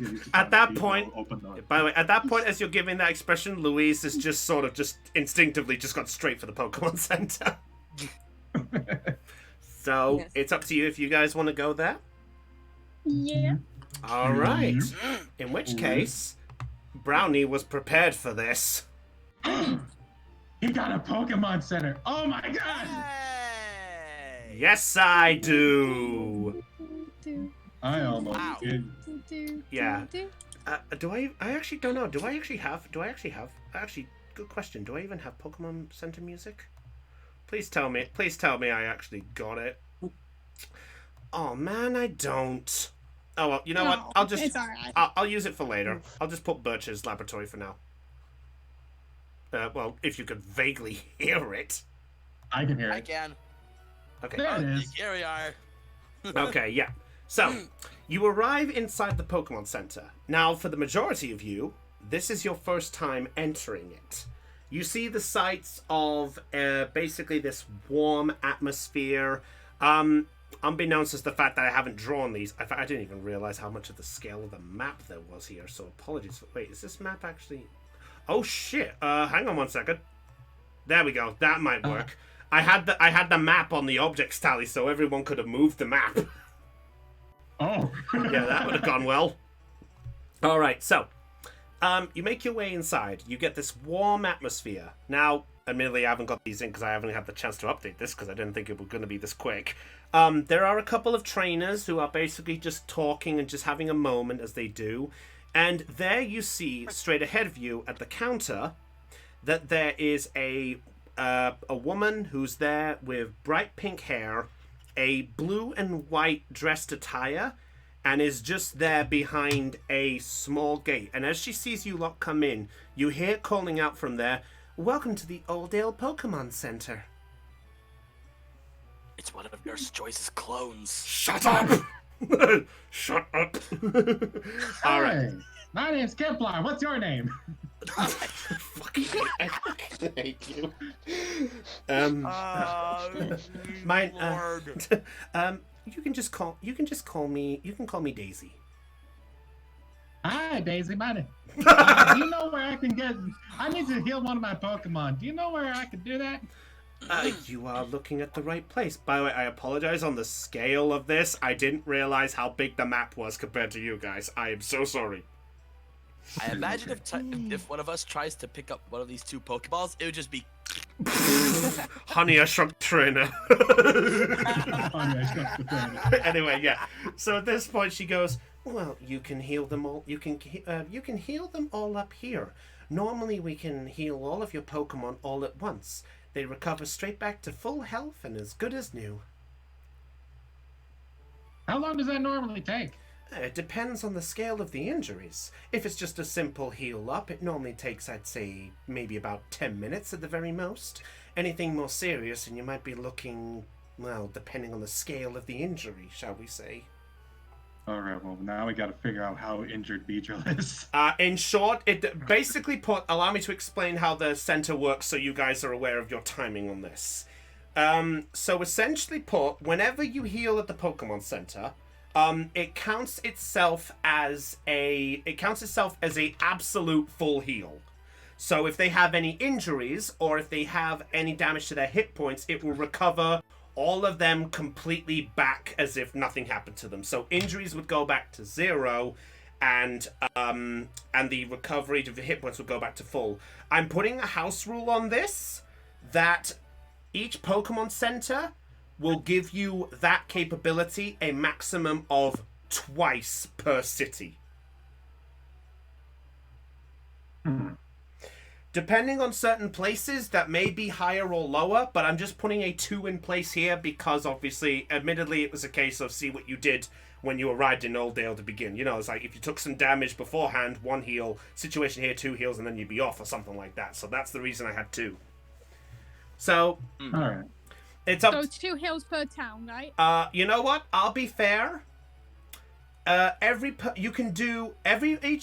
get used to At that people, point, Opanor. by the way, at that point, as you're giving that expression, Louise has just sort of just instinctively just got straight for the Pokemon Center. So Yes. it's up to you if you guys want to go there. Yeah. All right. In which case, Brownie was prepared for this. He got a Pokemon Center. Oh my god! Yes, I do. I almost did. Yeah. Do I actually don't know. Do I actually have? Actually, good question. Do I even have Pokemon Center music? Please tell me. Please tell me I actually got it. Oh man, I don't. Oh well, you know what? I'll just. It's alright. I'll use it for later. I'll just put Birch's laboratory for now. Well, if you could vaguely hear it. I can hear I it. can. Okay. There it is. Here we are. Okay, yeah. So, you arrive inside the Pokemon Center. Now, for the majority of you, this is your first time entering it. You see the sights of basically this warm atmosphere. Unbeknownst as the fact that I haven't drawn these, I didn't even realize how much of the scale of the map there was here, so apologies. Wait, is this map actually... Oh shit, hang on 1 second. There we go, that might work. I had the map on the objects tally, so everyone could have moved the map. Oh. Yeah, that would have gone well. Alright, so, you make your way inside. You get this warm atmosphere. Now, admittedly, I haven't got these in because I haven't had the chance to update this because I didn't think it was going to be this quick. There are a couple of trainers who are basically just talking and just having a moment as they do. And there you see, straight ahead of you at the counter, that there is a woman who's there with bright pink hair, a blue and white dressed attire, and is just there behind a small gate. And as she sees you lot come in, you hear calling out from there, "Welcome to the Oldale Pokemon Center." It's one of Nurse Joyce's clones. Shut up! Shut up! All right. Hey, my name's Kemplar. What's your name? Fucking hate you. Mine. You can call me Daisy. Hi, Daisy. My name. Do you know where I can get? I need to heal one of my Pokemon. Do you know where I can do that? You are looking at the right place. By the way, I apologize on the scale of this. I didn't realize how big the map was compared to you guys. I am so sorry. I imagine if one of us tries to pick up one of these two Pokeballs, it would just be. Honey, I Shrunk the Trainer. Anyway, yeah. So at this point, she goes, "Well, you can heal them all. You can heal them all up here. Normally, we can heal all of your Pokemon all at once. They recover straight back to full health and as good as new." How long does that normally take? It depends on the scale of the injuries. If it's just a simple heal up, it normally takes, I'd say, maybe about 10 minutes at the very most. Anything more serious, and you might be looking, well, depending on the scale of the injury, shall we say. Alright, well, now we gotta figure out how injured Beedrill is. In short, it basically allow me to explain how the center works so you guys are aware of your timing on this. So essentially put, whenever you heal at the Pokemon Center, it counts itself as a absolute full heal. So if they have any injuries or if they have any damage to their hit points, it will recover all of them completely back as if nothing happened to them. So injuries would go back to 0, and the recovery of the hit points would go back to full. I'm putting a house rule on this that each Pokemon Center will give you that capability a maximum of twice per city. Depending on certain places, that may be higher or lower, but I'm just putting a 2 in place here because obviously, admittedly, it was a case of see what you did when you arrived in Oldale to begin. You know, it's like if you took some damage beforehand, 1 heal, situation here, 2 heals, and then you'd be off or something like that. So that's the reason I had 2. So, Alright. It's up. So 2 heals per town, right? You know what? I'll be fair. Each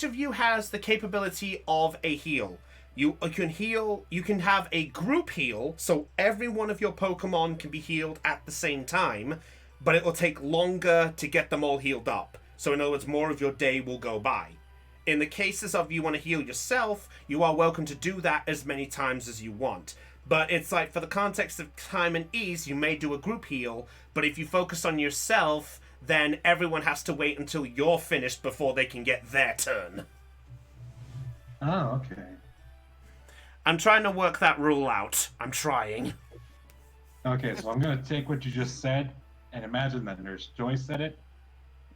of you has the capability of a heal. You can heal. You can have a group heal, so every one of your Pokemon can be healed at the same time, but it will take longer to get them all healed up. So in other words, more of your day will go by. In the cases of you want to heal yourself, you are welcome to do that as many times as you want. But it's like, for the context of time and ease, you may do a group heal, but if you focus on yourself, then everyone has to wait until you're finished before they can get their turn. Oh, okay. I'm trying to work that rule out. I'm trying. Okay, so I'm gonna take what you just said and imagine that Nurse Joyce said it.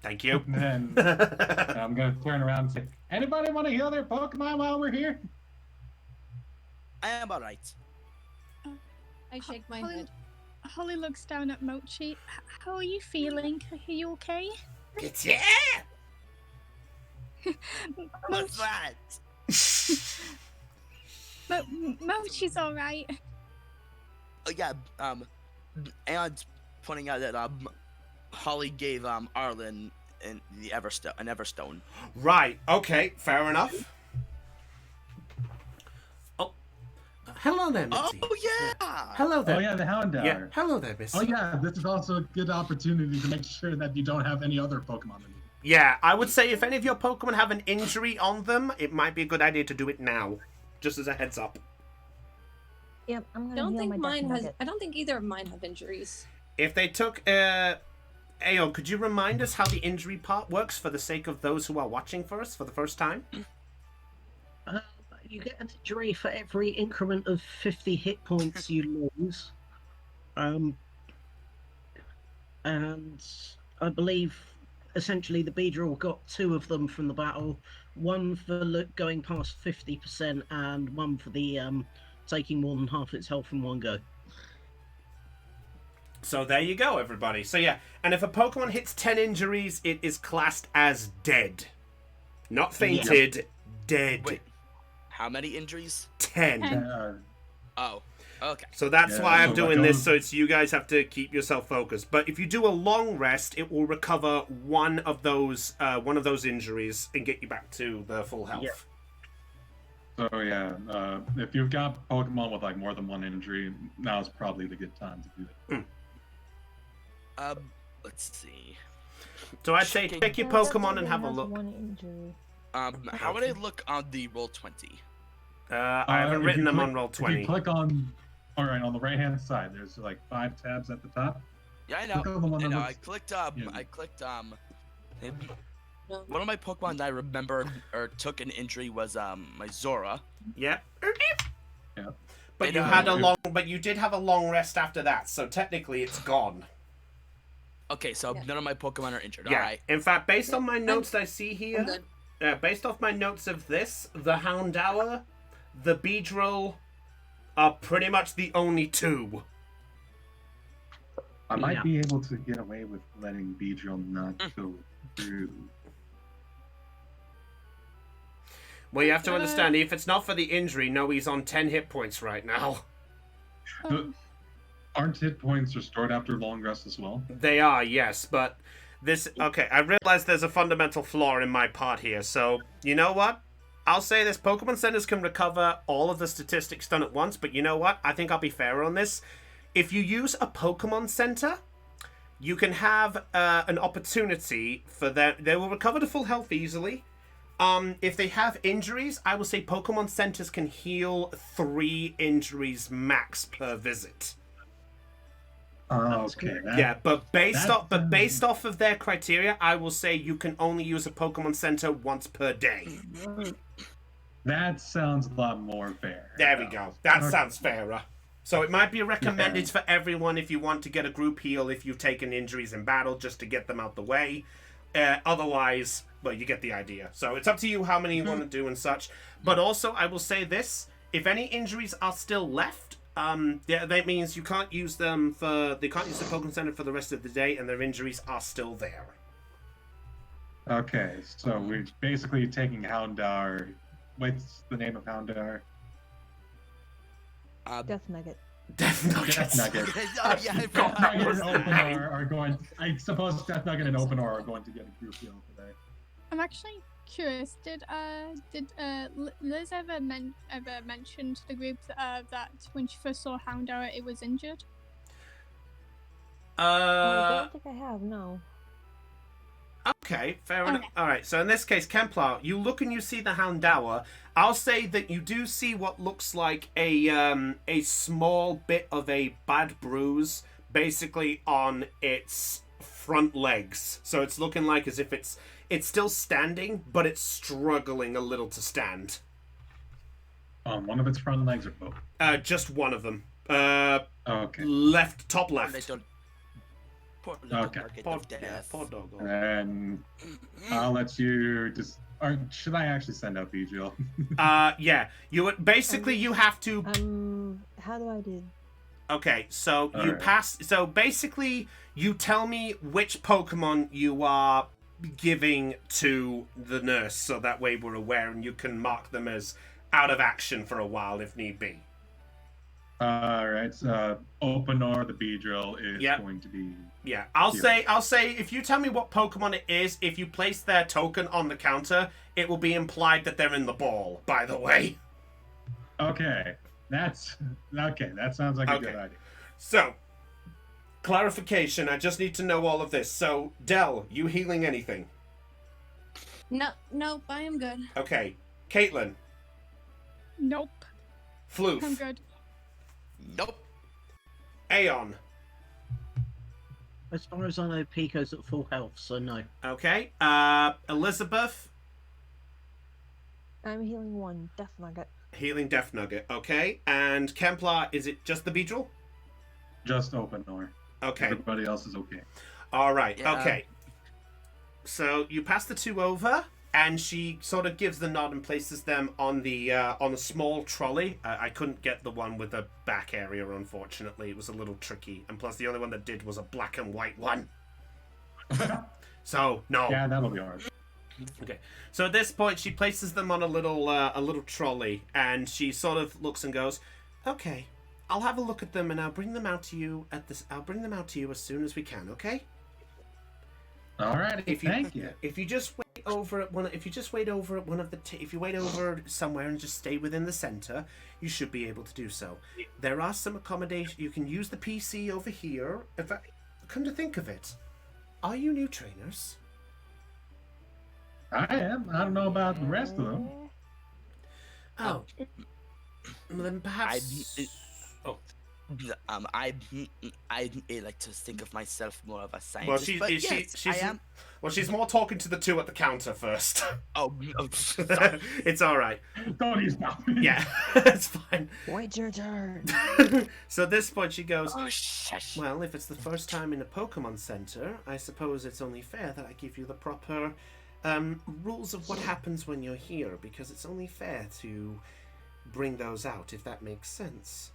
Thank you. And then I'm gonna turn around and say, anybody want to heal their Pokemon while we're here? I am alright. I shake my head. Holly looks down at Mochi. How are you feeling? Are you okay? Yeah! What's that? Mochi's alright. Oh yeah, and pointing out that Holly gave Arlen an Everstone. Right. Okay. Fair enough. Oh, hello there, Missy. Oh yeah. Hello there. Oh yeah, the Houndour. Yeah. Hello there, Missy. Oh yeah, this is also a good opportunity to make sure that you don't have any other Pokemon in you. Yeah, I would say if any of your Pokemon have an injury on them, it might be a good idea to do it now, just as a heads up. Yep, I'm I gonna don't heal think my mine Duck has. Nugget. I don't think either of mine have injuries. If they took, Ayo, could you remind us how the injury part works for the sake of those who are watching for us for the first time? You get an injury for every increment of 50 hit points you lose. And I believe essentially the Beedrill got 2 of them from the battle. One for going past 50% and one for the taking more than half its health in one go. So there you go, everybody. So yeah, and if a Pokemon hits 10 injuries, it is classed as dead. Not fainted, dead. Wait, how many injuries? 10. Oh, okay. So that's Yeah, why I'm so doing like this, so it's you guys have to keep yourself focused. But if you do a long rest, it will recover one of those injuries and get you back to the full health. Yeah. So yeah, if you've got Pokemon with like more than 1 injury, now's probably the good time to do it. Let's see. So I'd say pick your Pokemon and have a look. One injury. How would I look on the Roll20? I haven't written them on Roll20. If you click on, alright, on the right hand side, there's like 5 tabs at the top. Yeah, I know. Click on the one that I looks- clicked Yeah. One of my Pokemon that I remembered or took an injury was my Zora. Yep. Yeah. But you did have a long rest after that, so technically it's gone. Okay, so none of my Pokemon are injured. Yeah. Alright. In fact, based on my notes I see here, good. based off my notes of this, the Houndour, the Beedrill are pretty much the only 2. I might be able to get away with letting Beedrill not go through. Well, you have to understand, if it's not for the injury, no, he's on 10 hit points right now. Aren't hit points restored after long rest as well? They are, yes, but this... Okay, I realize there's a fundamental flaw in my part here, so you know what? I'll say this, Pokemon Centers can recover all of the statistics done at once, but you know what? I think I'll be fair on this. If you use a Pokemon Center, you can have an opportunity for them... They will recover to full health easily. If they have injuries, I will say Pokemon Centers can heal 3 injuries max per visit. Okay. Yeah, but based off of their criteria, I will say you can only use a Pokemon Center once per day. That sounds a lot more fair. There we go. That sounds fairer. So it might be recommended for everyone if you want to get a group heal if you've taken injuries in battle, just to get them out the way. Otherwise, well, you get the idea. So it's up to you how many you want to do and such. But also, I will say this: if any injuries are still left, that means you can't use them they can't use the Pokemon Center for the rest of the day, and their injuries are still there. Okay, so we're basically taking Houndour. What's the name of Houndour? Death Nugget. Death Nugget. Death Nugget and Openar are going. I suppose Death Nugget and Openar are going to get a group heal today. I'm actually curious. Did Liz ever mention to the group that when she first saw Houndour, it was injured? I don't think I have. No. Okay, fair enough. Alright, so in this case, Kemplar, you look and you see the Houndour. I'll say that you do see what looks like a small bit of a bad bruise, basically on its front legs. So it's looking like as if it's still standing, but it's struggling a little to stand. One of its front legs or both? Just one of them. Okay. Top left. Okay. Poor doggo. And I'll let you just. Or should I actually send out Beedrill? Yeah. You have to. How do I do? Okay, so you Alright. pass. So basically, you tell me which Pokemon you are giving to the nurse, so that way we're aware, and you can mark them as out of action for a while if need be. Alright, so Openar the Beedrill is going to be. Yeah, I'll say if you tell me what Pokemon it is, if you place their token on the counter, it will be implied that they're in the ball, by the way. Okay. That sounds like a good idea. So, clarification, I just need to know all of this. So, Del, you healing anything? Nope, I am good. Okay. Caitlin? Nope. Floof? I'm good. Nope. Aeon? As far as I know, Pico's at full health, so no. Okay. Elizabeth? I'm healing 1 Death Nugget. Healing Death Nugget. Okay. And Kemplar, is it just the Beedrill? Just Openar. Okay. Everybody else is okay. All right. Yeah. Okay. So you pass the 2 over, and she sort of gives the nod and places them on the small trolley. I couldn't get the one with the back area, unfortunately. It was a little tricky, and plus the only one that did was a black and white one. So no. Yeah, that'll be hard. Okay. So at this point, she places them on a little trolley, and she sort of looks and goes, "Okay, I'll have a look at them, and I'll bring them out to you I'll bring them out to you as soon as we can. Okay." Alright. Thank you. If you just wait over at one if you wait over somewhere and just stay within the center, you should be able to do so. There are some accommodation. You can use the PC over here. Come to think of it, are you new trainers? I am. I don't know about the rest of them. Oh. Then perhaps. I like to think of myself more of a scientist. Well, I am. Well, she's more talking to the 2 at the counter first. Oh, It's all right. Don't you stop. Yeah, it's fine. Wait your turn. So at this point, she goes, Oh, shush. "Well, if it's the first time in a Pokemon Center, I suppose it's only fair that I give you the proper rules of what happens when you're here, because it's only fair to bring those out, if that makes sense."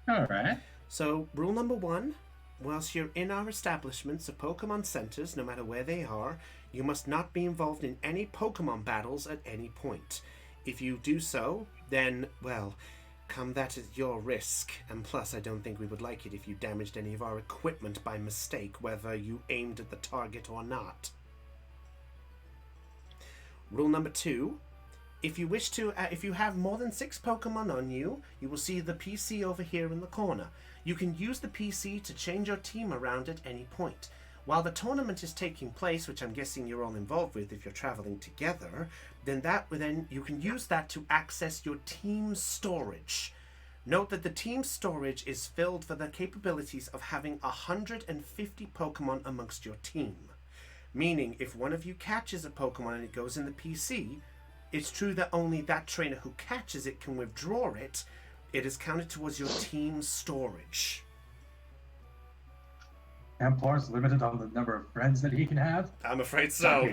All right. So, rule number 1, whilst you're in our establishments or Pokemon centers, no matter where they are, you must not be involved in any Pokemon battles at any point. If you do so, then, well, come that at your risk. And plus, I don't think we would like it if you damaged any of our equipment by mistake, whether you aimed at the target or not. Rule number 2, if you wish to, if you have more than 6 Pokemon on you, you will see the PC over here in the corner. You can use the PC to change your team around at any point. While the tournament is taking place, which I'm guessing you're all involved with if you're traveling together, then you can use that to access your team storage. Note that the team storage is filled for the capabilities of having 150 Pokemon amongst your team. Meaning, if one of you catches a Pokemon and it goes in the PC, it's true that only that trainer who catches it can withdraw it. It is counted towards your team storage. Templar's limited on the number of friends that he can have? I'm afraid so.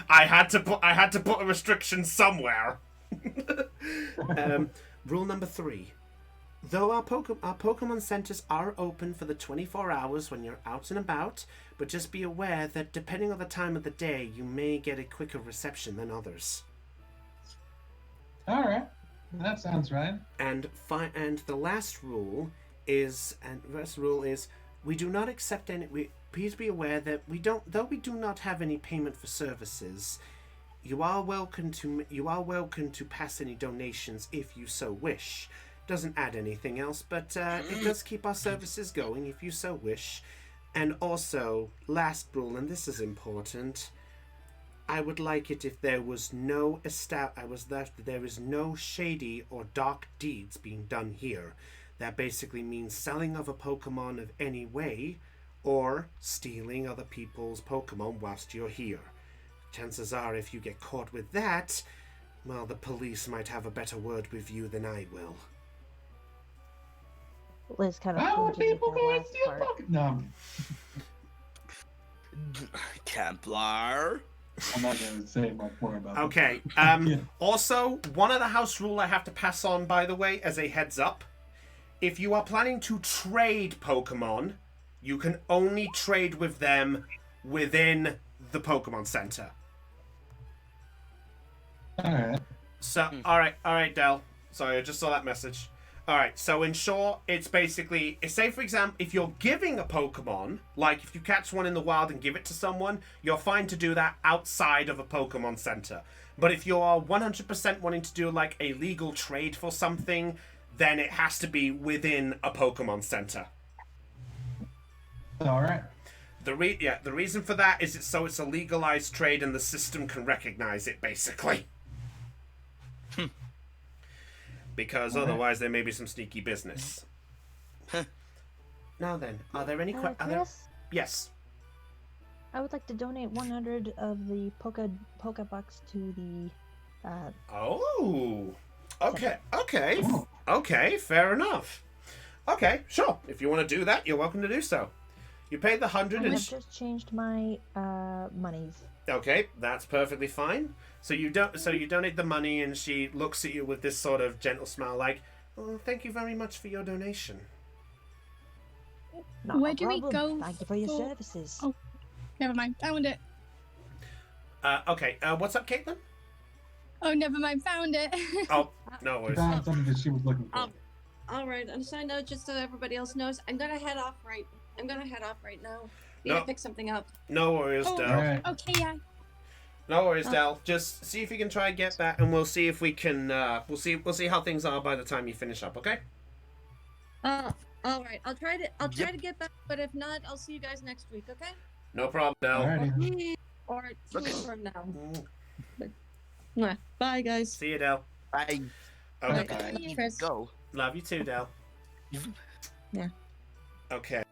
I had to put a restriction somewhere. Rule number 3. Though our Pokemon centers are open for the 24 hours when you're out and about, but just be aware that depending on the time of the day, you may get a quicker reception than others. Alright. That sounds right. And the last rule is, we do not accept any. Please be aware that though we do not have any payment for services, you are welcome to pass any donations if you so wish. Doesn't add anything else, but it does keep our services going if you so wish. And also, last rule, and this is important, I would like it if there was no there is no shady or dark deeds being done here. That basically means selling of a Pokemon of any way, or stealing other people's Pokemon whilst you're here. Chances are, if you get caught with that, well, the police might have a better word with you than I will. Liz kind of. I want people going to steal Pokemon. No. Templar. I'm not going to say much more about that. Okay. Also, one other house rule I have to pass on, by the way, as a heads up. If you are planning to trade Pokemon, you can only trade with them within the Pokemon Center. Alright. So, alright, Del. Sorry, I just saw that message. Alright, so in short, it's basically, say for example, if you're giving a Pokemon, like if you catch one in the wild and give it to someone, you're fine to do that outside of a Pokemon Center. But if you're 100% wanting to do like a legal trade for something, then it has to be within a Pokemon Center. Alright. The reason for that is it's a legalized trade and the system can recognize it, basically. Because otherwise there may be some sneaky business. Now then, are there any questions? Yes. I would like to donate 100 of the Pokebucks to the. Oh. Okay. Fair enough. Okay, sure. If you want to do that, you're welcome to do so. You paid the 100 and I've just changed my monies. Okay, that's perfectly fine. So you donate the money, and she looks at you with this sort of gentle smile, like, "Oh, thank you very much for your donation." Where do we go? Thank you for your services. Oh, never mind. Found it. Okay. What's up, Caitlin? Oh, never mind. Found it. Oh, no worries. Found something that she was looking for. All right. On a side note, just so everybody else knows, I'm gonna head off right now. Need to pick something up. No worries, Del. Right. Okay, yeah. No worries, Del. Just see if you can try and get that, and we'll see if we can. We'll see how things are by the time you finish up. Okay. All right. I'll try to get back, but if not, I'll see you guys next week. Okay? No problem, Del. Alrighty. Or 2 weeks from now. Bye, guys. See you, Del. Bye. Okay. Go. Love you too, Del. Yeah. Okay.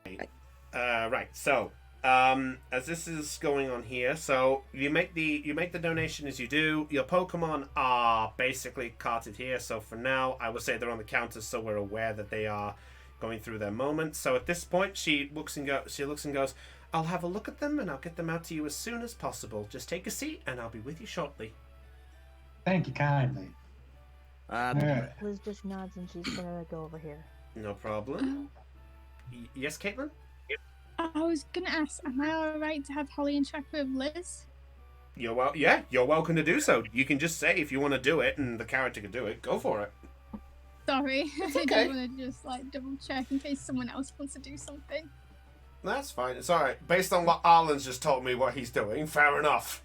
Right. So, as this is going on here, so you make the donation as you do. Your Pokemon are basically carted here. So for now, I would say they're on the counter, so we're aware that they are going through their moment. So at this point, she looks and goes, "I'll have a look at them and I'll get them out to you as soon as possible. Just take a seat and I'll be with you shortly." Thank you kindly. Liz just nods and she's gonna go over here. No problem. Yes, Caitlin? I was gonna ask, am I alright to have Holly interact with Liz? You're welcome to do so. You can just say if you want to do it, and the character can do it. Go for it. Sorry, It's I okay. just want to just like double check in case someone else wants to do something. That's fine. It's all right. Based on what Arlen's just told me, what he's doing, fair enough.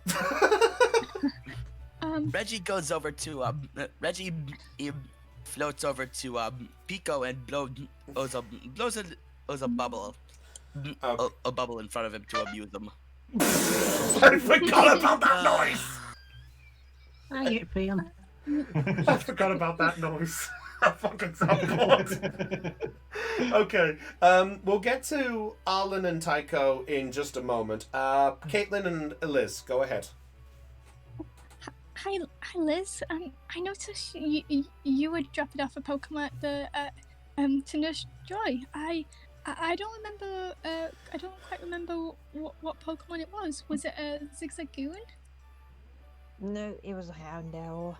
Reggie goes over to Reggie floats over to Pico and blows a bubble. A bubble in front of him to amuse him. I forgot about that noise. I get PM. I forgot about that noise. I'm fucking so bored. Okay, we'll get to Arlen and Tycho in just a moment. Caitlin and Liz, go ahead. Hi, Liz. I noticed you were dropping off a Pokemon at the to Nurse Joy. I don't remember. I don't quite remember what Pokemon it was. Was it a Zigzagoon? No, it was a Houndour.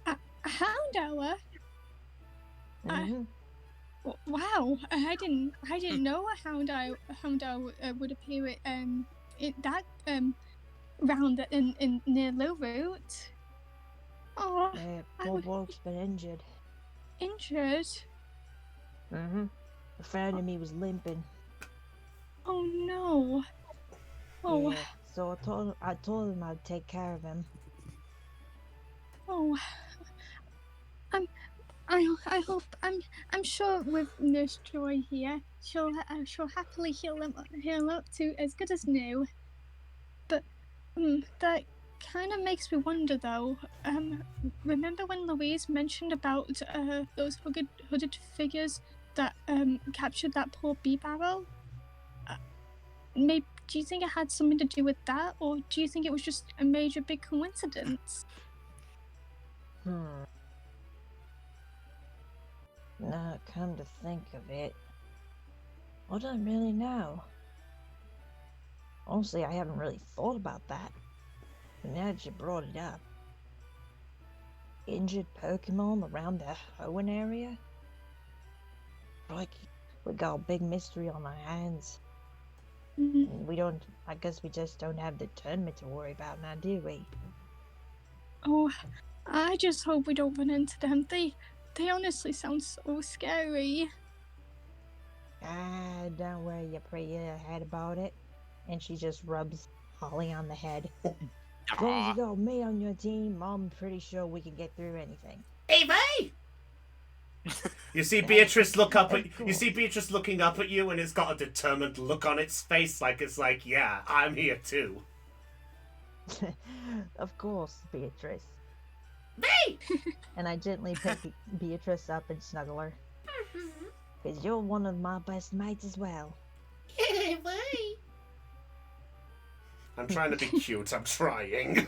A Houndour? Mhm. Wow, I didn't know a Houndour would appear at that round in near Low Root. Oh, Poor bloke's been injured. Injured? Mhm. A friend of me was limping. Oh no. Oh. Yeah, so I told him I'd take care of him. Oh. I hope I'm sure with Nurse Joy here, she'll happily heal up to as good as new. But that kind of makes me wonder though. Remember when Louise mentioned about those hooded figures that captured that poor bee barrel? Maybe do you think it had something to do with that, or do you think it was just a major big coincidence? Now, come to think of it, I don't really know. Honestly, I haven't really thought about that. But now that you brought it up, injured Pokemon around the Hoenn area? Like, we got a big mystery on our hands. And I guess we just don't have the tournament to worry about now, do we? Oh, I just hope we don't run into them. They honestly sound so scary. Don't worry your pretty head about it. And she just rubs Holly on the head. As long as you got me on your team, I'm pretty sure we can get through anything. Evie! You see Beatrice looking up at you, and it's got a determined look on its face, it's like, yeah, I'm here too. Of course, Beatrice. Me! And I gently pick Beatrice up and snuggle her. Because you're one of my best mates as well. Evie! I'm trying to be cute, I'm trying.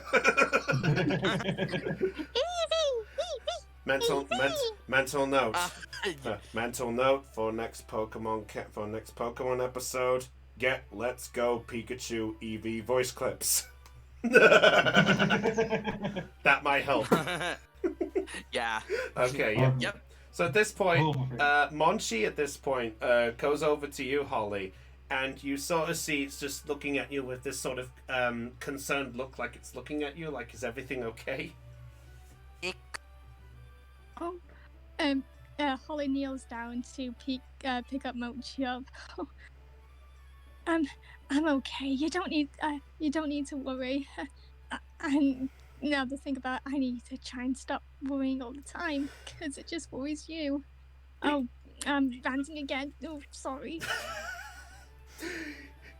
Mental note. Mental note for next Pokemon episode. Let's Go Pikachu Eevee voice clips. That might help. Yeah. Okay. Yep. So at this point, Monchi at this point goes over to you, Holly, and you sort of see it's just looking at you with this sort of concerned look, like it's looking at you, like, is everything okay? Oh, Holly kneels down to pick up Mochi up. I'm okay. You don't need to worry. And now to think about it, I need to try and stop worrying all the time, because it just worries you. Oh, I'm ranting again. Oh, sorry.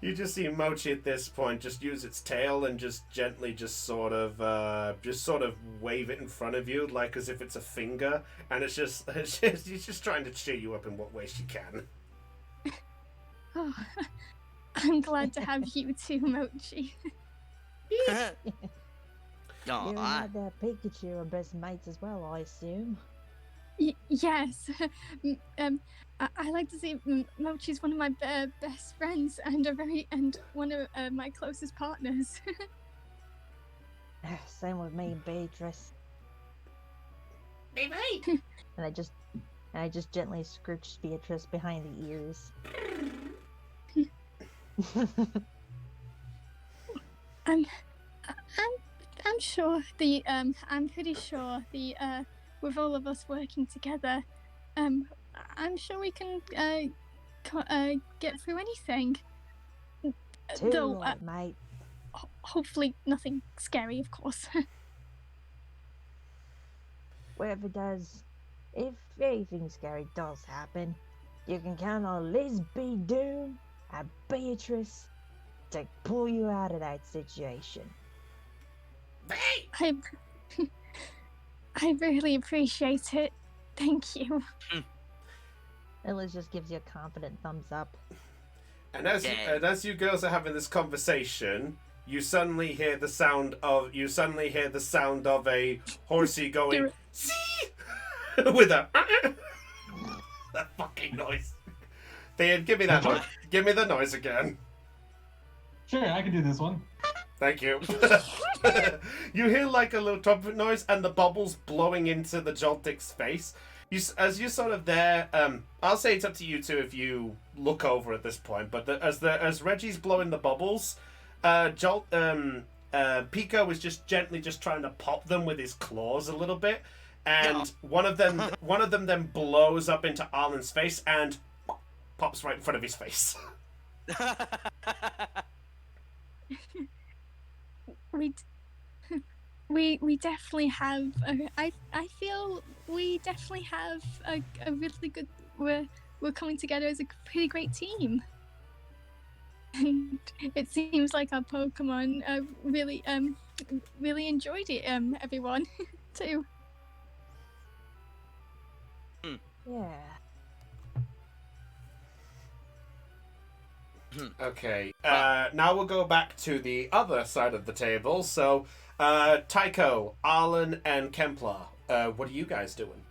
You just see Mochi at this point just use its tail and just gently just sort of wave it in front of you, like as if it's a finger, and it's just she's just trying to cheer you up in what way she can. Oh, I'm glad to have you too, Mochi. You and that Pikachu are best mates as well, I assume. Yes. I like to see Mochi's one of my best friends and one of my closest partners. Same with me and Beatrice. Baby. And I just gently scrooge Beatrice behind the ears. I'm sure I'm pretty sure with all of us working together, I'm sure we can get through anything. Too Though, right, mate. hopefully nothing scary, of course. Whatever does, if anything scary does happen, you can count on Liz B. Doom and Beatrice to pull you out of that situation. I really appreciate it. Thank you. And Liz just gives you a confident thumbs up. And as you girls are having this conversation, you suddenly hear the sound of a horsey going see with a that fucking noise. Dan, give me that noise. Give me the noise again. Sure, I can do this one. Thank you. You hear like a little trumpet noise and the bubbles blowing into the Joltik's face. As you sort of there, I'll say it's up to you two if you look over at this point. But as Reggie's blowing the bubbles, Pico is just gently trying to pop them with his claws a little bit, and one of them then blows up into Arlen's face and pops right in front of his face. We definitely have. I feel we definitely have a really good. We're coming together as a pretty great team, and it seems like our Pokemon really enjoyed it. Everyone, too. Yeah. Okay. Now we'll go back to the other side of the table. So, Tycho, Arlen, and Kemplar, what are you guys doing?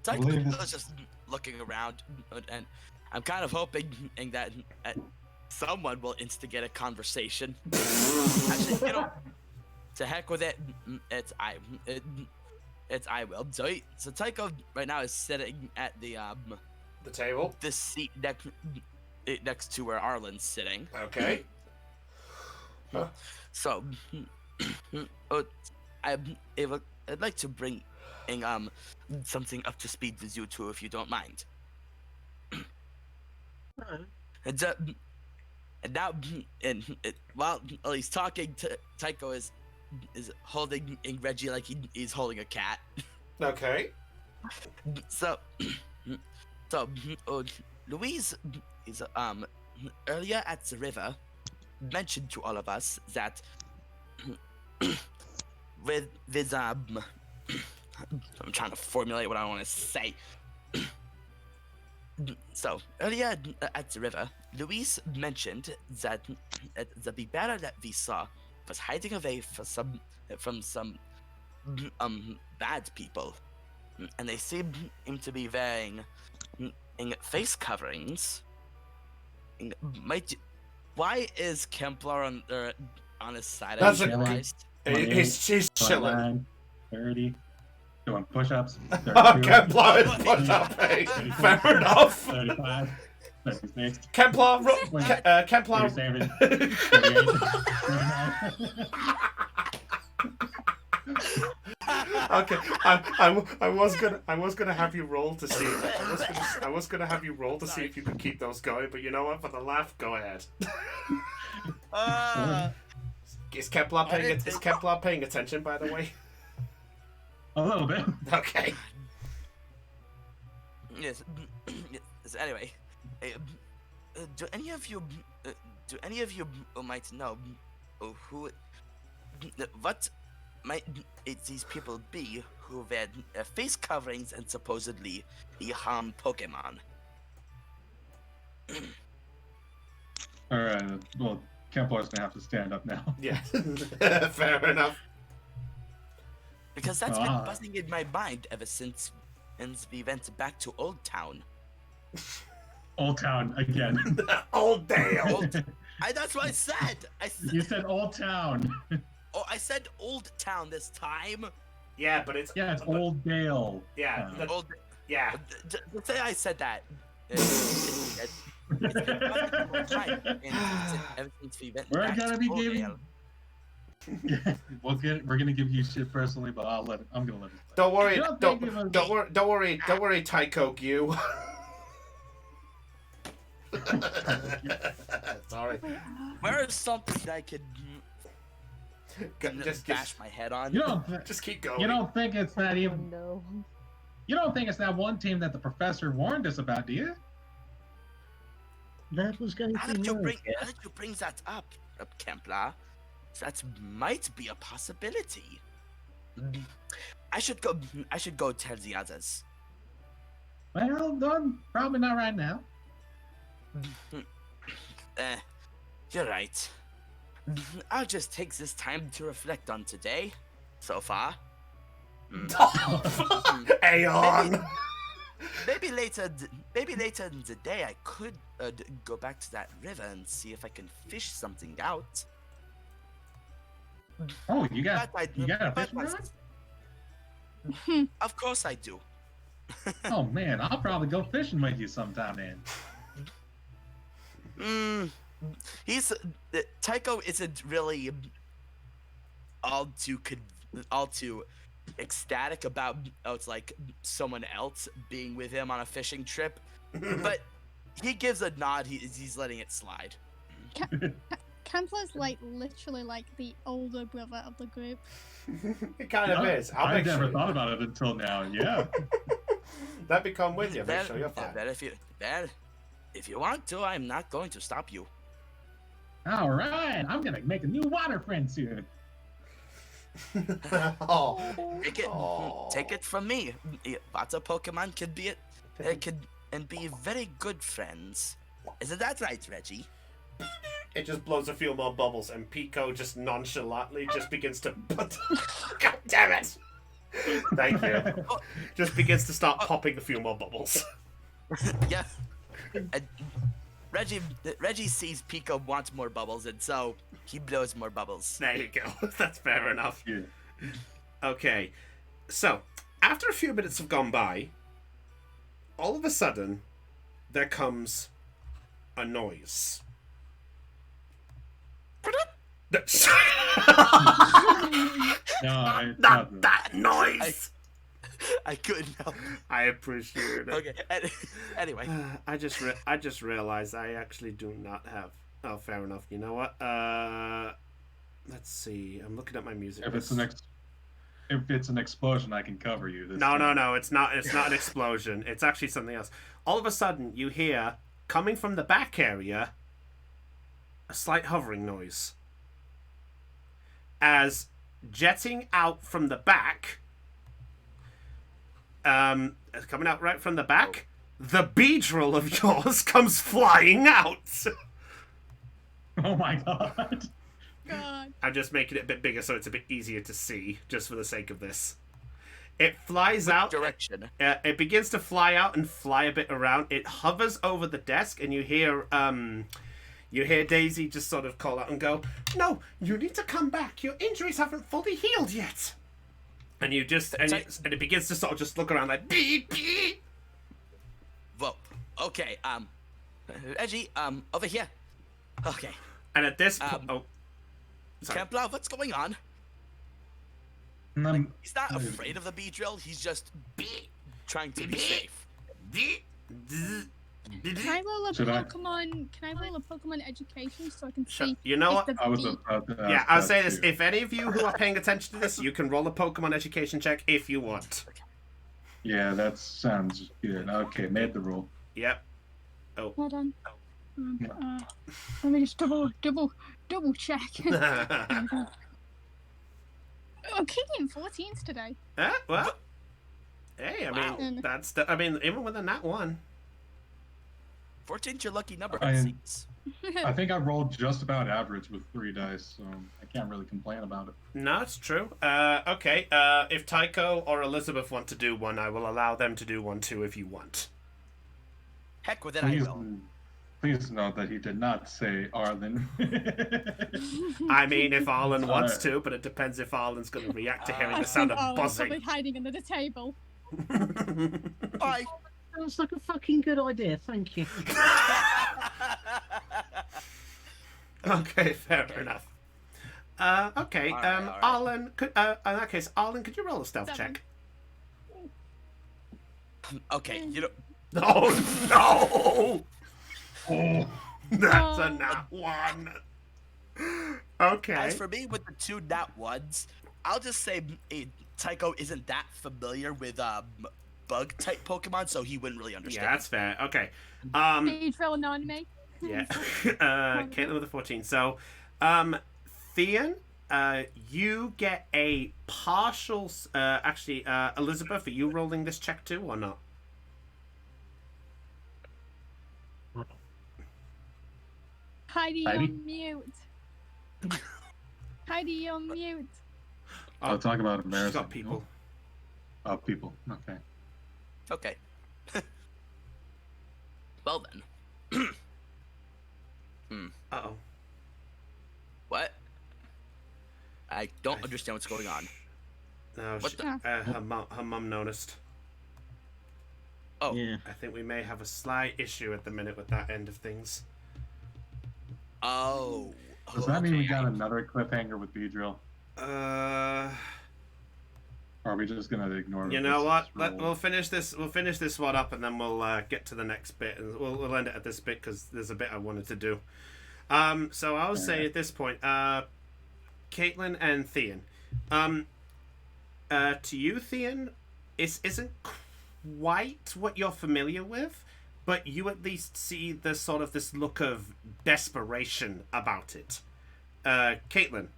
Tycho was just looking around, and I'm kind of hoping that someone will instigate a conversation. Actually, to heck with it. It's I will. So Tycho right now is sitting at the table. This seat next to where Arlen's sitting. Okay. So, I'd like to bring something up to speed with you two, if you don't mind. And while he's talking, Tycho is holding Reggie like he's holding a cat. Okay. So Louise is earlier at the river mentioned to all of us that with I'm trying to formulate what I want to say. So earlier at the river, Louise mentioned that the Bibera that we saw was hiding away from some bad people, and they seem to be wearing face coverings. Why is Kemplar on his side? That's He's chilling. 30. Doing push-ups. Kemplar is push-up. Hey, fair enough. 35. 36. Kemplar. 37. 38. Okay, I was gonna have you roll to see. I was gonna have you roll to see if you could keep those going, but you know what? For the laugh, go ahead. Is Kemplar paying attention? By the way. A little bit. Okay. Yes. Anyway, do any of you might know what might these people be who wear face coverings and supposedly harm Pokemon? Alright, well, Kemplar's gonna have to stand up now. Yeah, fair enough. Because that's been buzzing in my mind ever since we went back to Old Town. Old Town again. Old Dale. That's what I said. You said Old Town. Oh, I said Old Town this time. Yeah, but it's Old Dale. Yeah. Yeah. Say I said that. It's been quite a long time, and ever since we went We're back gonna to be Oldale. giving. Yeah, we're gonna give you shit personally, but I'm gonna let it. Don't worry, You don't don't think it was- don't worry, Tycho you. Sorry. Where is something that I could bash my head on? You don't just keep going. You don't think it's that even? No. You don't think it's that one team that the professor warned us about, do you? That was going How to did be you my bring? guess. How did you bring that up, Kempla? That might be a possibility. I should go. I should go tell the others. Well, done. Probably not right now. You're right. I'll just take this time to reflect on today, so far. Aeon. Maybe later in the day, I could go back to that river and see if I can fish something out. Oh, you got a but fishing my- rod? Of course I do. Oh man, I'll probably go fishing with you sometime then. Tycho isn't really all too ecstatic about it's like someone else being with him on a fishing trip, but he gives a nod. He's letting it slide. Kempla's like literally like the older brother of the group. It kind of is. I'll I make never sure. thought about it until now. Yeah. Let me come with you. Make Well, sure you're fine. If you want to, I'm not going to stop you. All right, I'm gonna make a new water friend soon. Oh. Take it from me. Lots of Pokemon can be very good friends. Isn't that right, Reggie? It just blows a few more bubbles, and Pico just nonchalantly just begins to. God damn it! Thank you. Just begins to start popping a few more bubbles. Yeah. And Reggie sees Pico wants more bubbles, and so he blows more bubbles. There you go. That's fair enough. Yeah. Okay, so after a few minutes have gone by, all of a sudden, there comes a noise. No, Not that noise. I couldn't help. I appreciate it. Okay. Anyway, I just realized I actually do not have. Oh, fair enough. You know what? Let's see. I'm looking at my music. If it's an explosion, I can cover you. This No. time. It's not an explosion. It's actually something else. All of a sudden, you hear coming from the back area a slight hovering noise. As jetting out from the back, coming out right from the back, the Beedrill of yours comes flying out. Oh my god. God. I'm just making it a bit bigger so it's a bit easier to see, just for the sake of this. It flies out. direction. It begins to fly out and fly a bit around. It hovers over the desk, and you hear Daisy just sort of call out and go, "No, you need to come back. Your injuries haven't fully healed yet." And you just and it begins to sort of just look around like beep beep. Well, okay. Reggie, over here. Okay. And at this point, Kempla, what's going on? He's not afraid of the Beedrill. He's just trying to be safe. Can I roll a Should I? Pokemon? Can I roll a Pokemon education so I can see? You know if what? the I was bee- about to Yeah, ask I'll that say this. too. If any of you who are paying attention to this, you can roll a Pokemon education check if you want. Yeah, that sounds good. Okay, made the roll. Yep. Oh. Hold on. Let me just double check. Oh, keeping 14s today. Well. Hey, I mean, Wow. even with a nat 1. 14's your lucky number, I it am- seems. I think I rolled just about average with 3 dice, so I can't really complain about it. No, it's true. Okay. If Tycho or Elizabeth want to do one, I will allow them to do one too if you want. Heck with it, I will. Please note that he did not say Arlen. I mean, if Arlen wants to, but it depends if Arlen's going to react to hearing I the sound think of Arlen's buzzing. probably hiding under the table. Bye. Sounds like a fucking good idea. Thank you. Okay, fair enough. Okay, All right. Arlen, in that case, Arlen, could you roll a stealth check? Okay, you know. Oh, no! Oh, that's a nat 1. Okay. As for me with the 2 nat 1s, I'll just say Tycho isn't that familiar with bug type Pokemon, so he wouldn't really understand. Yeah, that's fair. Okay. Beedrill and anime. Yeah. Caitlin with a 14. So, Theon, you get a partial. Actually, Elizabeth, are you rolling this check too or not? Heidi, on mute. Heidi, on mute. I'll talk about embarrassing. She's got people. Oh, people. Okay. Okay. Well then. Uh-oh. What? I don't understand what's going on. No, What her mum noticed. Oh. Yeah. I think we may have a slight issue at the minute with that end of things. Oh. Does that mean we got another cliffhanger with Beedrill? Or are we just gonna ignore it? You know what? We'll finish this. We'll finish this one up, and then we'll get to the next bit, and we'll end it at this bit because there's a bit I wanted to do. So I'll say at this point, Caitlin and Theon. To you, Theon, it isn't quite what you're familiar with, but you at least see the sort of this look of desperation about it. Caitlin,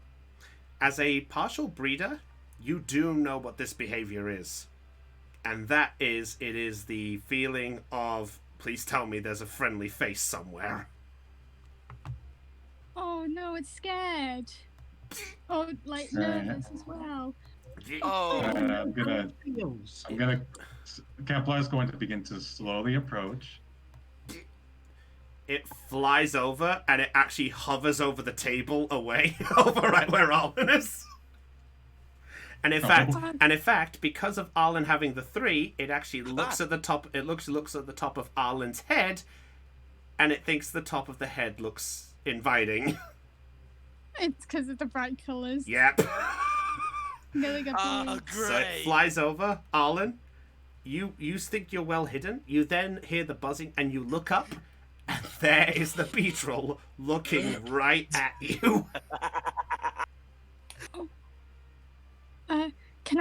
as a partial breeder, you do know what this behavior is. And that is, it is the feeling of, please tell me there's a friendly face somewhere. Oh no, it's scared. Oh, like nervous as well. Oh. I'm gonna. Kepler is going to begin to slowly approach. It flies over and it actually hovers over the table away, over right where Arlen is. And in fact, because of Arlen having the 3, it actually looks at the top. It looks at the top of Arlen's head, and it thinks the top of the head looks inviting. It's because of the bright colours. Yep. Really good. Oh, great. So it flies over Arlen. You think you're well hidden. You then hear the buzzing, and you look up, and there is the Beetle looking right at you. Can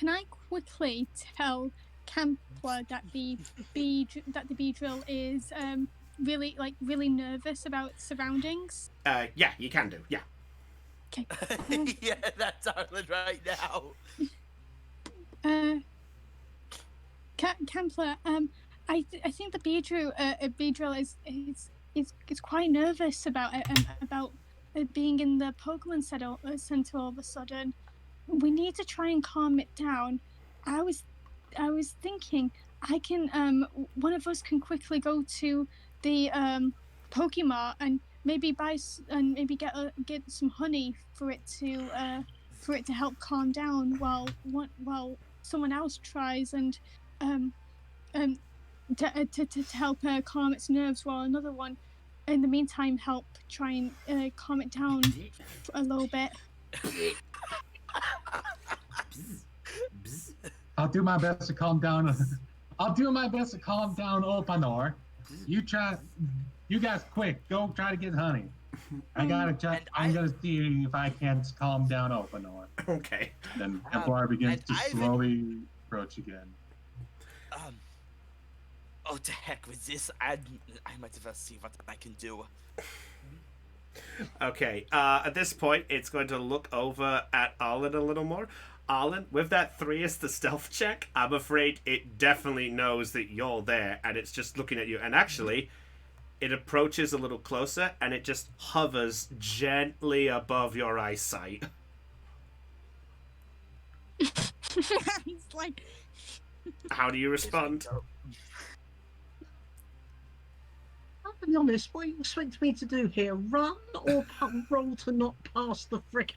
I quickly tell Campler that the Beedrill is really nervous about its surroundings? Yeah, you can do. Yeah. Okay. Yeah, that's Arlen right now. Campler, I think the Beedrill is quite nervous about it being in the Pokemon Center all of a sudden. We need to try and calm it down. I was thinking one of us can quickly go to the Pokemart and maybe get some honey for it to help calm down while someone else tries and to help calm its nerves, while another one in the meantime help try and calm it down a little bit. I'll do my best to calm down. I'll do my best to calm down Opanor. You guys quick, go try to get honey. I'm gonna see if I can calm down Opanor. Okay. Then Templar begins to slowly approach again. Oh, to heck with this. I might as well see what I can do. Okay, at this point, it's going to look over at Arlen a little more. Arlen, with that 3 as the stealth check, I'm afraid it definitely knows that you're there, and it's just looking at you. And actually, it approaches a little closer, and it just hovers gently above your eyesight. He's like... How do you respond? To be honest, what do you expect me to do here? Run or roll to not pass the frick?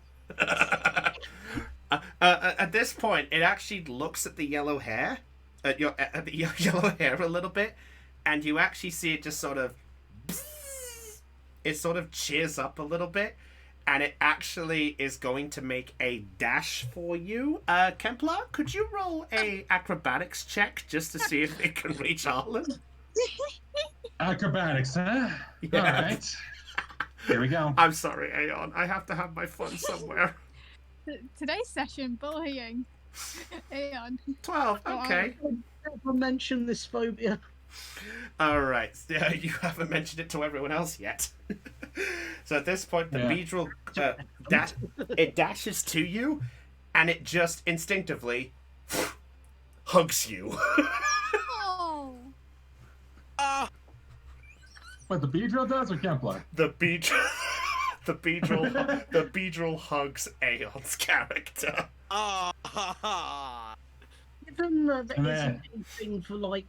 At this point, it actually looks at the yellow hair, at your yellow hair a little bit, and you actually see it just sort of, it sort of cheers up a little bit, and it actually is going to make a dash for you. Kemplar, could you roll a acrobatics check just to see if it can reach Arlen? Acrobatics, huh? Yeah. All right. Here we go. I'm sorry, Aeon. I have to have my fun somewhere. Today's session, bullying. Aeon. 12, okay. Never mention this phobia. Alright, you haven't mentioned it to everyone else yet. So at this point, the Beedrill it dashes to you, and it just instinctively hugs you. Oh. What, the Beedrill does or Kemplar? The Beedrill hugs Aeon's character. Given that there isn't anything for like,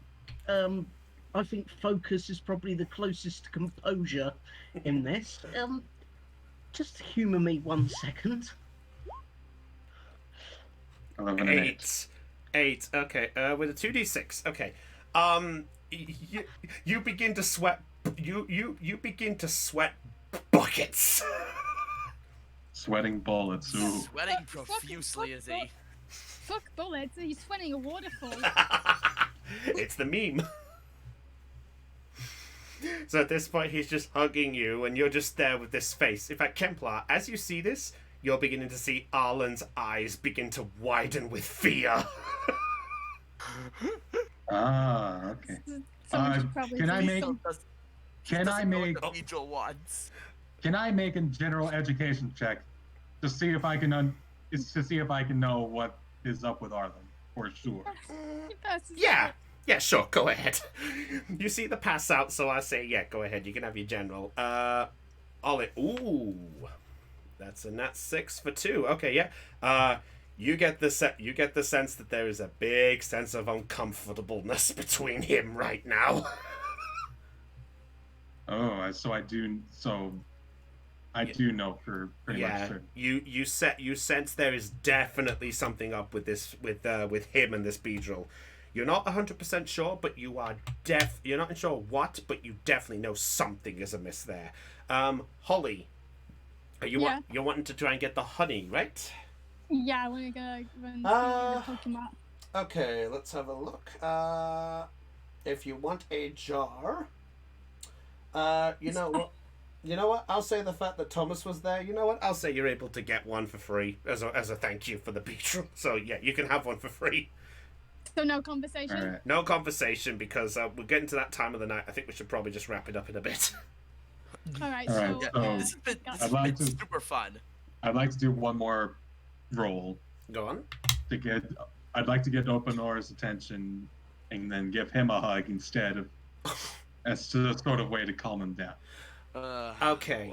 I think focus is probably the closest to composure in this. Just humour me 1 second. 11 and 8. 8. Okay. With a 2d6. Okay. You begin to sweat. You begin to sweat buckets. Sweating bullets. Ooh. Sweating profusely as he. Fuck bullets. He's sweating a waterfall. It's the meme. So at this point, he's just hugging you, and you're just there with this face. In fact, Kemplar, as you see this, you're beginning to see Arlen's eyes begin to widen with fear. Okay. Can I make a general education check to see if I can know what is up with Arlen for sure? Yeah, sure, go ahead. You see the pass out, so I say, yeah, go ahead. You can have your general. Ollie, ooh, that's a nat 6 for 2. Okay, yeah. You get the sense that there is a big sense of uncomfortableness between him right now. Oh, so I do know for pretty much certain. You sense there is definitely something up with this with him and this Beedrill. You're not 100% sure, but you are you're not sure what, but you definitely know something is amiss there. Holly, you're wanting to try and get the honey, right? Yeah, I want to go and see the Pokemon. Okay, let's have a look. If you want a jar, you know what? I'll say the fact that Thomas was there. You know what? I'll say you're able to get one for free as a thank you for the Beedrill. So yeah, you can have one for free. So no conversation? Right. No conversation, because we're getting to that time of the night. I think we should probably just wrap it up in a bit. Alright, so this has been super fun. I'd like to do one more roll. Go on. I'd like to get Openora's attention and then give him a hug instead of as to the sort of way to calm him down. Okay.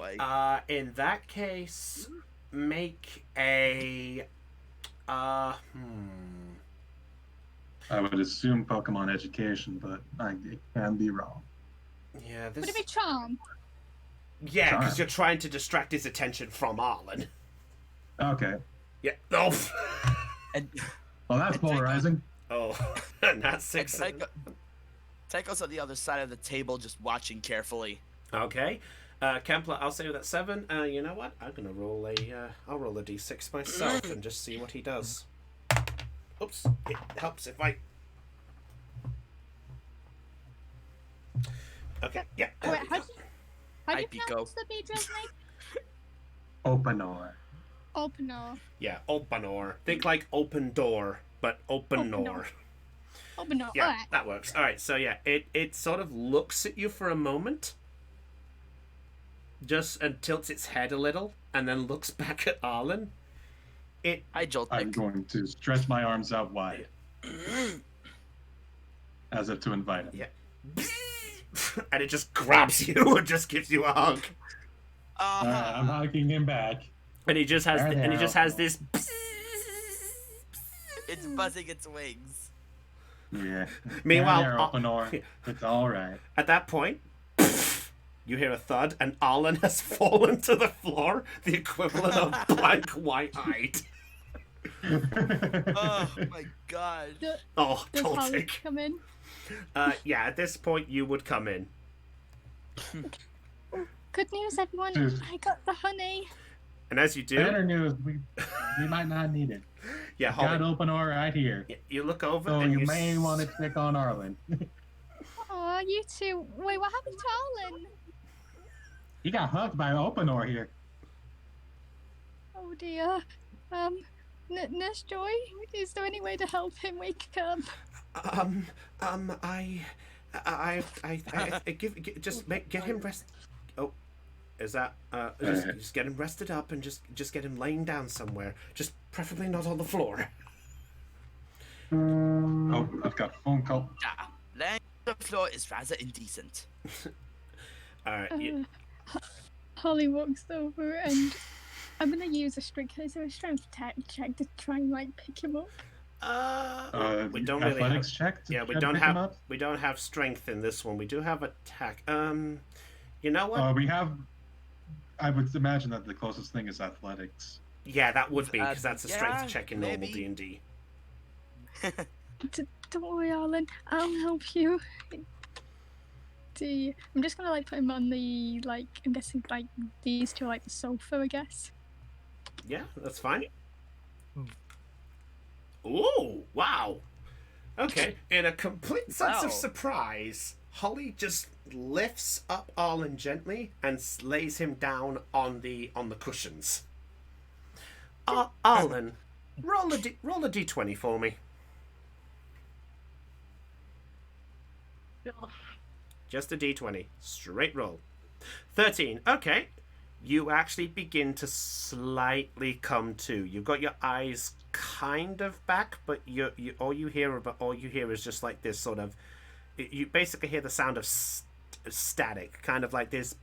In that case, make a I would assume Pokemon education, but I can be wrong. Yeah, Would it be charm? Yeah, because you're trying to distract his attention from Arlen. Okay. Yeah. Oh. Well, that's polarizing. Oh, that's 6. Tycho's on the other side of the table, just watching carefully. Okay. Kempler, I'll say that 7. You know what? I'm gonna roll I'll roll a d6 myself and just see what he does. Oops, it helps if I... Okay, yeah. Wait, how do you pronounce the Beedrill's name? Openor. Openor. Yeah, Openor. Think like open door, but Openor. Openor, Yeah, alright. that works. Alright, so yeah, it sort of looks at you for a moment, and tilts its head a little, and then looks back at Arlen. I'm going to stretch my arms out wide. As if to invite him. Yeah. And it just grabs you and just gives you a hug. I'm hugging him back. And he just has this. It's buzzing its wings. Yeah. Meanwhile, it's all right. At that point, you hear a thud, and Arlen has fallen to the floor, the equivalent of blank white-eyed. Oh my god. Oh, Does Holly Toltic. come in? Yeah, at this point you would come in. Good news, everyone. I got the honey. And as you do, Better news, we might not need it. Yeah, We've got Holly. open ore right here. You look over So and you you may want to check on Arlen. Oh, you two. Wait, what happened to Arlen? He got hugged by open ore here. Oh dear. Nurse Joy, is there any way to help him wake up? Get him rest. Oh, is that just get him rested up and just get him laying down somewhere. Just preferably not on the floor. Oh, I've got a phone call. Yeah, laying on the floor is rather indecent. All right. Holly walks over and I'm gonna use a strength. Is there a strength check to try and like pick him up? We don't really have. Athletics check. Yeah, we try to don't pick him have. up? We don't have strength in this one. We do have attack. You know what? We have. I would imagine that the closest thing is athletics. Yeah, that would be because that's a strength yeah, check in normal maybe. D&D. Don't worry, Arlen. I'll help you. I'm just gonna like put him on the like. I'm guessing like these two are like the sofa, I guess. Yeah, that's fine. Ooh, wow. Okay, in a complete sense Wow. of surprise, Holly just lifts up Arlen gently and lays him down on the cushions. Arlen, roll a d20 for me. Just a d20, straight roll. 13. Okay, you actually begin to slightly come to. You've got your eyes kind of back, but all you hear is just like this sort of. You basically hear the sound of static, kind of like this.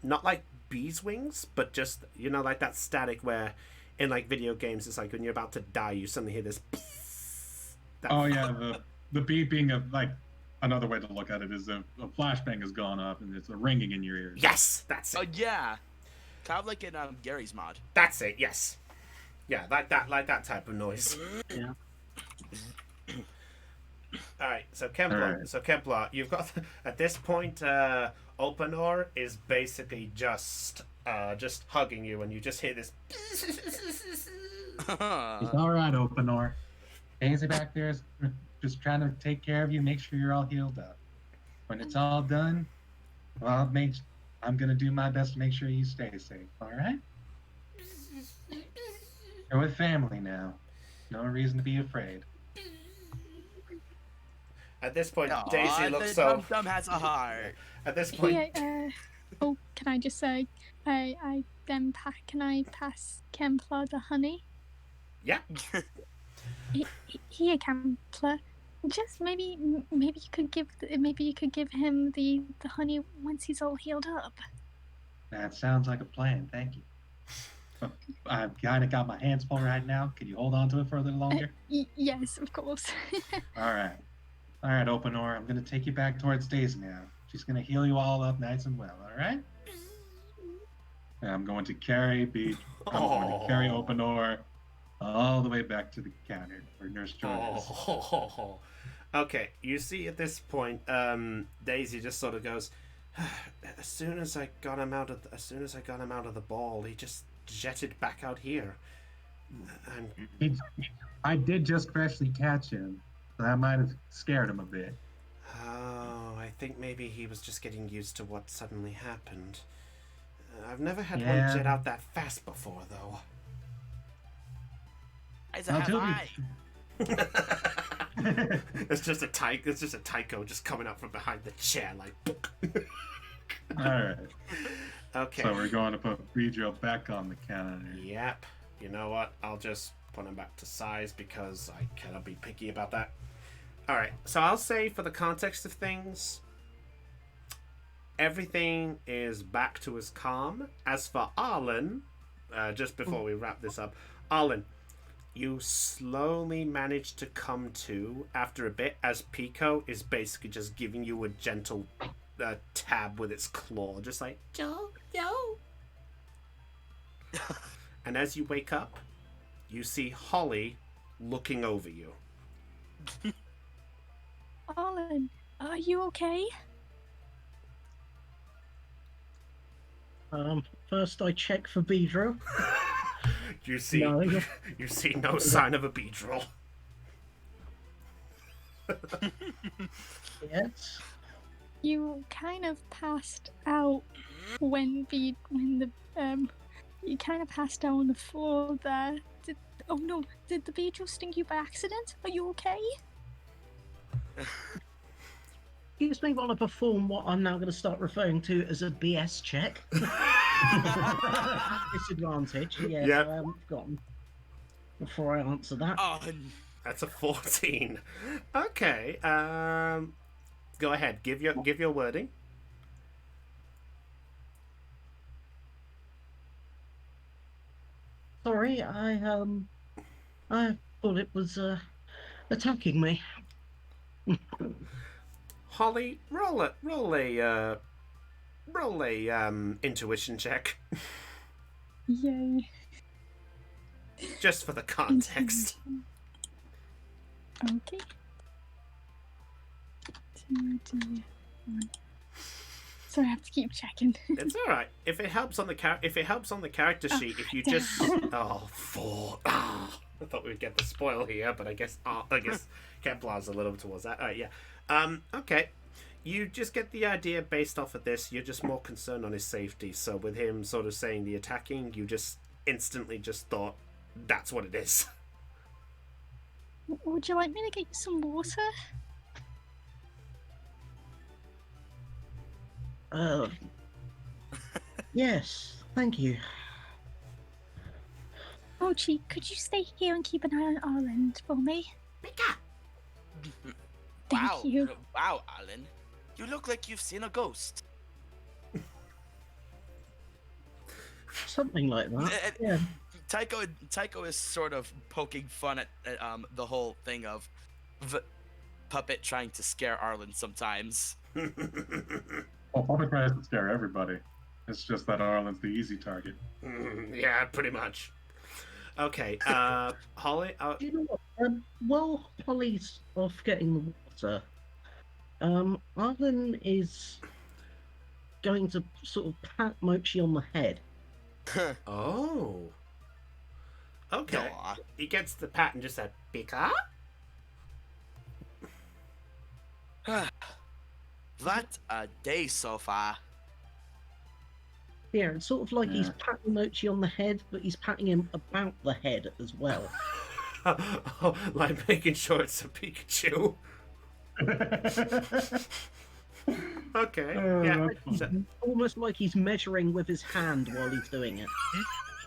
Not like bees' wings, but just like that static where, in like video games, it's like when you're about to die, you suddenly hear this. Oh yeah, the beeping of like. Another way to look at it is a flashbang has gone up and it's a ringing in your ears. Yes, that's it. Oh yeah, kind of like in Gary's mod. That's it. Yes. Yeah, like that type of noise. Yeah. All right, so Kemplar, you've got at this point, Openor is basically just hugging you, and you just hear this. It's all right, open ore. Daisy back there is just trying to take care of you, make sure you're all healed up. When it's all done, well, I'm gonna do my best to make sure you stay safe. All right? You're with family now. No reason to be afraid. At this point, Aw, Daisy the looks so. Dum has a heart. At this point, Yeah. Oh, can I just say, can I pass Kempler the honey? Yeah. Here, Kempler. Just maybe you could give him the honey once he's all healed up. That sounds like a plan. Thank you. I've kind of got my hands full right now. Can you hold on to it for a little longer? Yes, of course. All right, Openor. I'm gonna take you back towards Daisy now. She's gonna heal you all up nice and well. All right. And I'm going to carry Openor all the way back to the counter where Nurse Joy is. Okay, you see at this point, Daisy just sort of goes. As soon as I got him out of the ball, he just jetted back out here. I did just freshly catch him, so that might have scared him a bit. Oh, I think maybe he was just getting used to what suddenly happened. I've never had Yeah. one jet out that fast before, though. It's just a Tycho just coming out from behind the chair, like. All right. Okay. So we're going to put Beedrill back on the counter. Yep. You know what? I'll just put him back to size because I cannot be picky about that. Alright, so I'll say for the context of things, everything is back to as calm. As for Arlen, just before we wrap this up, Arlen, you slowly manage to come to after a bit as Pico is basically just giving you a gentle tab with its claw, just like, Joe. And as you wake up, you see Holly looking over you. Arlen, are you okay? First I check for Beedrill. You see, No. you see no sign of a Beedrill. Yes. You kind of passed out when the you kind of passed out on the floor there. Oh no, did the beetle sting you by accident? Are you okay? Excuse me while I perform what I'm now going to start referring to as a BS check. Disadvantage, yes, Yep. I haven't forgotten. Before I answer that. That's a 14. Okay. Go ahead. Give your wording. Sorry, I thought it was attacking me. Holly, roll a intuition check. Yay. Just for the context. Okay. 2d1. Sorry, I have to keep checking. It's all right. If it helps on the character sheet, if you just 4. I thought we'd get the spoil here, but I guess Kemplar's a little towards that. All right, yeah. Okay. You just get the idea based off of this. You're just more concerned on his safety. So with him sort of saying the attacking, you just instantly just thought that's what it is. Would you like me to get you some water? Yes, thank you. Mochi, could you stay here and keep an eye on Arland for me? Wow. you. Wow, Alan. You look like you've seen a ghost. Something like that. Yeah. Tycho is sort of poking fun at the whole thing of Puppet trying to scare Arlen sometimes. Well, Puppet tries to scare everybody. It's just that Arlen's the easy target. Yeah, pretty much. Okay, Holly. Do you know what? While Holly's off getting the water, Arlen is going to sort of pat Mochi on the head. Oh. Okay. He gets the pat and just said, Pika? What a day so far. Yeah, it's sort of like he's patting Mochi on the head, but he's patting him about the head as well. Oh, like making sure it's a Pikachu. Okay. Yeah. Almost like he's measuring with his hand while he's doing it.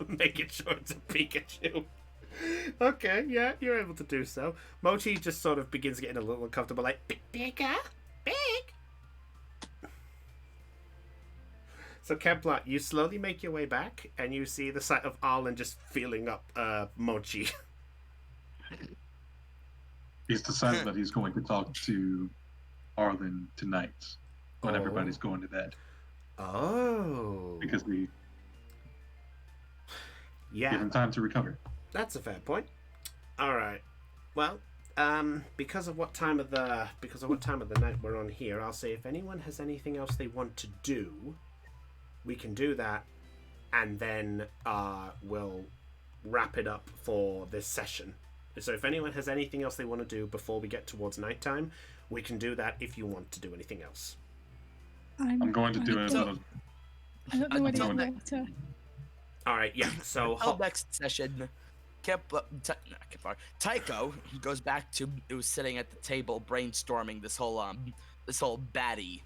Making sure it's a Pikachu. Okay, yeah, you're able to do so. Mochi just sort of begins getting a little uncomfortable, like, Pika? Big? So, Kemplar, you slowly make your way back, and you see the sight of Arlen just feeling up Mochi. He's decided that he's going to talk to Arlen tonight when everybody's going to bed. Oh. Because we give him time to recover. That's a fair point. All right. Well, because of what time of the night we're on here, I'll say if anyone has anything else they want to do, we can do that, and then we'll wrap it up for this session. So if anyone has anything else they want to do before we get towards nighttime, we can do that if you want to do anything else. I'm going to do it. I don't know what you're water. All right, yeah. So next session, Tycho goes back to was sitting at the table brainstorming this whole baddie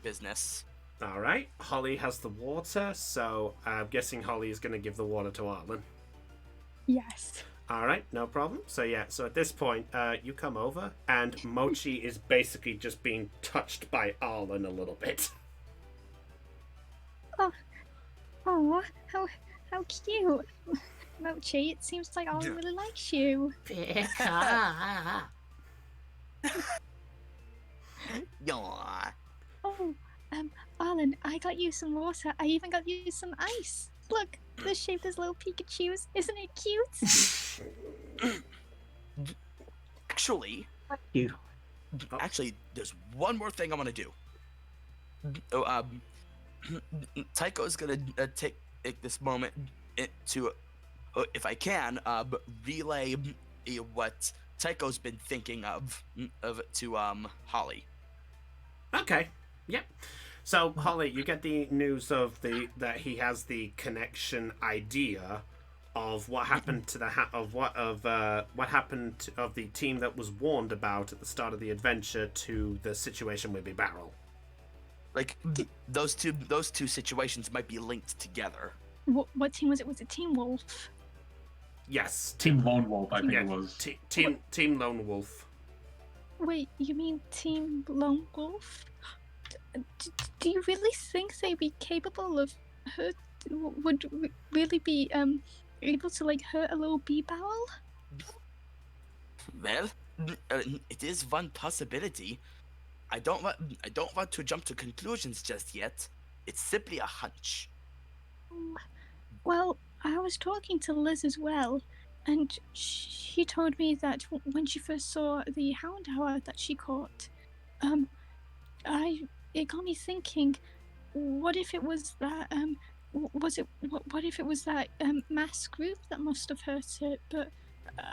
business. All right, Holly has the water, so I'm guessing Holly is going to give the water to Arlen. Yes. All right, no problem. So yeah, so at this point, you come over, and Mochi is basically just being touched by Arlen a little bit. Oh, how cute. Mochi, it seems like Arlen really likes you. Oh, Arlen, I got you some water. I even got you some ice. Look, the shape as little Pikachus. Isn't it cute? Actually, you. Actually, there's one more thing I want to do. Oh, Tycho is gonna take this moment to, if I can, relay what Tycho's been thinking of to Holly. Okay. Yep. So Holly, you get the news of that he has the connection idea of what happened to what happened of the team that was warned about at the start of the adventure to the situation with the barrel. Like those two situations might be linked together. What team was it? Was it Team Wolf? Yes, Team Lone Wolf, I think it was. Team Lone Wolf. Wait, you mean Team Lone Wolf? Do you really think they'd be capable of hurt? Would really be able to like hurt a little bee barrel? Well, it is one possibility. I don't want to jump to conclusions just yet. It's simply a hunch. Well, I was talking to Liz as well, and she told me that when she first saw the hound that she caught, it got me thinking, what if it was that what if it was that mass group that must have hurt it? But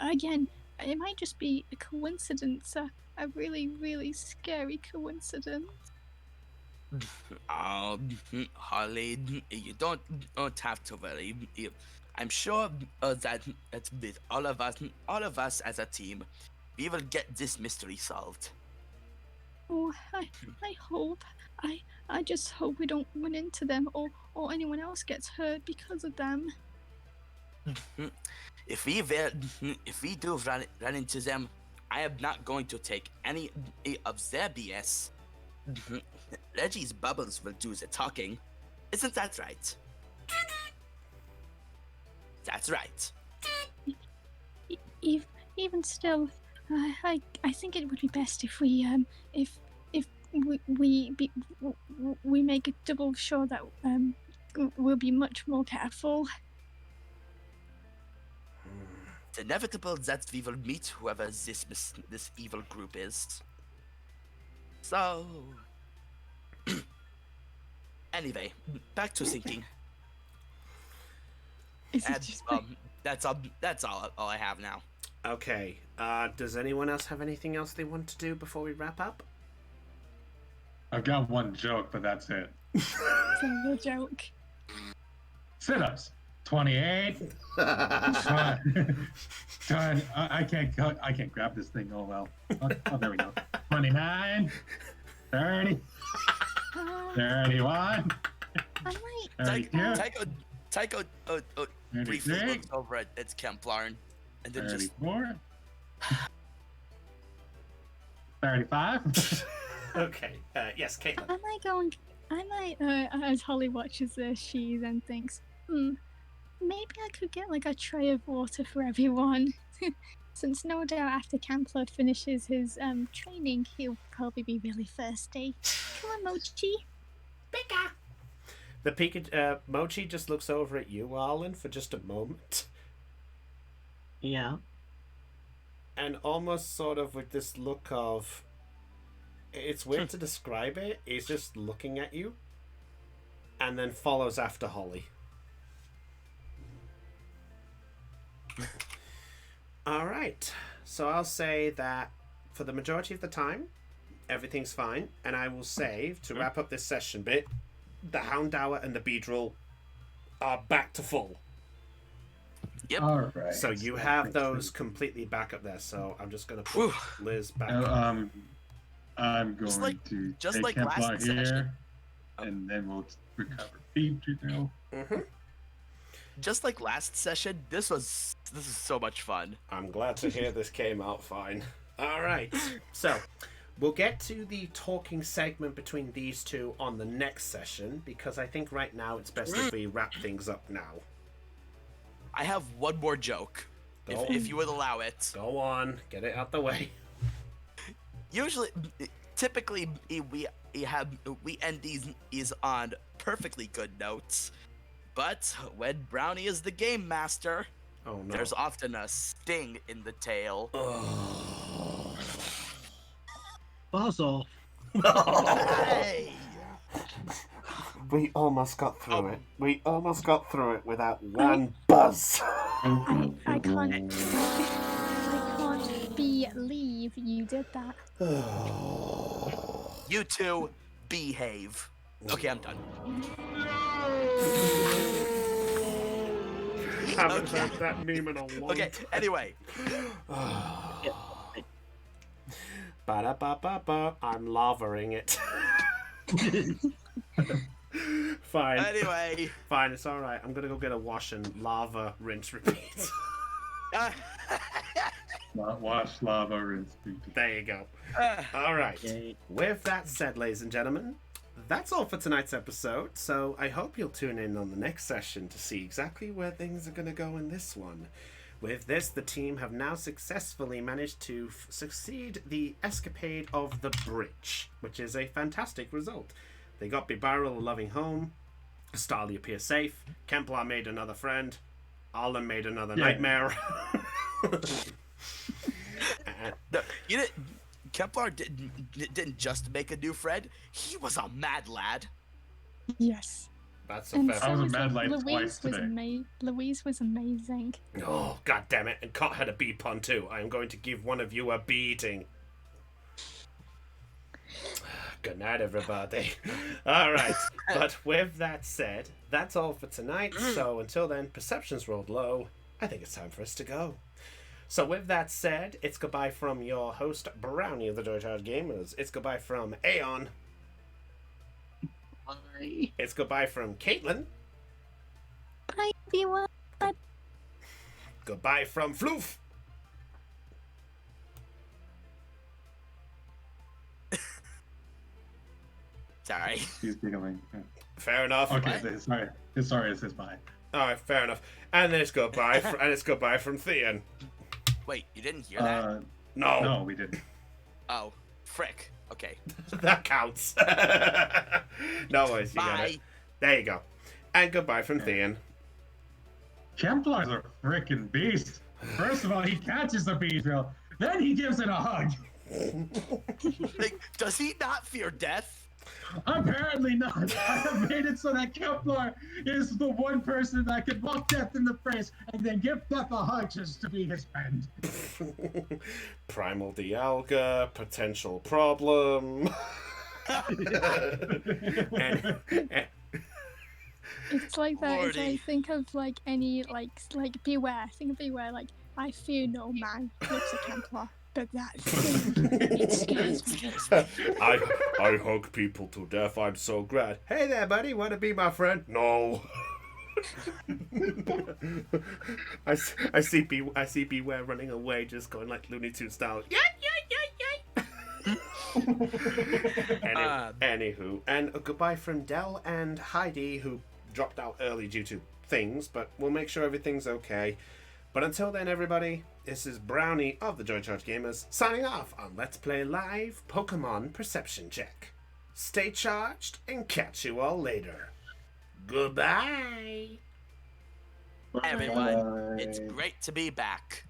again, it might just be a coincidence, a really, really scary coincidence. Holly, you don't have to worry. I'm sure that with all of us as a team, we will get this mystery solved. Oh, I hope. I just hope we don't run into them or anyone else gets hurt because of them. If we do run into them, I am not going to take any of their BS. Reggie's bubbles will do the talking. Isn't that right? That's right. Even still, I think it would be best if we we make it double sure that we'll be much more careful. It's inevitable that we will meet whoever this evil group is. So, anyway, back to thinking. That's all I have now. Okay. Does anyone else have anything else they want to do before we wrap up? I've got one joke, but that's it. Single joke. Sit-ups. 28. I can't grab this thing. Oh well. Oh, there we go. 29. 30. 31. 32. Tycho briefly looks over at Kemplar and then 34. 35. Okay. Yes, Caitlin. As Holly watches this, she then thinks, maybe I could get like a tray of water for everyone. Since no doubt after Campbell finishes his training, he'll probably be really thirsty. Come on, Mochi. Pika! Mochi just looks over at you, Arlen, for just a moment. Yeah. And almost sort of with this look of... It's weird to describe it. He's just looking at you. And then follows after Holly. Alright. So I'll say that for the majority of the time, everything's fine. And I will say, to wrap up this session bit, the Houndour and the Beedrill are back to full. Yep. All right. So you have those completely back up there. So I'm just going to put Liz back. I'm going to take Kemplar here, and then we'll recover Beedrill. Mm-hmm. Just like last session, this is so much fun. I'm glad to hear this came out fine. All right. So we'll get to the talking segment between these two on the next session, because I think right now it's best if we wrap things up now. I have one more joke, if you would allow it. Go on, get it out the way. Typically, we end these on perfectly good notes, But when Brownie is the game master, oh, no. there's often a sting in the tail. Buzz off. Hey! We almost got through it. We almost got through it without one buzz. I can't believe you did that. You two, behave. Okay, I'm done. Haven't heard that meme in a long Okay, time. anyway. Ba-da-ba-ba-ba. I'm lavering it. Fine. Anyway. Fine, it's alright. I'm gonna go get a wash and lava, rinse, repeat. Wash, lava, rinse, repeat. There you go. Alright. With that said, ladies and gentlemen, that's all for tonight's episode. So I hope you'll tune in on the next session to see exactly where things are gonna go in this one. With this, the team have now successfully managed to succeed the escapade of the bridge, which is a fantastic result. They got Bibarel a loving home, Starly appears safe, Kemplar made another friend, Arlen made another nightmare. Kemplar didn't just make a new friend, he was a mad lad. Yes. That's a And fair so I was a was mad lad Louise twice was today. Louise was amazing. Oh, god damn it. And Cot had a bee pun too. I am going to give one of you a beating. Good night, everybody. Alright, but with that said, that's all for tonight. So until then, perceptions rolled low. I think it's time for us to go. So with that said, it's goodbye from your host, Brownie of the JCG Gamers. It's goodbye from Aeon. Bye. It's goodbye from Caitlin. Bye, everyone. Goodbye from Floof. Sorry. He's giggling. Fair enough. Okay, sorry. It says bye. Alright, fair enough. And then it's goodbye, and it's goodbye from Thean. Wait, you didn't hear that? No. No, we didn't. Oh, frick. Okay. That counts. No worries, you got Bye. it. There you go. And goodbye from Thean. Kemplar's a frickin' beast. First of all, he catches the beetle, then he gives it a hug. Like, does he not fear death? Apparently not. I have made it so that Kemplar is the one person that can look death in the face and then give death a hug just to be his friend. Primal Dialga, potential problem. and, It's like that. It's Lordy. like, think of like any like beware. Think of beware. Like I fear no man. Looks at Templar, but that thing, it scares me. I hug people to death. I'm so glad. Hey there, buddy. Want to be my friend? No. I see Beware running away, just going like Looney Tunes style. Yeah. Anywho, and a goodbye from Dell and Heidi, who dropped out early due to things, but we'll make sure everything's okay. But until then, everybody, this is Brownie of the JCG Gamers signing off on Let's Play Live Pokemon Perception Check. Stay charged and catch you all later. Goodbye. Everyone, it's great to be back.